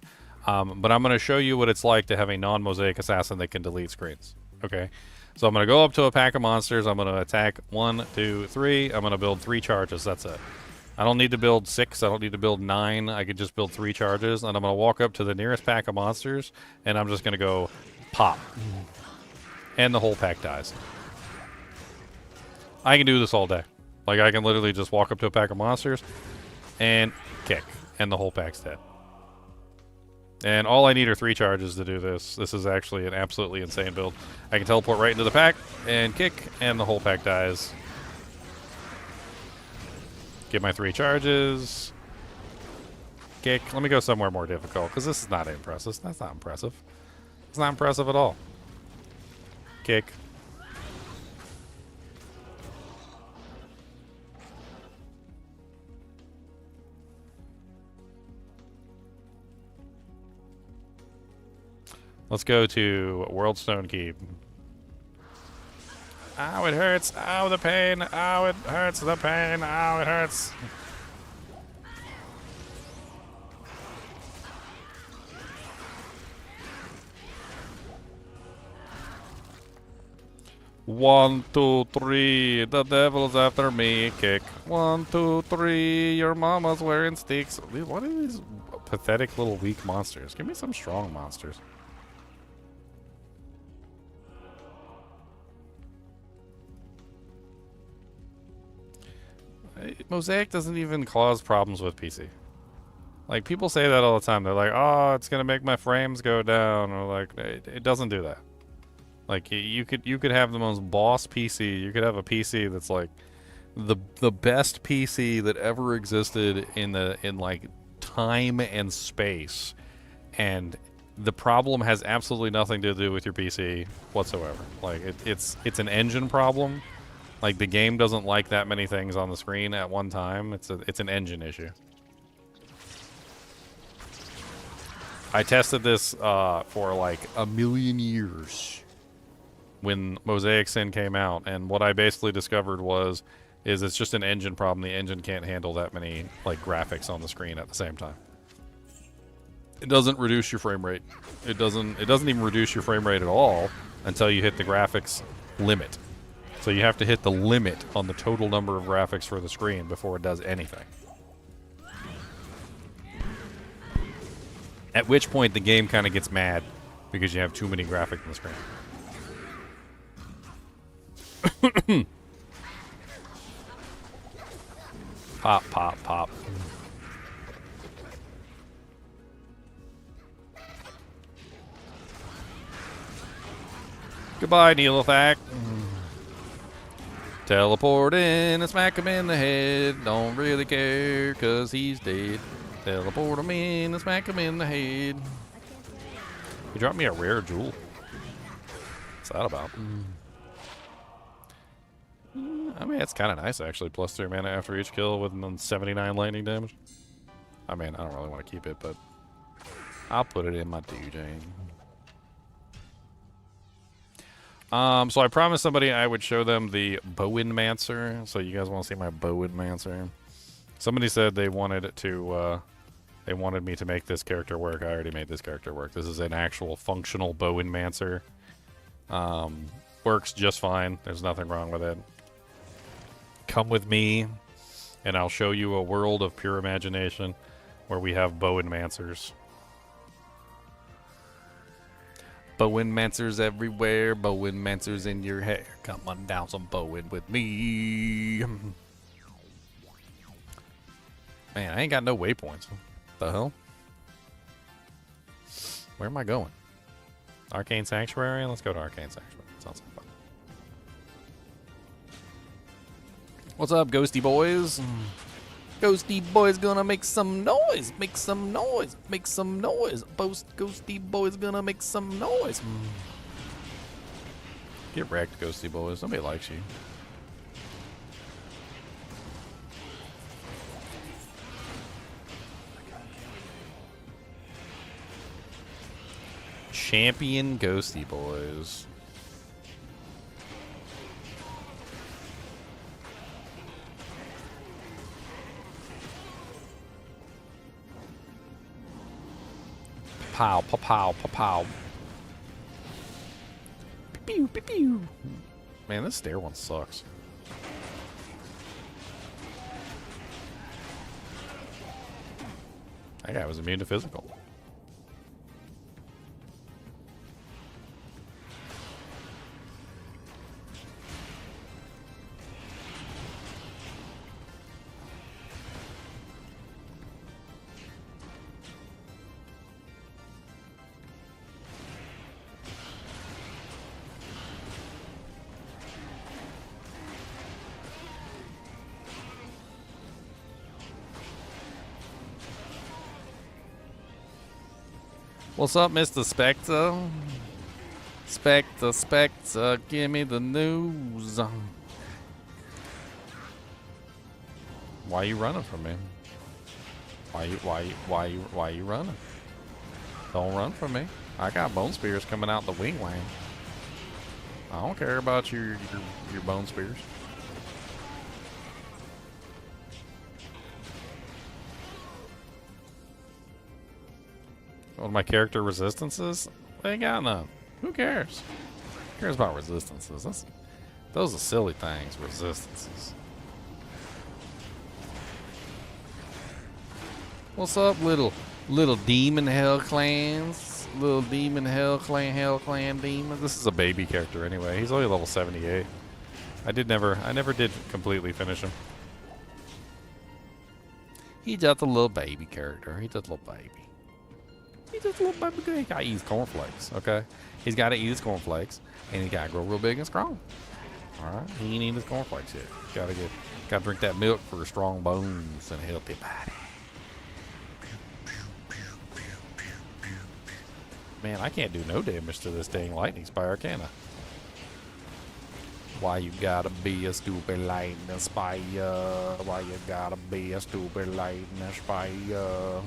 But I'm going to show you what it's like to have a non-mosaic assassin that can delete screens. Okay. So I'm going to go up to a pack of monsters. I'm going to attack 1, 2, 3. I'm going to build 3 charges. That's it. I don't need to build 6. I don't need to build 9. I could just build 3 charges. And I'm going to walk up to the nearest pack of monsters. And I'm just going to go pop. And the whole pack dies. I can do this all day. Like, I can literally just walk up to a pack of monsters and kick. And the whole pack's dead. And all I need are 3 charges to do this. This is actually an absolutely insane build. I can teleport right into the pack and kick, and the whole pack dies. Get my 3 charges. Kick. Let me go somewhere more difficult, because this is not impressive. That's not impressive. It's not impressive at all. Kick. Let's go to Worldstone Keep. Ow, it hurts. Ow, the pain. Ow, it hurts. The pain. Ow, it hurts. One, two, three. The devil's after me. Kick. 1, 2, 3. Your mama's wearing sticks. What are these pathetic little weak monsters? Give me some strong monsters. Mosaic doesn't even cause problems with PC. Like, people say that all the time. They're like, oh, it's gonna make my frames go down, or like, it doesn't do that. Like, you could have the most boss PC. You could have a PC that's like the best PC that ever existed in like time and space, and the problem has absolutely nothing to do with your PC whatsoever. Like, it's an engine problem. Like, the game doesn't like that many things on the screen at one time. It's an engine issue. I tested this for like a million years when Mosaic Sin came out, and what I basically discovered is it's just an engine problem. The engine can't handle that many like graphics on the screen at the same time. It doesn't reduce your frame rate. It doesn't even reduce your frame rate at all until you hit the graphics limit. So you have to hit the limit on the total number of graphics for the screen before it does anything. At which point the game kind of gets mad because you have too many graphics on the screen. Pop, pop, pop. Goodbye, Neelithak. Teleport in and smack him in the head. Don't really care, cause he's dead. Teleport him in and smack him in the head. He dropped me a rare jewel. What's that about? I mean, it's kind of nice, actually. Plus 3 mana after each kill with 79 lightning damage. I mean, I don't really want to keep it, but I'll put it in my DJ. So I promised somebody I would show them the Bowenmancer. So you guys want to see my Bowenmancer? Somebody said they wanted me to make this character work. I already made this character work. This is an actual functional Bowenmancer. Works just fine. There's nothing wrong with it. Come with me, and I'll show you a world of pure imagination where we have Bowenmancers. Bowenmancers everywhere, Bowenmancers in your hair. Come on down some Bowen with me. Man, I ain't got no waypoints. What the hell? Where am I going? Arcane Sanctuary? Let's go to Arcane Sanctuary. Sounds like fun. What's up, ghosty boys? Ghosty boys gonna make some noise. Make some noise. Make some noise. Ghosty boys gonna make some noise. Get wrecked, ghosty boys. Nobody likes you. Champion ghosty boys. Pow, pow, pow, pow, pow. Pew, pew, pew. Man, this stair one sucks. That guy was immune to physical. What's up, Mr. Spectre? Spectre, give me the news. Why you running from me? Why you running? Don't run from me. I got bone spears coming out the wing lane. I don't care about your bone spears. What are my character resistances? They ain't got none. Who cares? Who cares about resistances? Those are silly things, resistances. What's up, little demon hell clans? Little demon hell clan demon. This is a baby character anyway. He's only level 78. I never did completely finish him. He's just a little baby character. He's just a little baby. He's just a little baby. He gotta eat his cornflakes, okay? He's gotta eat his cornflakes, and he gotta grow real big and strong. Alright? He ain't eating his cornflakes yet. Gotta drink that milk for strong bones and a healthy body. Man, I can't do no damage to this dang lightning spire, can I? Why you gotta be a stupid lightning spire? Why you gotta be a stupid lightning spire?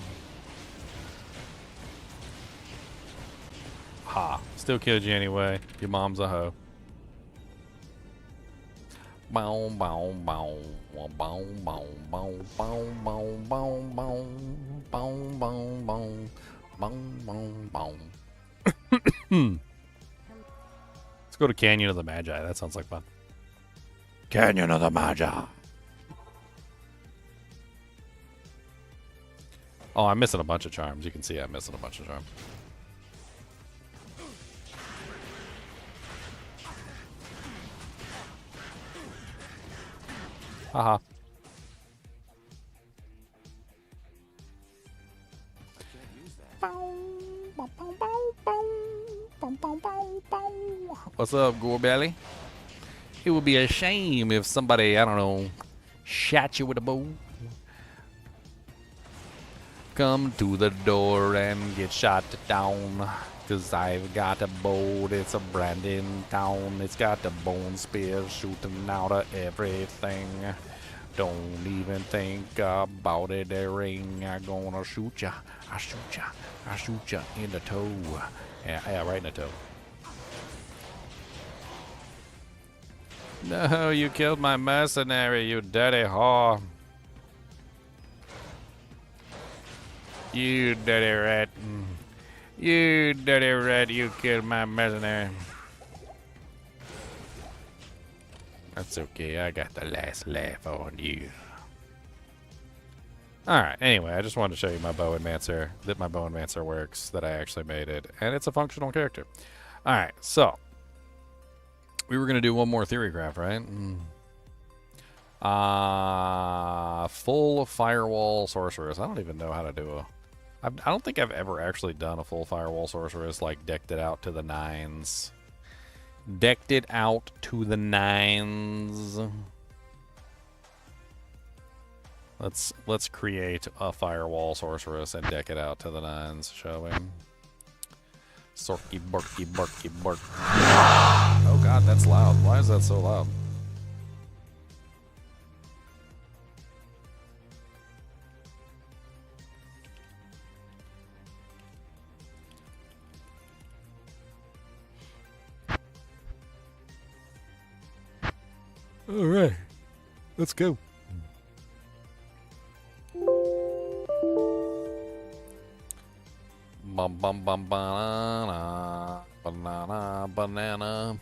Ha. Still killed you anyway. Your mom's a hoe. Bow, bow, bow. Bow, bow, bow, bow, bow, bow, bow, bow, bow, bow, bow, bow, bow. Let's go to Canyon of the Magi. That sounds like fun. Canyon of the Magi. Oh, I'm missing a bunch of charms. You can see I'm missing a bunch of charms. Haha. What's up, Gorebelly? It would be a shame if somebody, I don't know, shot you with a bow. Come to the door and get shot down. Cause I've got a bow that's a Brandon town. It's got the bone spear shooting out of everything. Don't even think about it, the ring. I'm gonna shoot ya. I shoot ya. I shoot ya in the toe. Yeah, right in the toe. No, you killed my mercenary, you dirty whore. You dirty rat. You dirty rat, you killed my mercenary. That's okay, I got the last laugh on you. Alright, anyway, I just wanted to show you my bow and mancer, that my bow and mancer works, that I actually made it, and it's a functional character. Alright, so we were going to do one more Theorycraft, right? Full Firewall sorceress. I don't even know how to do a... I don't think I've ever actually done a full Firewall sorceress, like decked it out to the nines. Decked it out to the nines. Let's create a Firewall sorceress and deck it out to the nines, shall we? Sorky, barky, barky, bark. Oh god, that's loud. Why is that so loud? Alright, let's go. Bum bum bum banana banana banana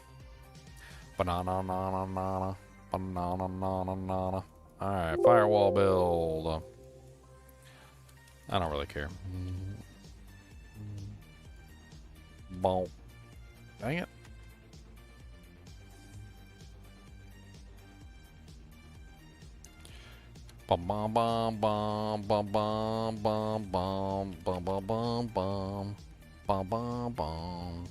banana banana banana banana banana. All right, firewall build. I don't really care. Boom. Dang it. Bum bum bum bum bum bum bum bum bum bum bum bum bum bum bum.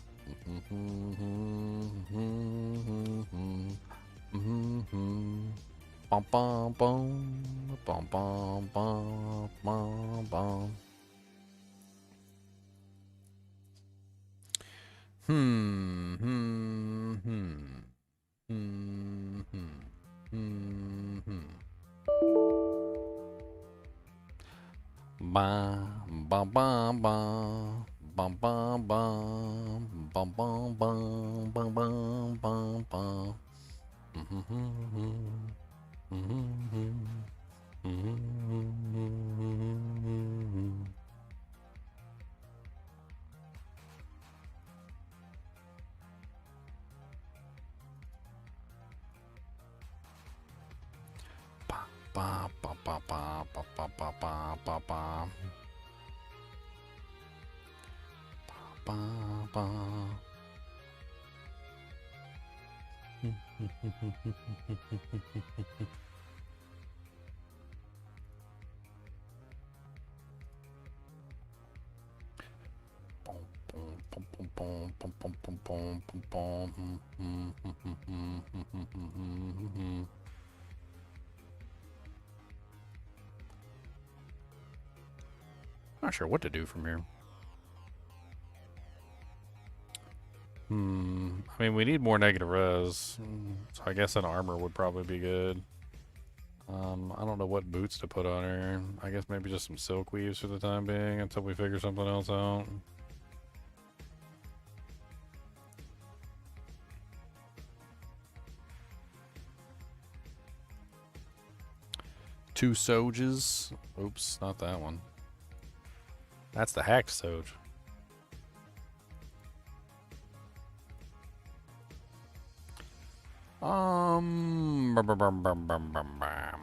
Bum bum bum bum bum bum bum bum. Ba ba ba ba bum bum bum bum bum bum bum bum bum bum. Ba ba ba ba ba ba ba ba ba ba. Ba ba. Not sure what to do from here. I mean, we need more negative res, so I guess an armor would probably be good. I don't know what boots to put on her. I guess maybe just some silk weaves for the time being until we figure something else out. Two Soges. Oops, not that one. That's the hacked Soge. Bum, bum, bum, bum, bum, bum, bum.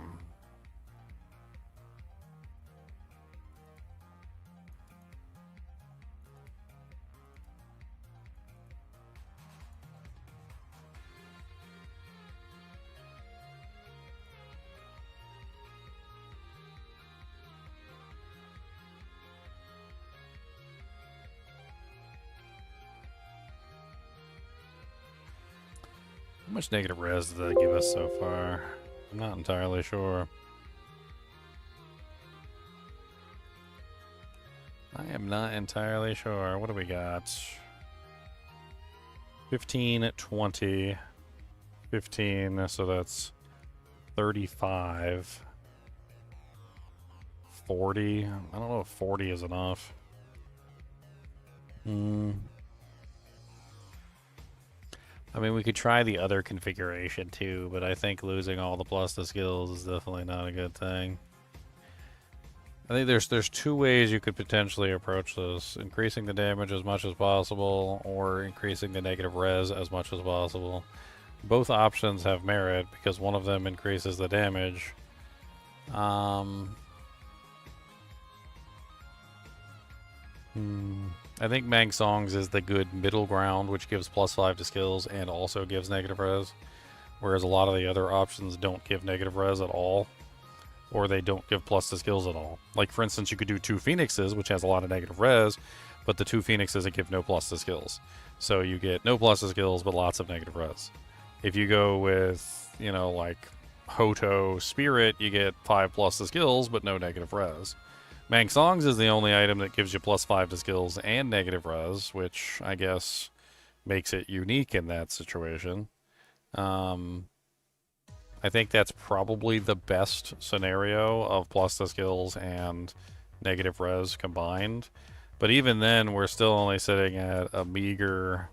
How much negative res did that give us so far? I'm not entirely sure. I am not entirely sure. What do we got? 15, 20, 15, so that's 35. 40. I don't know if 40 is enough. I mean, we could try the other configuration too, but I think losing all the plus to skills is definitely not a good thing. I think there's two ways you could potentially approach this. Increasing the damage as much as possible, or increasing the negative res as much as possible. Both options have merit, because one of them increases the damage. I think Mang Songs is the good middle ground, which gives +5 to skills and also gives negative res. Whereas a lot of the other options don't give negative res at all. Or they don't give plus to skills at all. Like, for instance, you could do 2 Phoenixes, which has a lot of negative res, but the 2 Phoenixes that give no plus to skills. So you get no plus to skills, but lots of negative res. If you go with, you know, like Hoto Spirit, you get 5 plus to skills, but no negative res. Mang Songs is the only item that gives you +5 to skills and negative res, which I guess makes it unique in that situation. I think that's probably the best scenario of plus to skills and negative res combined. But even then, we're still only sitting at a meager...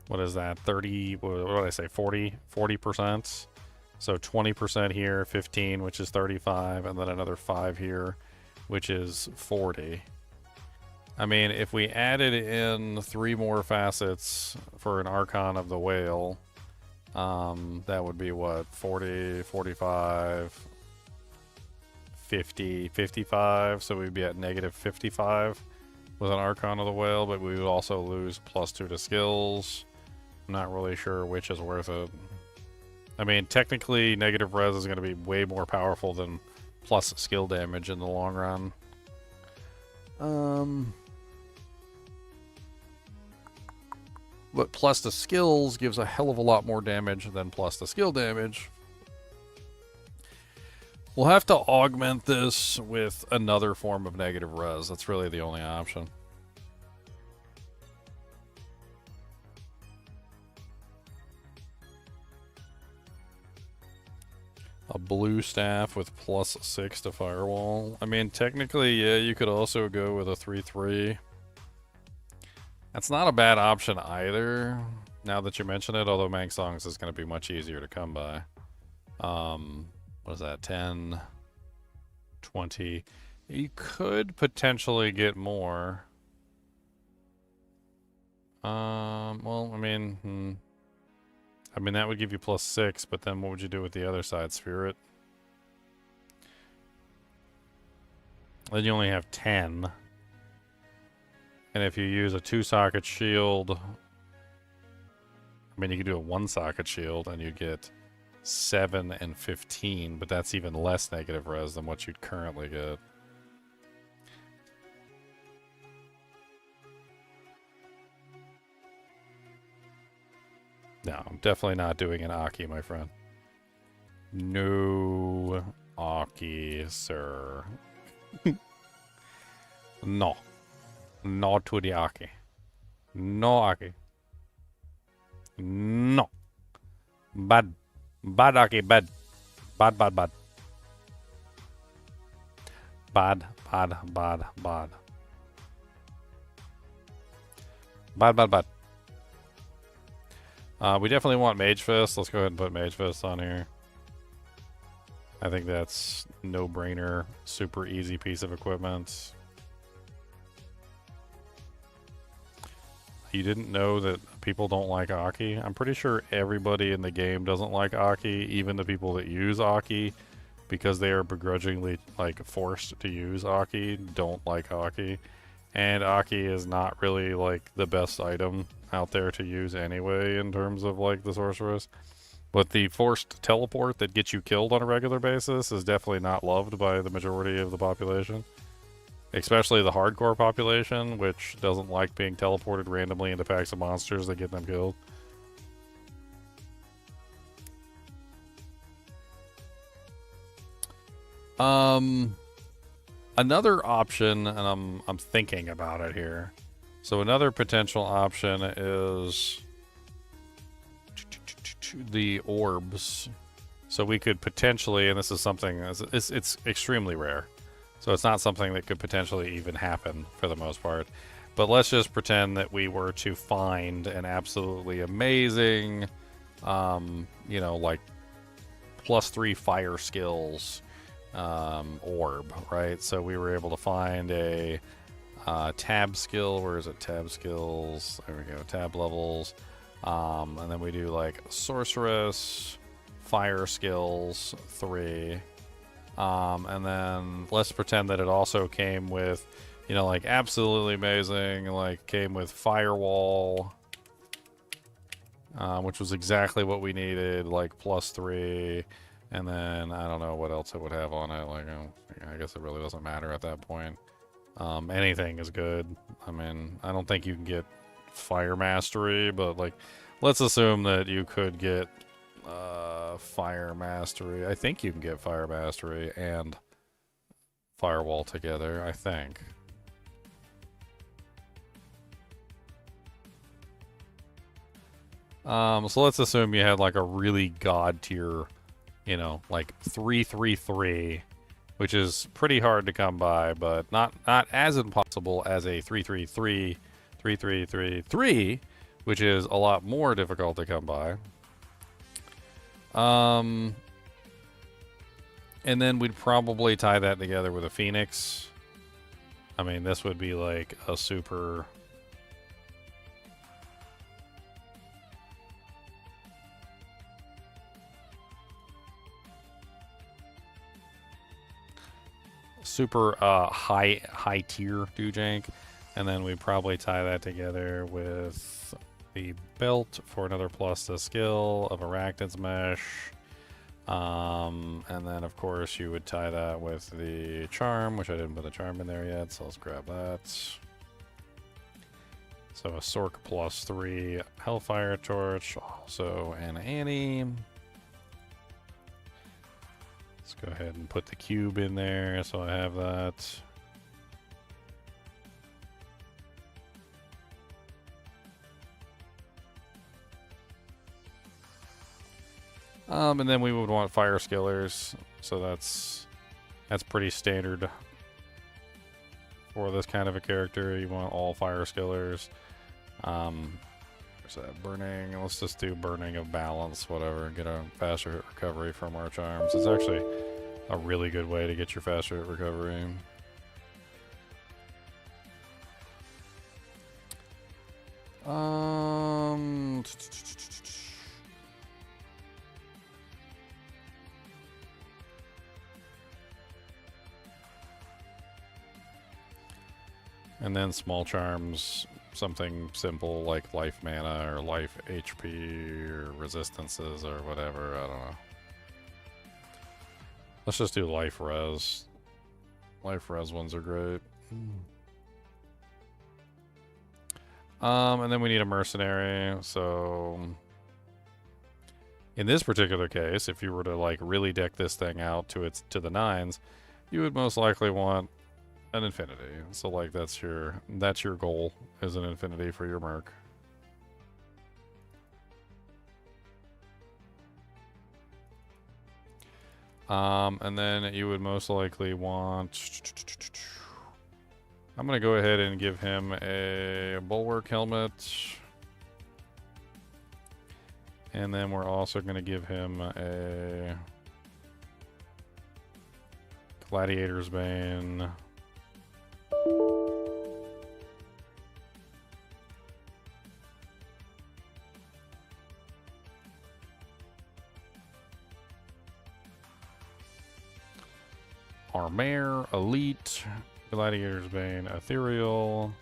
What is that? 30... What did I say? 40%? So 20% here, 15, which is 35, and then another 5 here, which is 40. I mean, if we added in 3 more facets for an Archon of the Whale, that would be what? 40, 45, 50, 55. So we'd be at -55 with an Archon of the Whale, but we would also lose +2 to skills. I'm not really sure which is worth it. I mean, technically, negative res is going to be way more powerful than plus skill damage in the long run. But plus the skills gives a hell of a lot more damage than plus the skill damage. We'll have to augment this with another form of negative res. That's really the only option. A blue staff with +6 to Firewall. I mean, technically, yeah, you could also go with a 3/3. That's not a bad option either, now that you mention it, although Mang Songs is going to be much easier to come by. What is that, 10, 20? You could potentially get more. Well, I mean, that would give you +6, but then what would you do with the other side, Spirit? Then you only have 10. And if you use a 2-socket shield, I mean, you could do a 1-socket shield and you get 7 and 15, but that's even less negative res than what you'd currently get. No, I'm definitely not doing an Aki, my friend. No Aki, sir. No. No to the Aki. No Aki. No. Bad. Bad Aki, bad. Bad, bad, bad. Bad, bad, bad, bad. Bad, bad, bad. We definitely want Mage Fist. Let's go ahead and put Mage Fist on here. I think that's no-brainer. Super easy piece of equipment. You didn't know that people don't like Aki? I'm pretty sure everybody in the game doesn't like Aki, even the people that use Aki, because they are begrudgingly, like, forced to use Aki, don't like Aki. And Aki is not really, like, the best item out there to use anyway in terms of, like, the sorceress. But the forced teleport that gets you killed on a regular basis is definitely not loved by the majority of the population. Especially the hardcore population, which doesn't like being teleported randomly into packs of monsters that get them killed. Another option, and I'm thinking about it here. So another potential option is the orbs. So we could potentially, and this is something, it's extremely rare. So it's not something that could potentially even happen for the most part. But let's just pretend that we were to find an absolutely amazing, you know, like +3 fire skills orb, right? So we were able to find a tab skill. Where is it? Tab skills. There we go. Tab levels. And then we do like sorceress, fire skills 3. And then let's pretend that it also came with, you know, like absolutely amazing, like came with Firewall, which was exactly what we needed, like +3. And then I don't know what else it would have on it. Like, I guess it really doesn't matter at that point. Anything is good. I mean, I don't think you can get Fire Mastery, but like, let's assume that you could get Fire Mastery. I think you can get Fire Mastery and Firewall together, I think. So let's assume you had like a really god tier, you know, like 3/3/3, which is pretty hard to come by, but not as impossible as a 3/3/3, 3/3/3/3, which is a lot more difficult to come by. And then we'd probably tie that together with a Phoenix. I mean, this would be like a super... super high tier Dujank. And then we'd probably tie that together with the belt for another plus to skill of Arachnid's Mesh. And then, of course, you would tie that with the charm, which I didn't put the charm in there yet, so let's grab that. So a Sork +3 Hellfire Torch, also an Annie. Let's go ahead and put the cube in there, so I have that. And then we would want fire skillers, so that's pretty standard for this kind of a character. You want all fire skillers. Where's that? Burning. Let's just do burning of balance, whatever. Get a faster hit recovery from our charms. It's actually a really good way to get your faster hit recovery. And then small charms, something simple like life mana or life HP or resistances or whatever. I don't know. Let's just do life res. Life res ones are great. And then we need a mercenary. So in this particular case, if you were to like really deck this thing out to the nines, you would most likely want an infinity. So like that's your goal, is an infinity for your merc. And then you would most likely want, I'm gonna go ahead and give him a bulwark helmet. And then we're also gonna give him a gladiator's bane. Armor, Elite, Gladiator's Bane, Ethereal.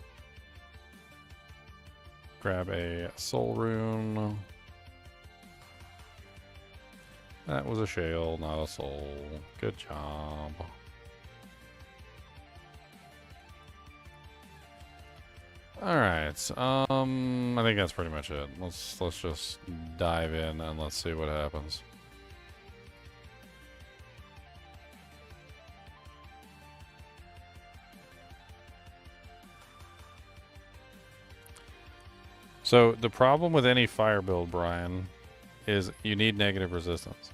Grab a Soul Rune. That was a shale, not a soul. Good job. Alright, I think that's pretty much it. Let's just dive in and let's see what happens. So the problem with any fire build, Brian, is you need negative resistance.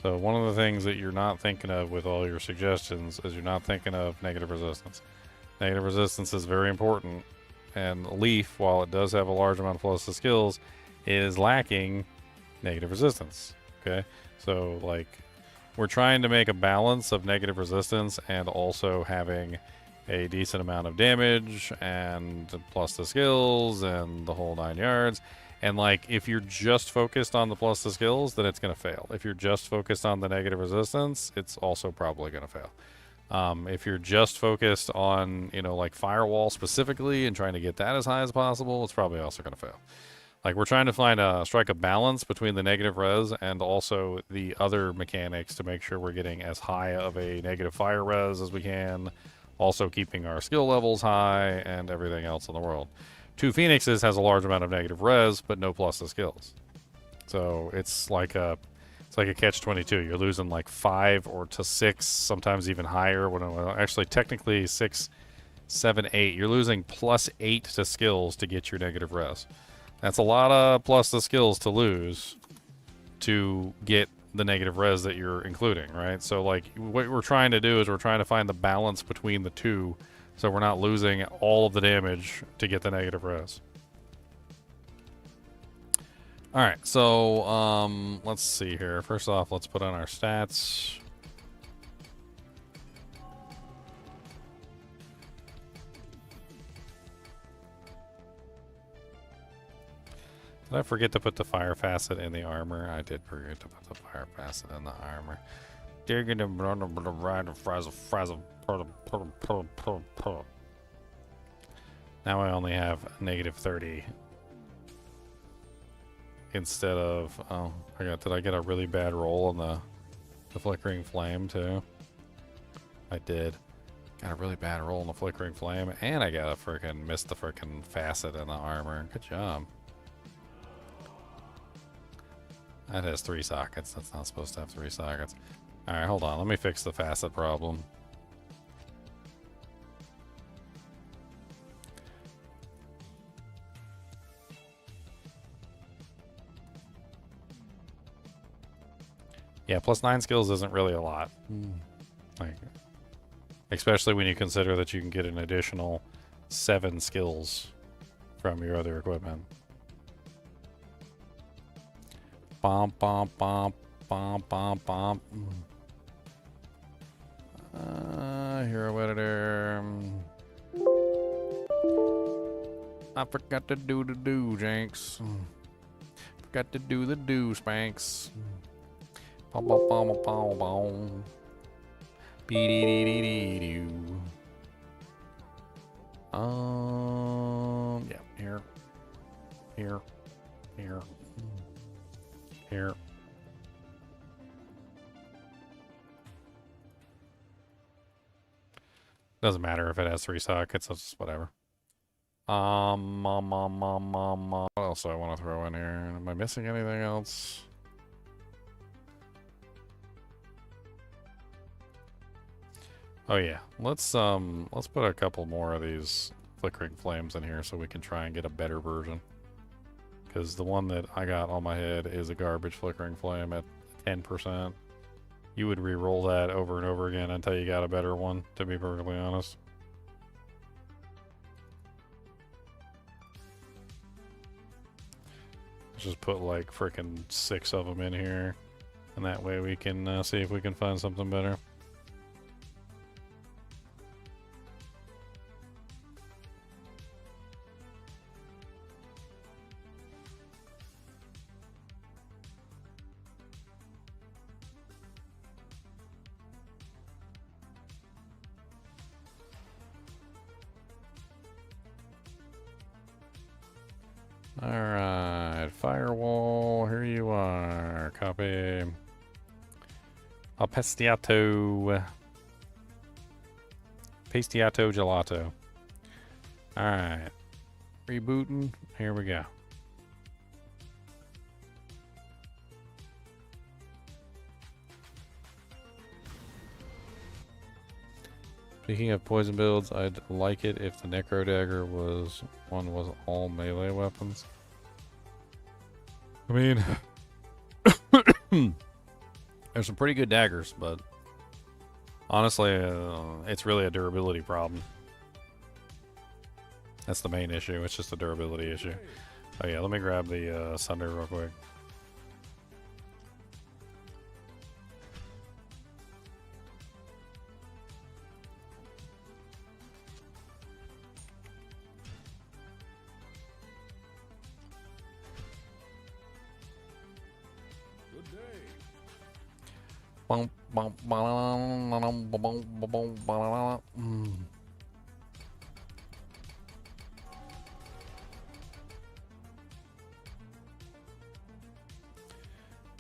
So one of the things that you're not thinking of with all your suggestions is you're not thinking of negative resistance. Negative resistance is very important, and Leaf, while it does have a large amount of plus to skills, is lacking negative resistance. Okay, so like we're trying to make a balance of negative resistance and also having a decent amount of damage and plus the skills and the whole 9 yards. And like if you're just focused on the plus the skills, then it's going to fail. If you're just focused on the negative resistance, it's also probably going to fail. If you're just focused on, you know, like Firewall specifically and trying to get that as high as possible, it's probably also going to fail. Like we're trying to strike a balance between the negative res and also the other mechanics to make sure we're getting as high of a negative fire res as we can, also keeping our skill levels high and everything else in the world. Two Phoenixes has a large amount of negative res, but no plus to skills. So it's like a catch-22. You're losing like 5 or to 6, sometimes even higher. Actually, technically 6, 7, 8. You're losing plus 8 to skills to get your negative res. That's a lot of plus to skills to lose to get the negative res that you're including, right? So like what we're trying to do is we're trying to find the balance between the two so we're not losing all of the damage to get the negative res. Alright, so let's see here. First off, let's put on our stats. Did I forget to put the fire facet in the armor? I did forget to put the fire facet in the armor. Now I only have negative 30 instead of, oh, did I get a really bad roll on the flickering flame too? I did. Got a really bad roll on the flickering flame, and I got a missed the freaking facet in the armor. Good job. That has 3 sockets. That's not supposed to have 3 sockets. Alright, hold on. Let me fix the facet problem. Yeah, plus 9 skills isn't really a lot. Like, especially when you consider that you can get an additional 7 skills from your other equipment. Bom, bom, bom, bom, bom, bom. Hero editor. I forgot to do the do, Jenks. Forgot to do the do, Spanks. Bom, bom, bom, bom, bom. Be-dee-dee-dee-dee-doo. Yeah, here. Here. Here. Here. Doesn't matter if it has 3 sockets, it's just whatever. What else do I want to throw in here? Am I missing anything else? Oh yeah, let's put a couple more of these flickering flames in here so we can try and get a better version. Because the one that I got on my head is a garbage flickering flame at 10%. You would re-roll that over and over again until you got a better one, to be perfectly honest. Let's just put like frickin' 6 of them in here, and that way we can see if we can find something better. Alright, Firewall, here you are. Copy. Pestiato. Pestiato gelato. Alright. Rebooting. Here we go. Speaking of poison builds, I'd like it if the Necro Dagger was all melee weapons. I mean, there's some pretty good daggers, but honestly, it's really a durability problem. That's the main issue. It's just a durability issue. Oh yeah, let me grab the Sunder real quick. Bum, bum, bum, bum, bum, bum, bum.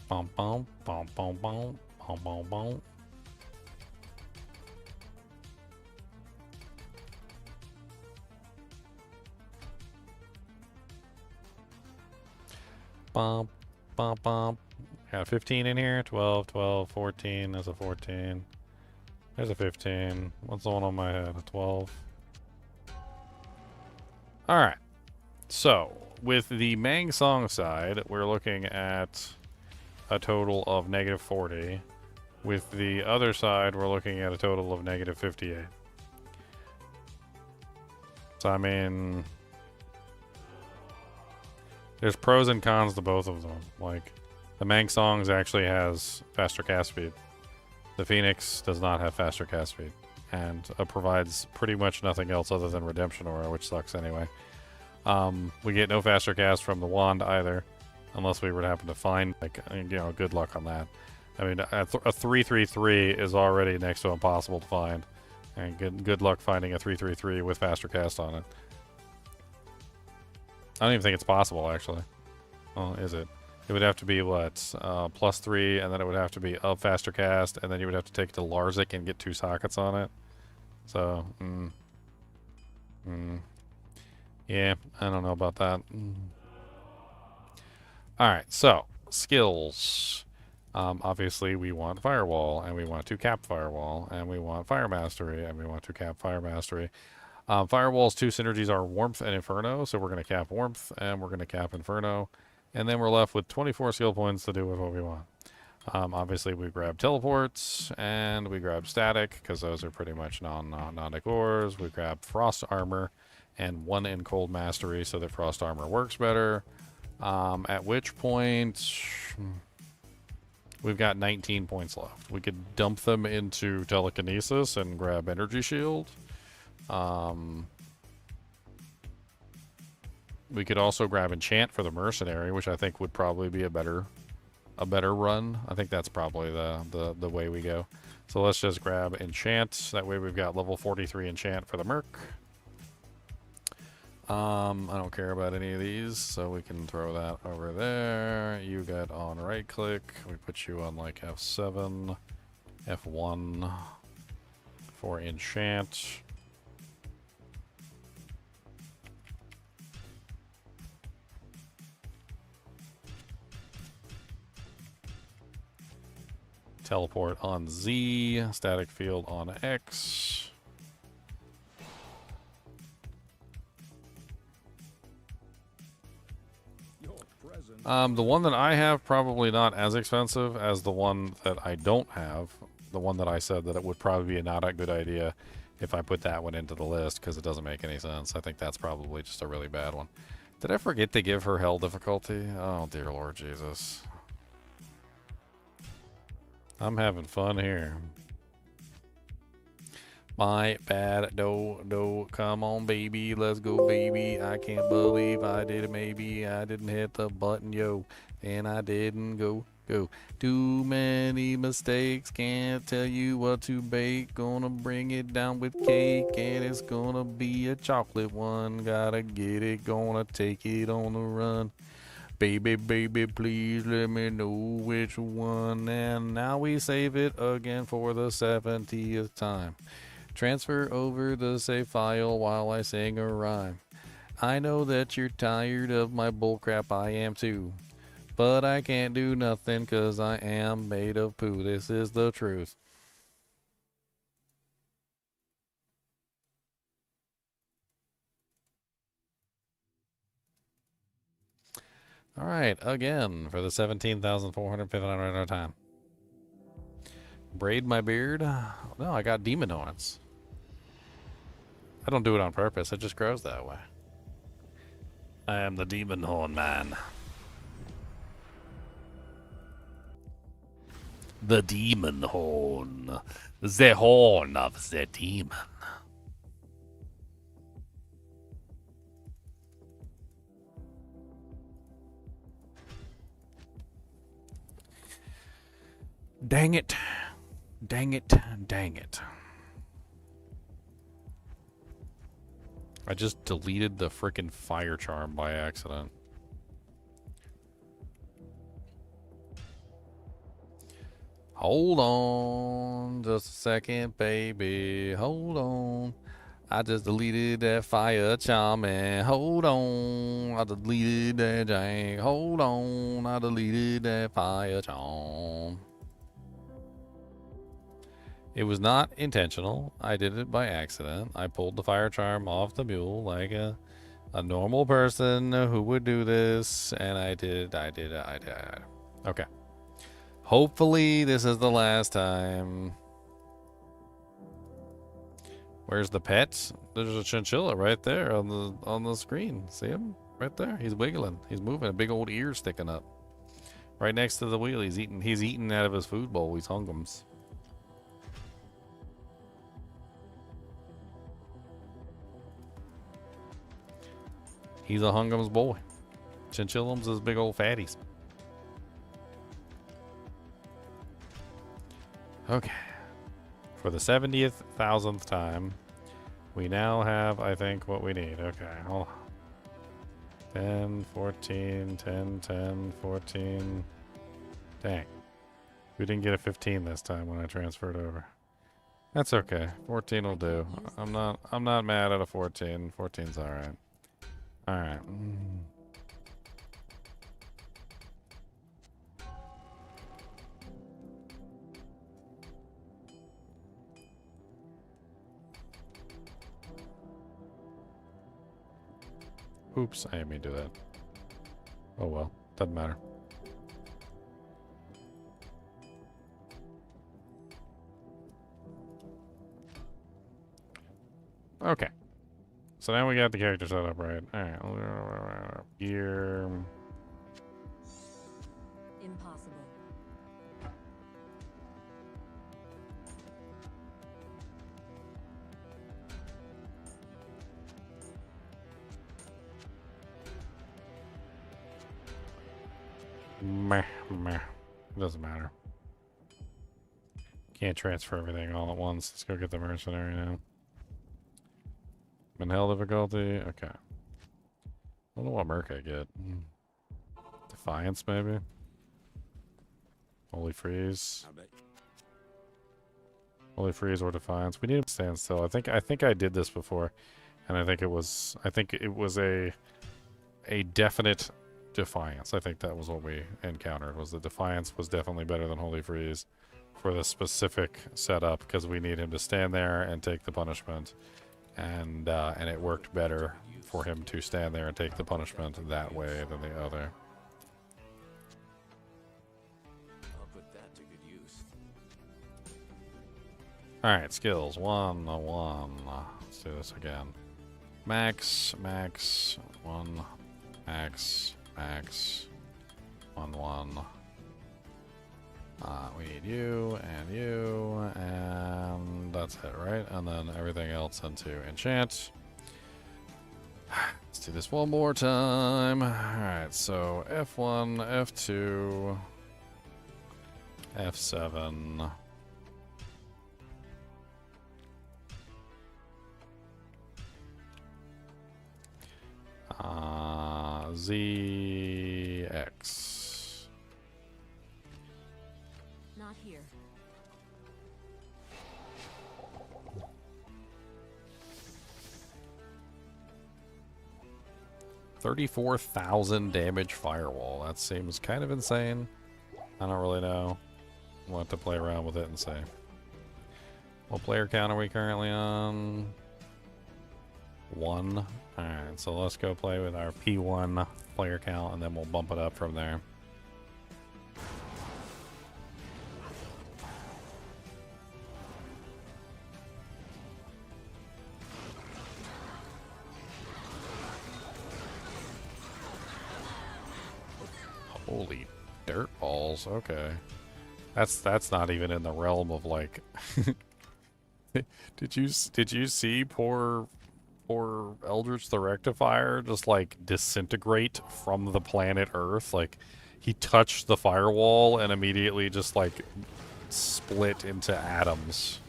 Bum, bum, bum, bum, bum, bum, bum, bum. Bum, bum, bum. Got 15 in here. 12, 12, 14. There's a 14. There's a 15. What's the one on my head? A 12. Alright. So, with the Mang Song side, we're looking at a total of negative 40. With the other side, we're looking at a total of negative 58. So, I mean, there's pros and cons to both of them. Like, the Mang Songs actually has faster cast speed. The Phoenix does not have faster cast speed, and provides pretty much nothing else other than Redemption Aura, which sucks anyway. We get no faster cast from the Wand either, unless we were to happen to find, like, you know, good luck on that. I mean, a 3-3-3 is already next to impossible to find, and good luck finding a 3-3-3 with faster cast on it. I don't even think it's possible, actually. Well, is it? It would have to be, what, +3, and then it would have to be of faster cast, and then you would have to take it to Larzik and get 2 sockets on it. So, yeah, I don't know about that. Alright, so, skills. Obviously, we want Firewall, and we want to cap Firewall, and we want Fire Mastery, and we want to cap Fire Mastery. Firewall's 2 synergies are Warmth and Inferno, so we're going to cap Warmth, and we're going to cap Inferno. And then we're left with 24 skill points to do with what we want. Obviously, we grab teleports and we grab static because those are pretty much non-decors. We grab frost armor and 1 in cold mastery so that frost armor works better. At which point, we've got 19 points left. We could dump them into telekinesis and grab energy shield. We could also grab enchant for the mercenary, which I think would probably be a better run. I think that's probably the way we go. So let's just grab enchant. That way we've got level 43 enchant for the merc. I don't care about any of these, so we can throw that over there. You get on right click. We put you on like F7, F1 for enchant. Teleport on Z, static field on X. The one that I have probably not as expensive as the one that I don't have. The one that I said that it would probably be not a good idea if I put that one into the list because it doesn't make any sense. I think that's probably just a really bad one. Did I forget to give her hell difficulty? Oh, dear Lord Jesus. I'm having fun here. My bad. No, come on, baby. Let's go, baby. I can't believe I did it, maybe. I didn't hit the button, yo. And I didn't go. Too many mistakes. Can't tell you what to bake. Gonna bring it down with cake. And it's gonna be a chocolate one. Gotta get it. Gonna take it on the run. Baby, please let me know which one. And now we save it again for the 70th time. Transfer over the save file while I sing a rhyme. I know that you're tired of my bullcrap, I am too. But I can't do nothing cause I am made of poo. This is the truth. Alright, again, for the 17,459 time. Braid my beard? No, I got demon horns. I don't do it on purpose, it just grows that way. I am the demon horn man. The demon horn. The horn of the demon. Dang it. Dang it. Dang it. I just deleted the frickin' fire charm by accident. Hold on just a second, baby. Hold on. I just deleted that fire charm and hold on. I deleted that jank. Hold on. I deleted that fire charm. It was not intentional. I did it by accident. I pulled the fire charm off the mule like a normal person who would do this, and I did. Okay. Hopefully this is the last time. Where's the pet? There's a chinchilla right there on the screen. See him? Right there. He's wiggling. He's moving. A big old ear sticking up. Right next to the wheel. He's eating out of his food bowl. He's hungums. He's a hungums boy. Chinchillums is big old fatties. Okay. For the 70,000th time, we now have, I think, what we need. Okay, hold on. 10, 14, 10, 10, 14. Dang. We didn't get a 15 this time when I transferred over. That's okay. 14 will do. I'm not mad at a 14. 14's alright. Alright. Oops, I didn't mean to do that. Oh well, doesn't matter. Okay. So now we got the character set up right. Alright. Gear. Impossible. Meh. It doesn't matter. Can't transfer everything all at once. Let's go get the mercenary now. Manhell difficulty. Okay. I don't know what merc I get. Defiance, maybe? Holy Freeze. I bet. Holy Freeze or Defiance. We need to stand still. I think I did this before. And I think it was a definite Defiance. I think that was what we encountered, was the Defiance was definitely better than Holy Freeze for the specific setup, because we need him to stand there and take the punishment. And it worked better for him to stand there and take the punishment that way than the other. I'll put that to good use. Alright, skills. 1. Let's do this again. Max. 1. Max. 1. We need you, and that's it, right? And then everything else into enchant. Let's do this one more time. Alright, so F1, F2, F7. ZX. Not here. $34,000 damage firewall. That seems kind of insane. I don't really know. We'll have to play around with it and see. What player count are we currently on? 1. Alright, so let's go play with our P1 player count, and then we'll bump it up from there. Holy dirt balls, okay. That's not even in the realm of, like... Did you see poor Eldritch the Rectifier just, like, disintegrate from the planet Earth? Like, he touched the firewall and immediately just, like, split into atoms.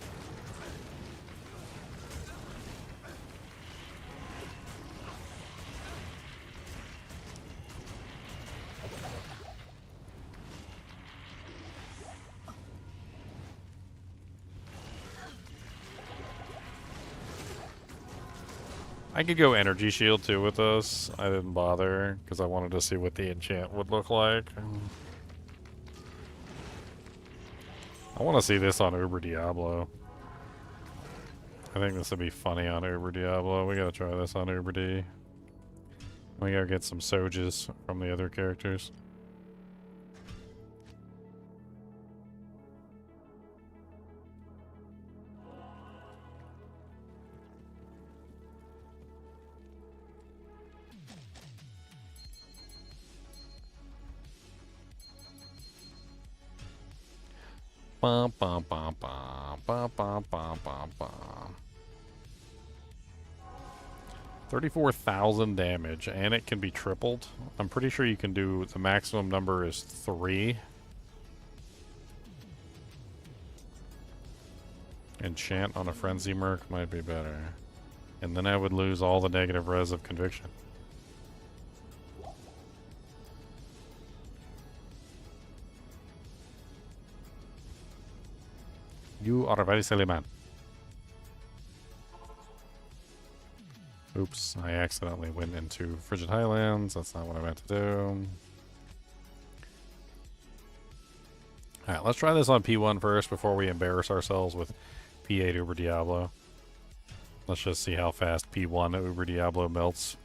I could go Energy Shield too with this. I didn't bother because I wanted to see what the enchant would look like. I want to see this on Uber Diablo. I think this would be funny on Uber Diablo. We gotta try this on Uber D. We gotta get some Soges from the other characters. Bum, bum, bum, bum, bum, bum, bum, bum, bum. 34,000 damage, and it can be tripled. I'm pretty sure you can do, the maximum number is 3. Enchant on a Frenzy Merc might be better. And then I would lose all the negative res of Conviction. You are a very silly man. Oops, I accidentally went into Frigid Highlands. That's not what I meant to do. Alright, let's try this on P1 first before we embarrass ourselves with P8 Uber Diablo. Let's just see how fast P1 Uber Diablo melts.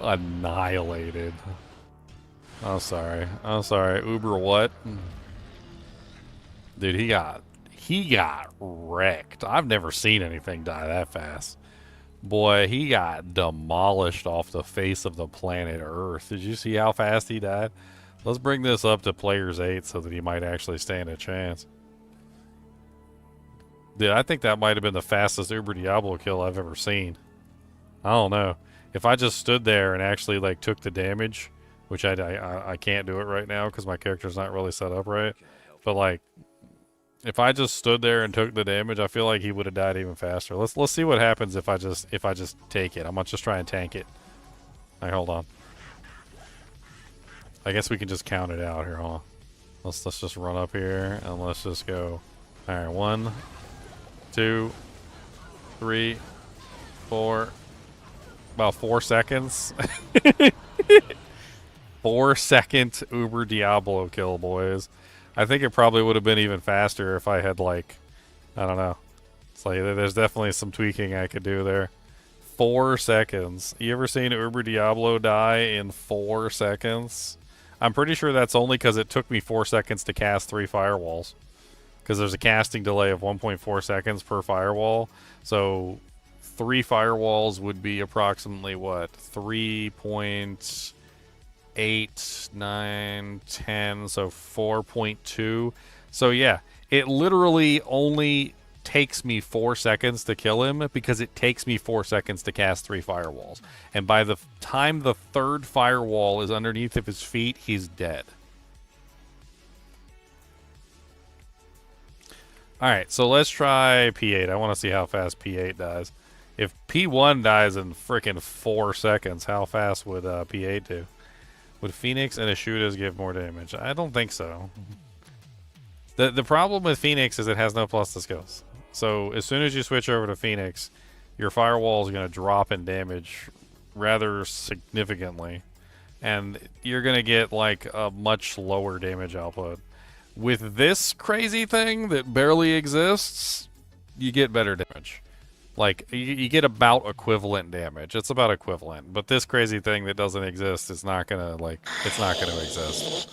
Annihilated. Oh, sorry. I'm sorry. Uber what? Dude, he got wrecked. I've never seen anything die that fast. Boy, he got demolished off the face of the planet Earth. Did you see how fast he died? Let's bring this up to players 8 so that he might actually stand a chance. Dude, I think that might have been the fastest Uber Diablo kill I've ever seen. I don't know. If I just stood there and actually like took the damage, which I can't do it right now because my character's not really set up right. But like, if I just stood there and took the damage, I feel like he would have died even faster. Let's see what happens if I just take it. I'm gonna just try and tank it. All right, hold on. I guess we can just count it out here, huh? Let's just run up here and let's just go. All right, 1, 2, 3, 4. About 4 seconds. 4-second Uber Diablo kill, boys. I think it probably would have been even faster if I had, like, I don't know. It's like there's definitely some tweaking I could do there. 4 seconds. You ever seen Uber Diablo die in 4 seconds? I'm pretty sure that's only because it took me 4 seconds to cast 3 firewalls. Because there's a casting delay of 1.4 seconds per firewall. So 3 firewalls would be approximately what? 3.8, 9, 10, so 4.2. So yeah, it literally only takes me 4 seconds to kill him because it takes me 4 seconds to cast 3 firewalls. And by the time the 3rd firewall is underneath of his feet, he's dead. Alright, so let's try P8. I want to see how fast P8 dies. If P1 dies in frickin' 4 seconds, how fast would P8 do? Would Phoenix and Ashudas give more damage? I don't think so. The problem with Phoenix is it has no plus to skills. So as soon as you switch over to Phoenix, your firewall is going to drop in damage rather significantly. And you're going to get like a much lower damage output. With this crazy thing that barely exists, you get better damage. Like, you get about equivalent damage. It's about equivalent. But this crazy thing that doesn't exist is not gonna, like, it's not gonna exist.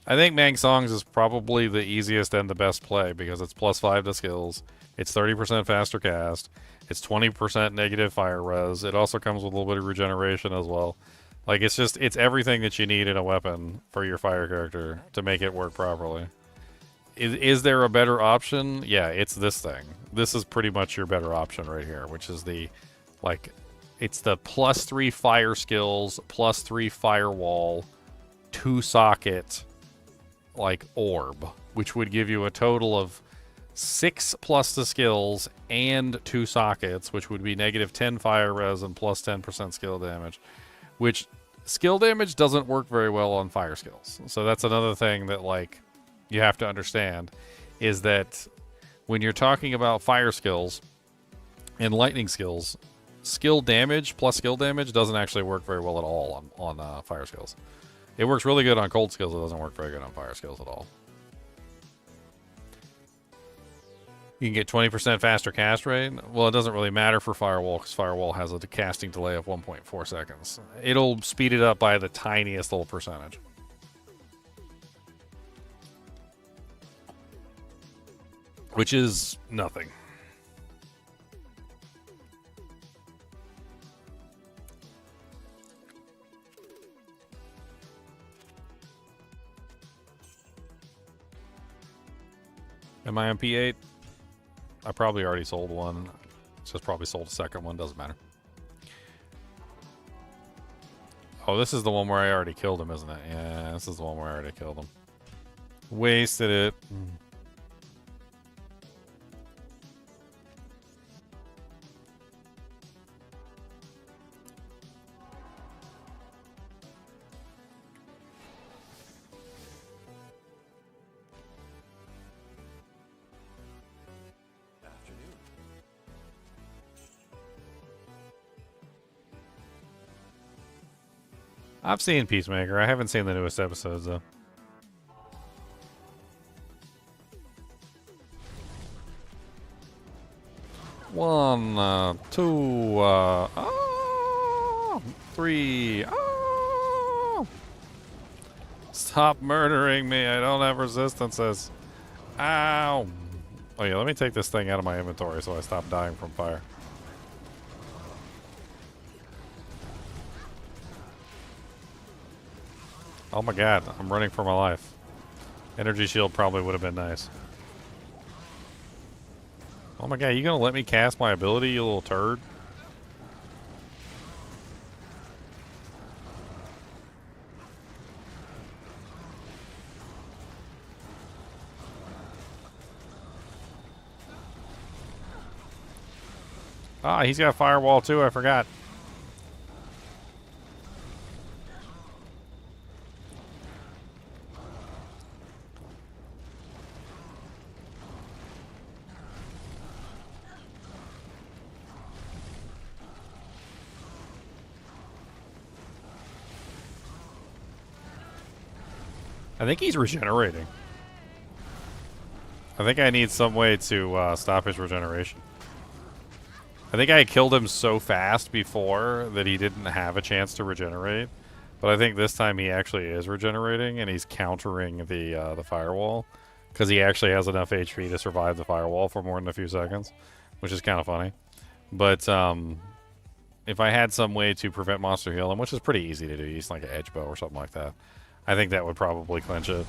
I think Mang Songs is probably the easiest and the best play because it's +5 to skills. It's 30% faster cast. It's 20% negative fire res. It also comes with a little bit of regeneration as well. Like, it's just, it's everything that you need in a weapon for your fire character to make it work properly. Is there a better option? Yeah, it's this thing. This is pretty much your better option right here, which is the, like, it's the +3 fire skills, +3 firewall, 2 socket, like, orb, which would give you a total of 6 plus the skills and 2 sockets, which would be -10 fire res and +10% skill damage, which skill damage doesn't work very well on fire skills. So that's another thing that, like, you have to understand is that when you're talking about fire skills and lightning skills, skill damage plus skill damage doesn't actually work very well at all on fire skills. It works really good on cold skills. It doesn't work very good on fire skills at all. You can get 20% faster cast rate. Well, it doesn't really matter for Firewall because Firewall has a casting delay of 1.4 seconds. It'll speed it up by the tiniest little percentage. Which is nothing. Am I on P8? I probably already sold one. Just probably sold a second one. Doesn't matter. Oh, this is the one where I already killed him, isn't it? Yeah, this is the one where I already killed him. Wasted it. I've seen Peacemaker. I haven't seen the newest episodes, though. 1, 2, 3. Oh! Stop murdering me. I don't have resistances. Ow. Oh yeah, let me take this thing out of my inventory so I stop dying from fire. Oh my god, I'm running for my life. Energy shield probably would have been nice. Oh my god, you gonna let me cast my ability, you little turd? Ah, he's got Firewall too, I forgot. I think he's regenerating. I think I need some way to stop his regeneration. I think I killed him so fast before that he didn't have a chance to regenerate. But I think this time he actually is regenerating, and he's countering the firewall. Because he actually has enough HP to survive the firewall for more than a few seconds. Which is kind of funny. But if I had some way to prevent monster heal him, which is pretty easy to do, use like an edge bow or something like that. I think that would probably clinch it.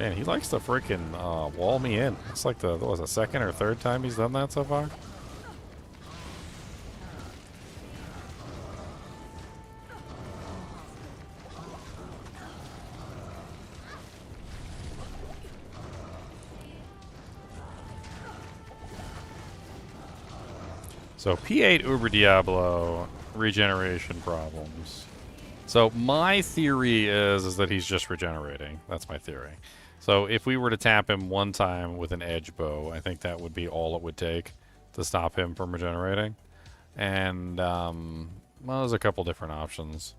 Man, he likes to freaking wall me in. It's like the, what was it, second or third time he's done that so far? So P8 Uber Diablo, regeneration problems. So my theory is that he's just regenerating. That's my theory. So if we were to tap him one time with an edge bow, I think that would be all it would take to stop him from regenerating. And, well, there's a couple different options.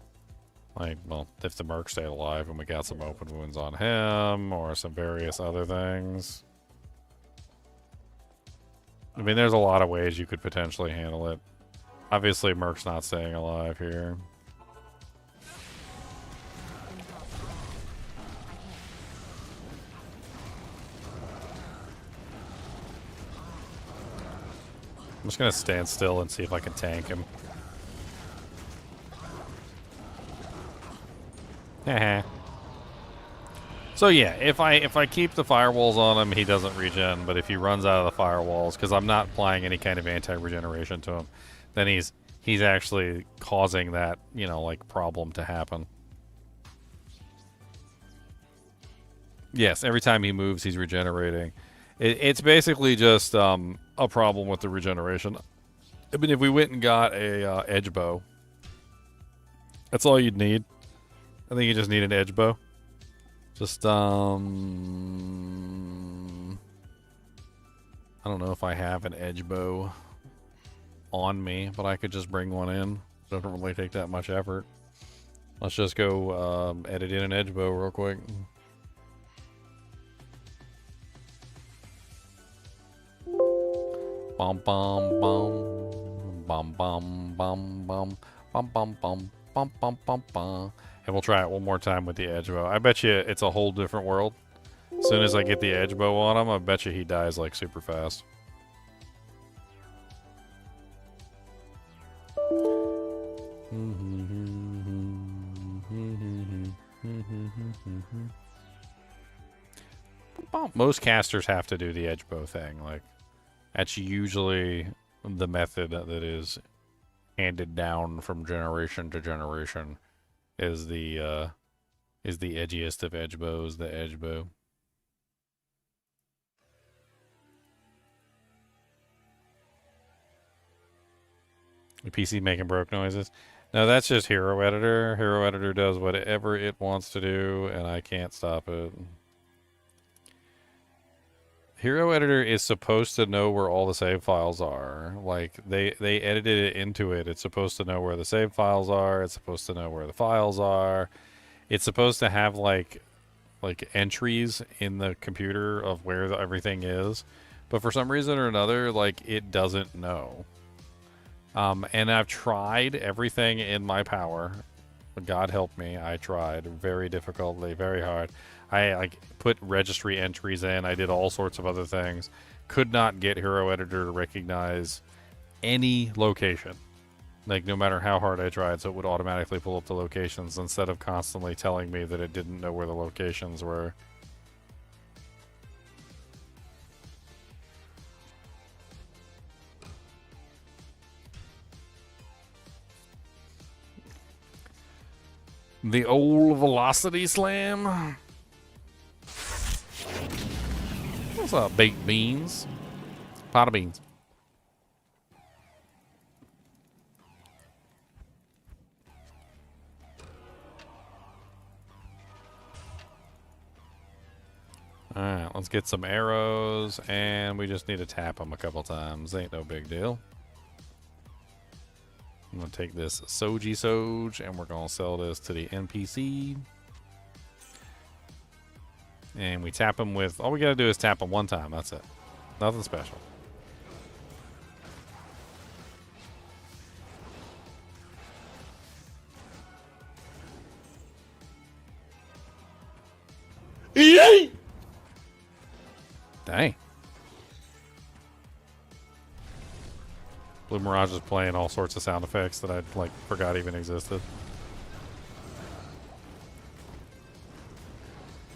Like, well, if the Merc stayed alive and we got some open wounds on him, or some various other things. I mean, there's a lot of ways you could potentially handle it. Obviously, Merc's not staying alive here. I'm just gonna stand still and see if I can tank him. Haha. So yeah, if I keep the firewalls on him, he doesn't regen. But if he runs out of the firewalls, because I'm not applying any kind of anti-regeneration to him, then he's actually causing that, you know, like, problem to happen. Yes, every time he moves, he's regenerating. It's basically just a problem with the regeneration. I mean, if we went and got a edge bow, that's all you'd need. I think you just need an edge bow. Just, I don't know if I have an edge bow on me, but I could just bring one in. Doesn't really take that much effort. Let's just go edit in an edge bow real quick. Bum bum bum bum bum bum bum bum bum bum bum bum bum bum. And we'll try it one more time with the edge bow. I bet you it's a whole different world. As soon as I get the edge bow on him, I bet you he dies like super fast. Most casters have to do the edge bow thing. Like, that's usually the method that is handed down from generation to generation. Is the edgiest of edge bows, the edge bow. The PC making broke noises. No, that's just Hero Editor. Hero Editor does whatever it wants to do, and I can't stop it. Hero Editor is supposed to know where all the save files are. Like, they edited it into it. It's supposed to know where the save files are. It's supposed to know where the files are. It's supposed to have, like entries in the computer of where everything is. But for some reason or another, like, it doesn't know. And I've tried everything in my power. God help me, I tried very difficultly, very hard. I like put registry entries in. I did all sorts of other things. Could not get Hero Editor to recognize any location. Like, no matter how hard I tried, so it would automatically pull up the locations instead of constantly telling me that it didn't know where the locations were. The old velocity slam. What's up, baked beans? Pot of beans. Alright, let's get some arrows, and we just need to tap them a couple times. Ain't no big deal. I'm going to take this Soji Soj, and we're going to sell this to the NPC. And we tap them with... All we got to do is tap them one time. That's it. Nothing special. Yay! Dang. Blue Mirage is playing all sorts of sound effects that I like forgot even existed.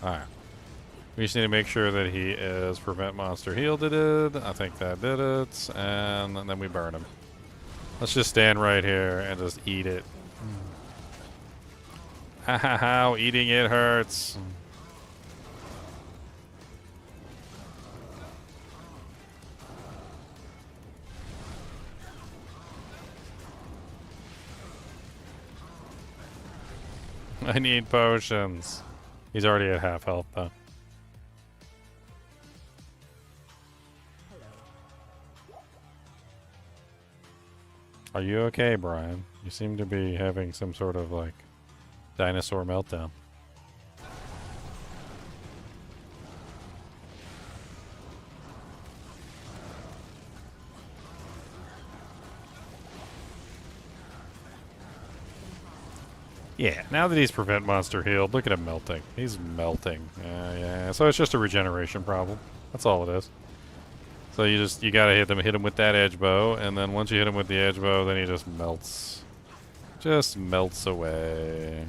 Alright. We just need to make sure that he is prevent monster heal did it. I think that did it. And then we burn him. Let's just stand right here and just eat it. Ha ha ha, eating it hurts. I need potions. He's already at half health, though. Are you okay, Brian? You seem to be having some sort of, like, dinosaur meltdown. Yeah, now that he's prevent monster healed, look at him melting. He's melting. Yeah. So it's just a regeneration problem. That's all it is. So you gotta hit him with that edge bow, and then once you hit him with the edge bow, then he just melts. Just melts away.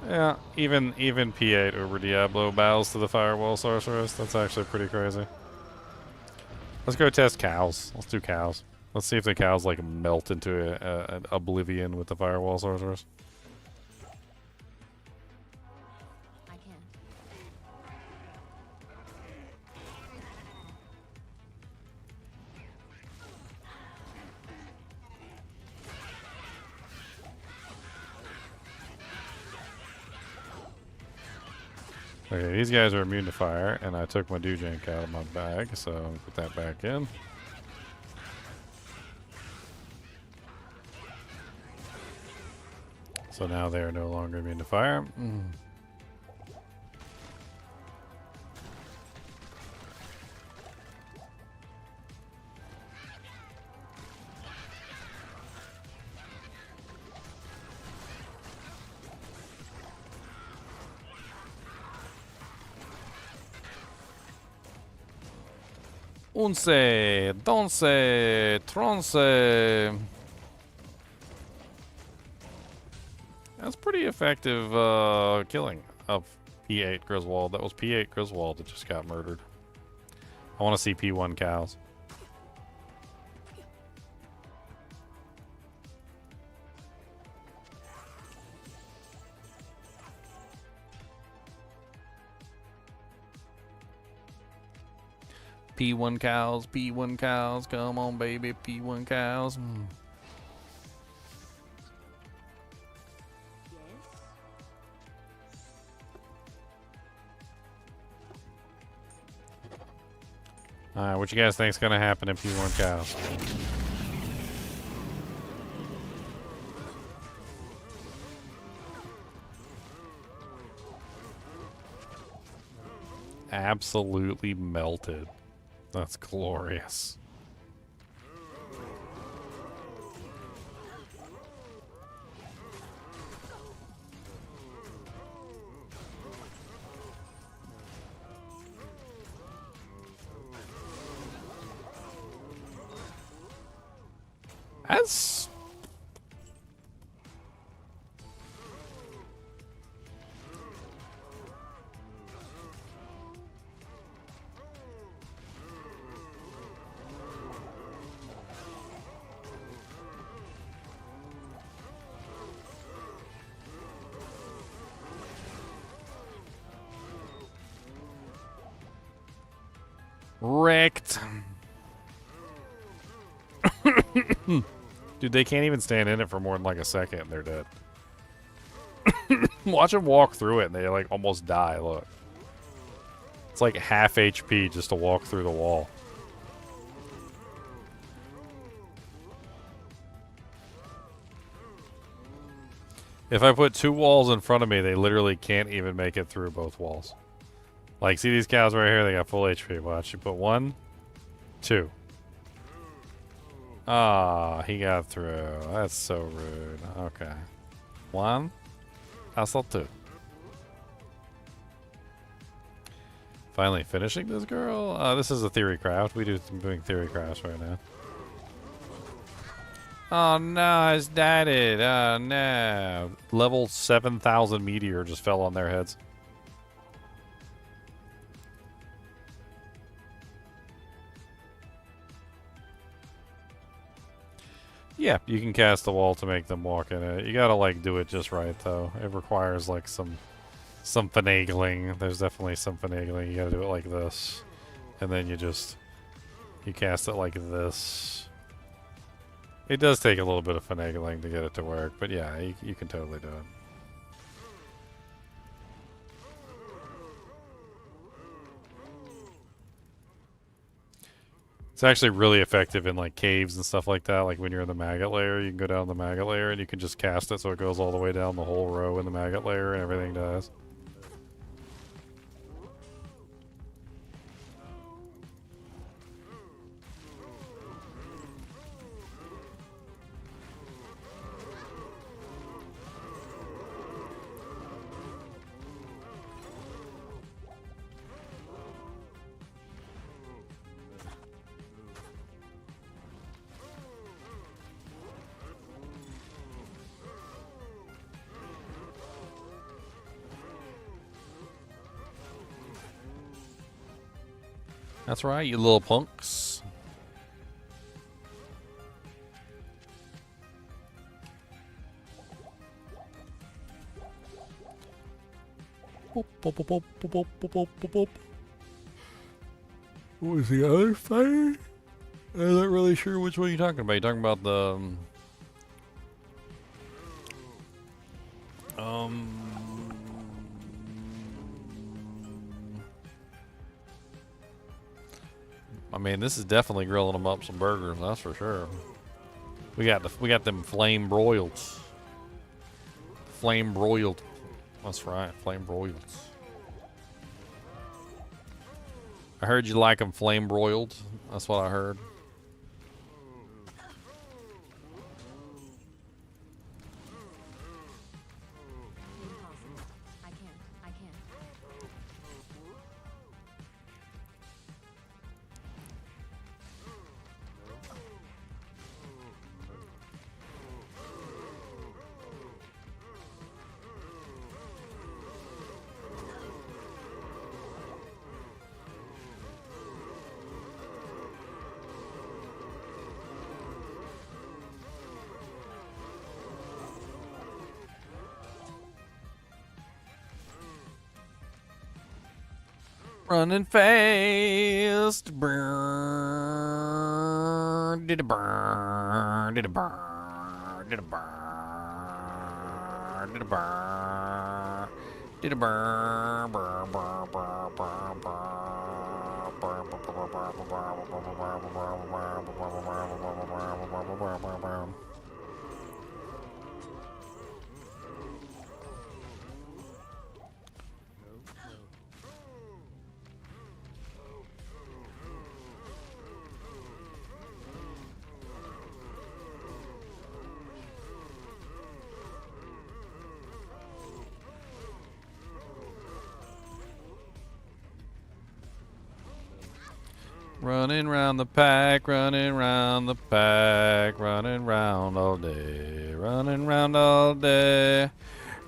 Yeah, even P8 over Diablo bows to the Firewall sorceress. That's actually pretty crazy. Let's go test cows. Let's do cows. Let's see if the cows, like, melt into an oblivion with the Firewall sorceress. I can't. Okay, these guys are immune to fire, and I took my Dujank out of my bag, so I'll put that back in. So now they are no longer immune to fire. Once, donce, tronce. That's pretty effective killing of P8 Griswold. That was P8 Griswold that just got murdered. I want to see P1 cows. P1 cows, P1 cows, come on baby, P1 cows. Alright, what you guys think's gonna happen if you weren't cows? Absolutely melted. That's glorious. That's... wrecked. Dude, they can't even stand in it for more than like a second and they're dead. Watch them walk through it and they like almost die, look. It's like half HP just to walk through the wall. If I put 2 walls in front of me, they literally can't even make it through both walls. Like, see these cows right here? They got full HP. Watch, you put 1, 2. Ah, he got through. That's so rude. Okay. 1. I saw 2. Finally finishing this girl? This is a theory craft. We do some doing theory crafts right now. Oh no, it's died. Oh no. Level 7,000 meteor just fell on their heads. Yeah, you can cast the wall to make them walk in it. You gotta like do it just right though. It requires like some finagling. There's definitely some finagling. You gotta do it like this. And then you cast it like this. It does take a little bit of finagling to get it to work, but yeah, you can totally do it. It's actually really effective in like caves and stuff like that. Like when you're in the maggot layer, you can go down the maggot layer and you can just cast it so it goes all the way down the whole row in the maggot layer and everything dies. That's right, you little punks. Boop, boop, boop, boop, boop, boop, boop, boop, boop. What was the other fire? I'm not really sure which one you're talking about. You're talking about the... I mean, this is definitely grilling them up some burgers, that's for sure. We got them flame broiled. Flame broiled. That's right, flame broiled. I heard you like them flame broiled. That's what I heard. Impossible. I can't. I can't. Running fast. Burn. Did a burn. Did a burn. Did a burn. Did a burn. Did a burn. Burn. Burn. Burn. Burn. Burn. Running round the pack, running round the pack, running round all day, running round all day.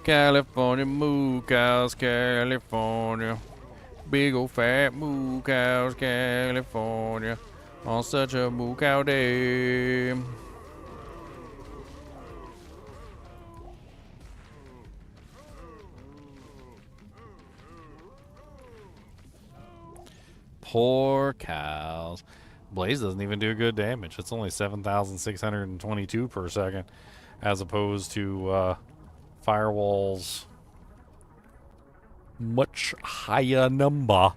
California moo cows, California. Big old fat moo cows, California. On such a moo cow day. Poor cows. Blaze doesn't even do good damage. It's only 7,622 per second, as opposed to Firewall's much higher number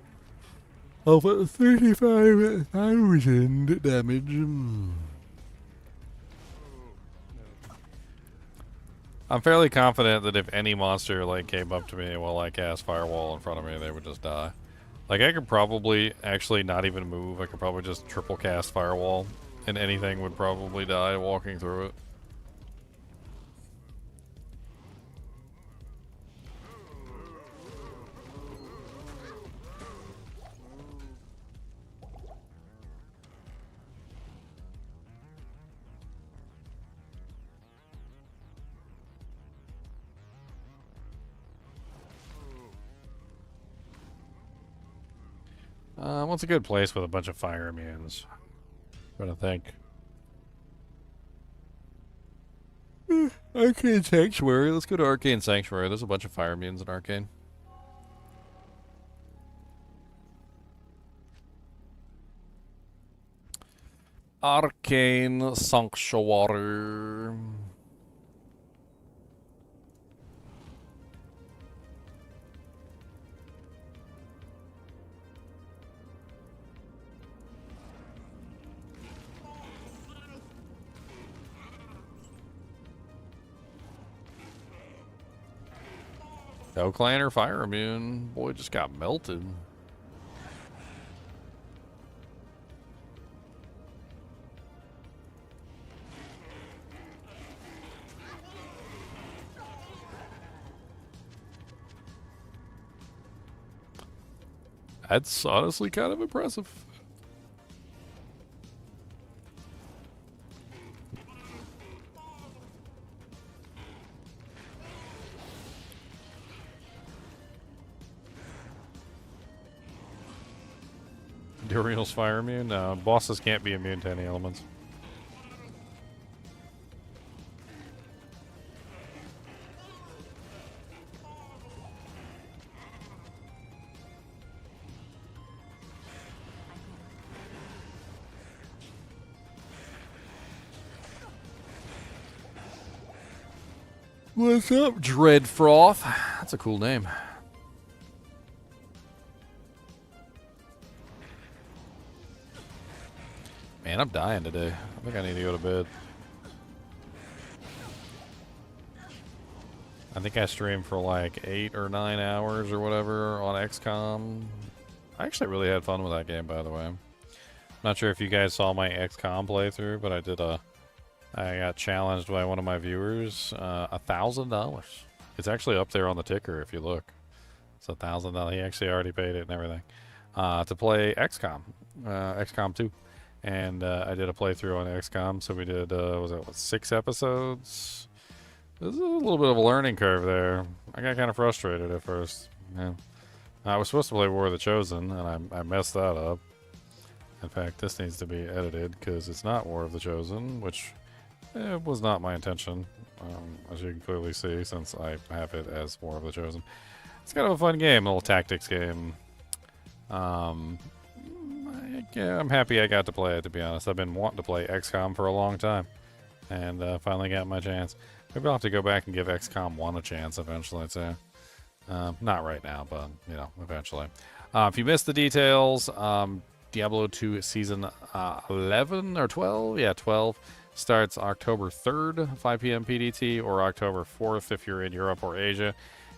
of 35,000 damage. I'm fairly confident that if any monster like came up to me while I cast Firewall in front of me, they would just die. Like, I could probably actually not even move. I could probably just triple cast Firewall, and anything would probably die walking through it. What's a good place with a bunch of fire immunes? I'm trying to think. Arcane Sanctuary. Let's go to Arcane Sanctuary. There's a bunch of fire immunes in Arcane. Arcane Sanctuary. No clan or fire immune. Boy, just got melted. That's honestly kind of impressive. Duriel's fire immune? No, bosses can't be immune to any elements. What's up, Dreadfroth? That's a cool name. Man, I'm dying today. I think I need to go to bed. I think I streamed for like 8 or 9 hours or whatever on XCOM. I actually really had fun with that game, by the way. I'm not sure if you guys saw my XCOM playthrough, but I got challenged by one of my viewers, $1,000. It's actually up there on the ticker if you look. It's $1,000. He actually already paid it and everything to play XCOM, XCOM 2. And I did a playthrough on XCOM, so we did, was it 6 episodes? There's a little bit of a learning curve there. I got kind of frustrated at first. Yeah. I was supposed to play War of the Chosen, and I messed that up. In fact, this needs to be edited, because it's not War of the Chosen, which was not my intention, as you can clearly see, since I have it as War of the Chosen. It's kind of a fun game, a little tactics game. Yeah, I'm happy I got to play it, to be honest. I've been wanting to play XCOM for a long time, and finally got my chance. Maybe I'll have to go back and give XCOM 1 a chance eventually, too. Not right now, but, you know, eventually. If you missed the details, Diablo 2 Season 11 or 12? Yeah, 12 starts October 3rd, 5 p.m. PDT, or October 4th if you're in Europe or Asia.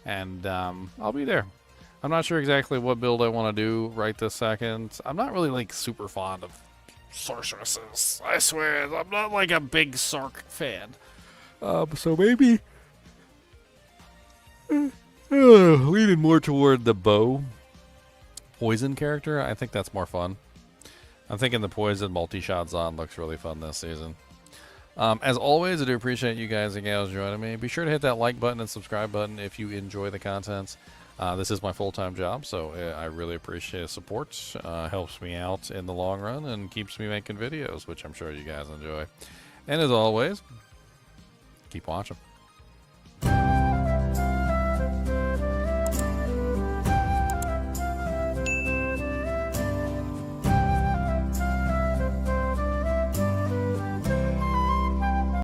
And I'll be there. I'm not sure exactly what build I want to do right this second. I'm not really, like, super fond of sorceresses. I swear, I'm not, like, a big Sark fan. So maybe leaning more toward the bow poison character. I think that's more fun. I'm thinking the poison multi-shot Zon looks really fun this season. As always, I do appreciate you guys and gals joining me. Be sure to hit that like button and subscribe button if you enjoy the content. This is my full-time job, so I really appreciate the support. Helps me out in the long run and keeps me making videos, which I'm sure you guys enjoy. And as always, keep watching.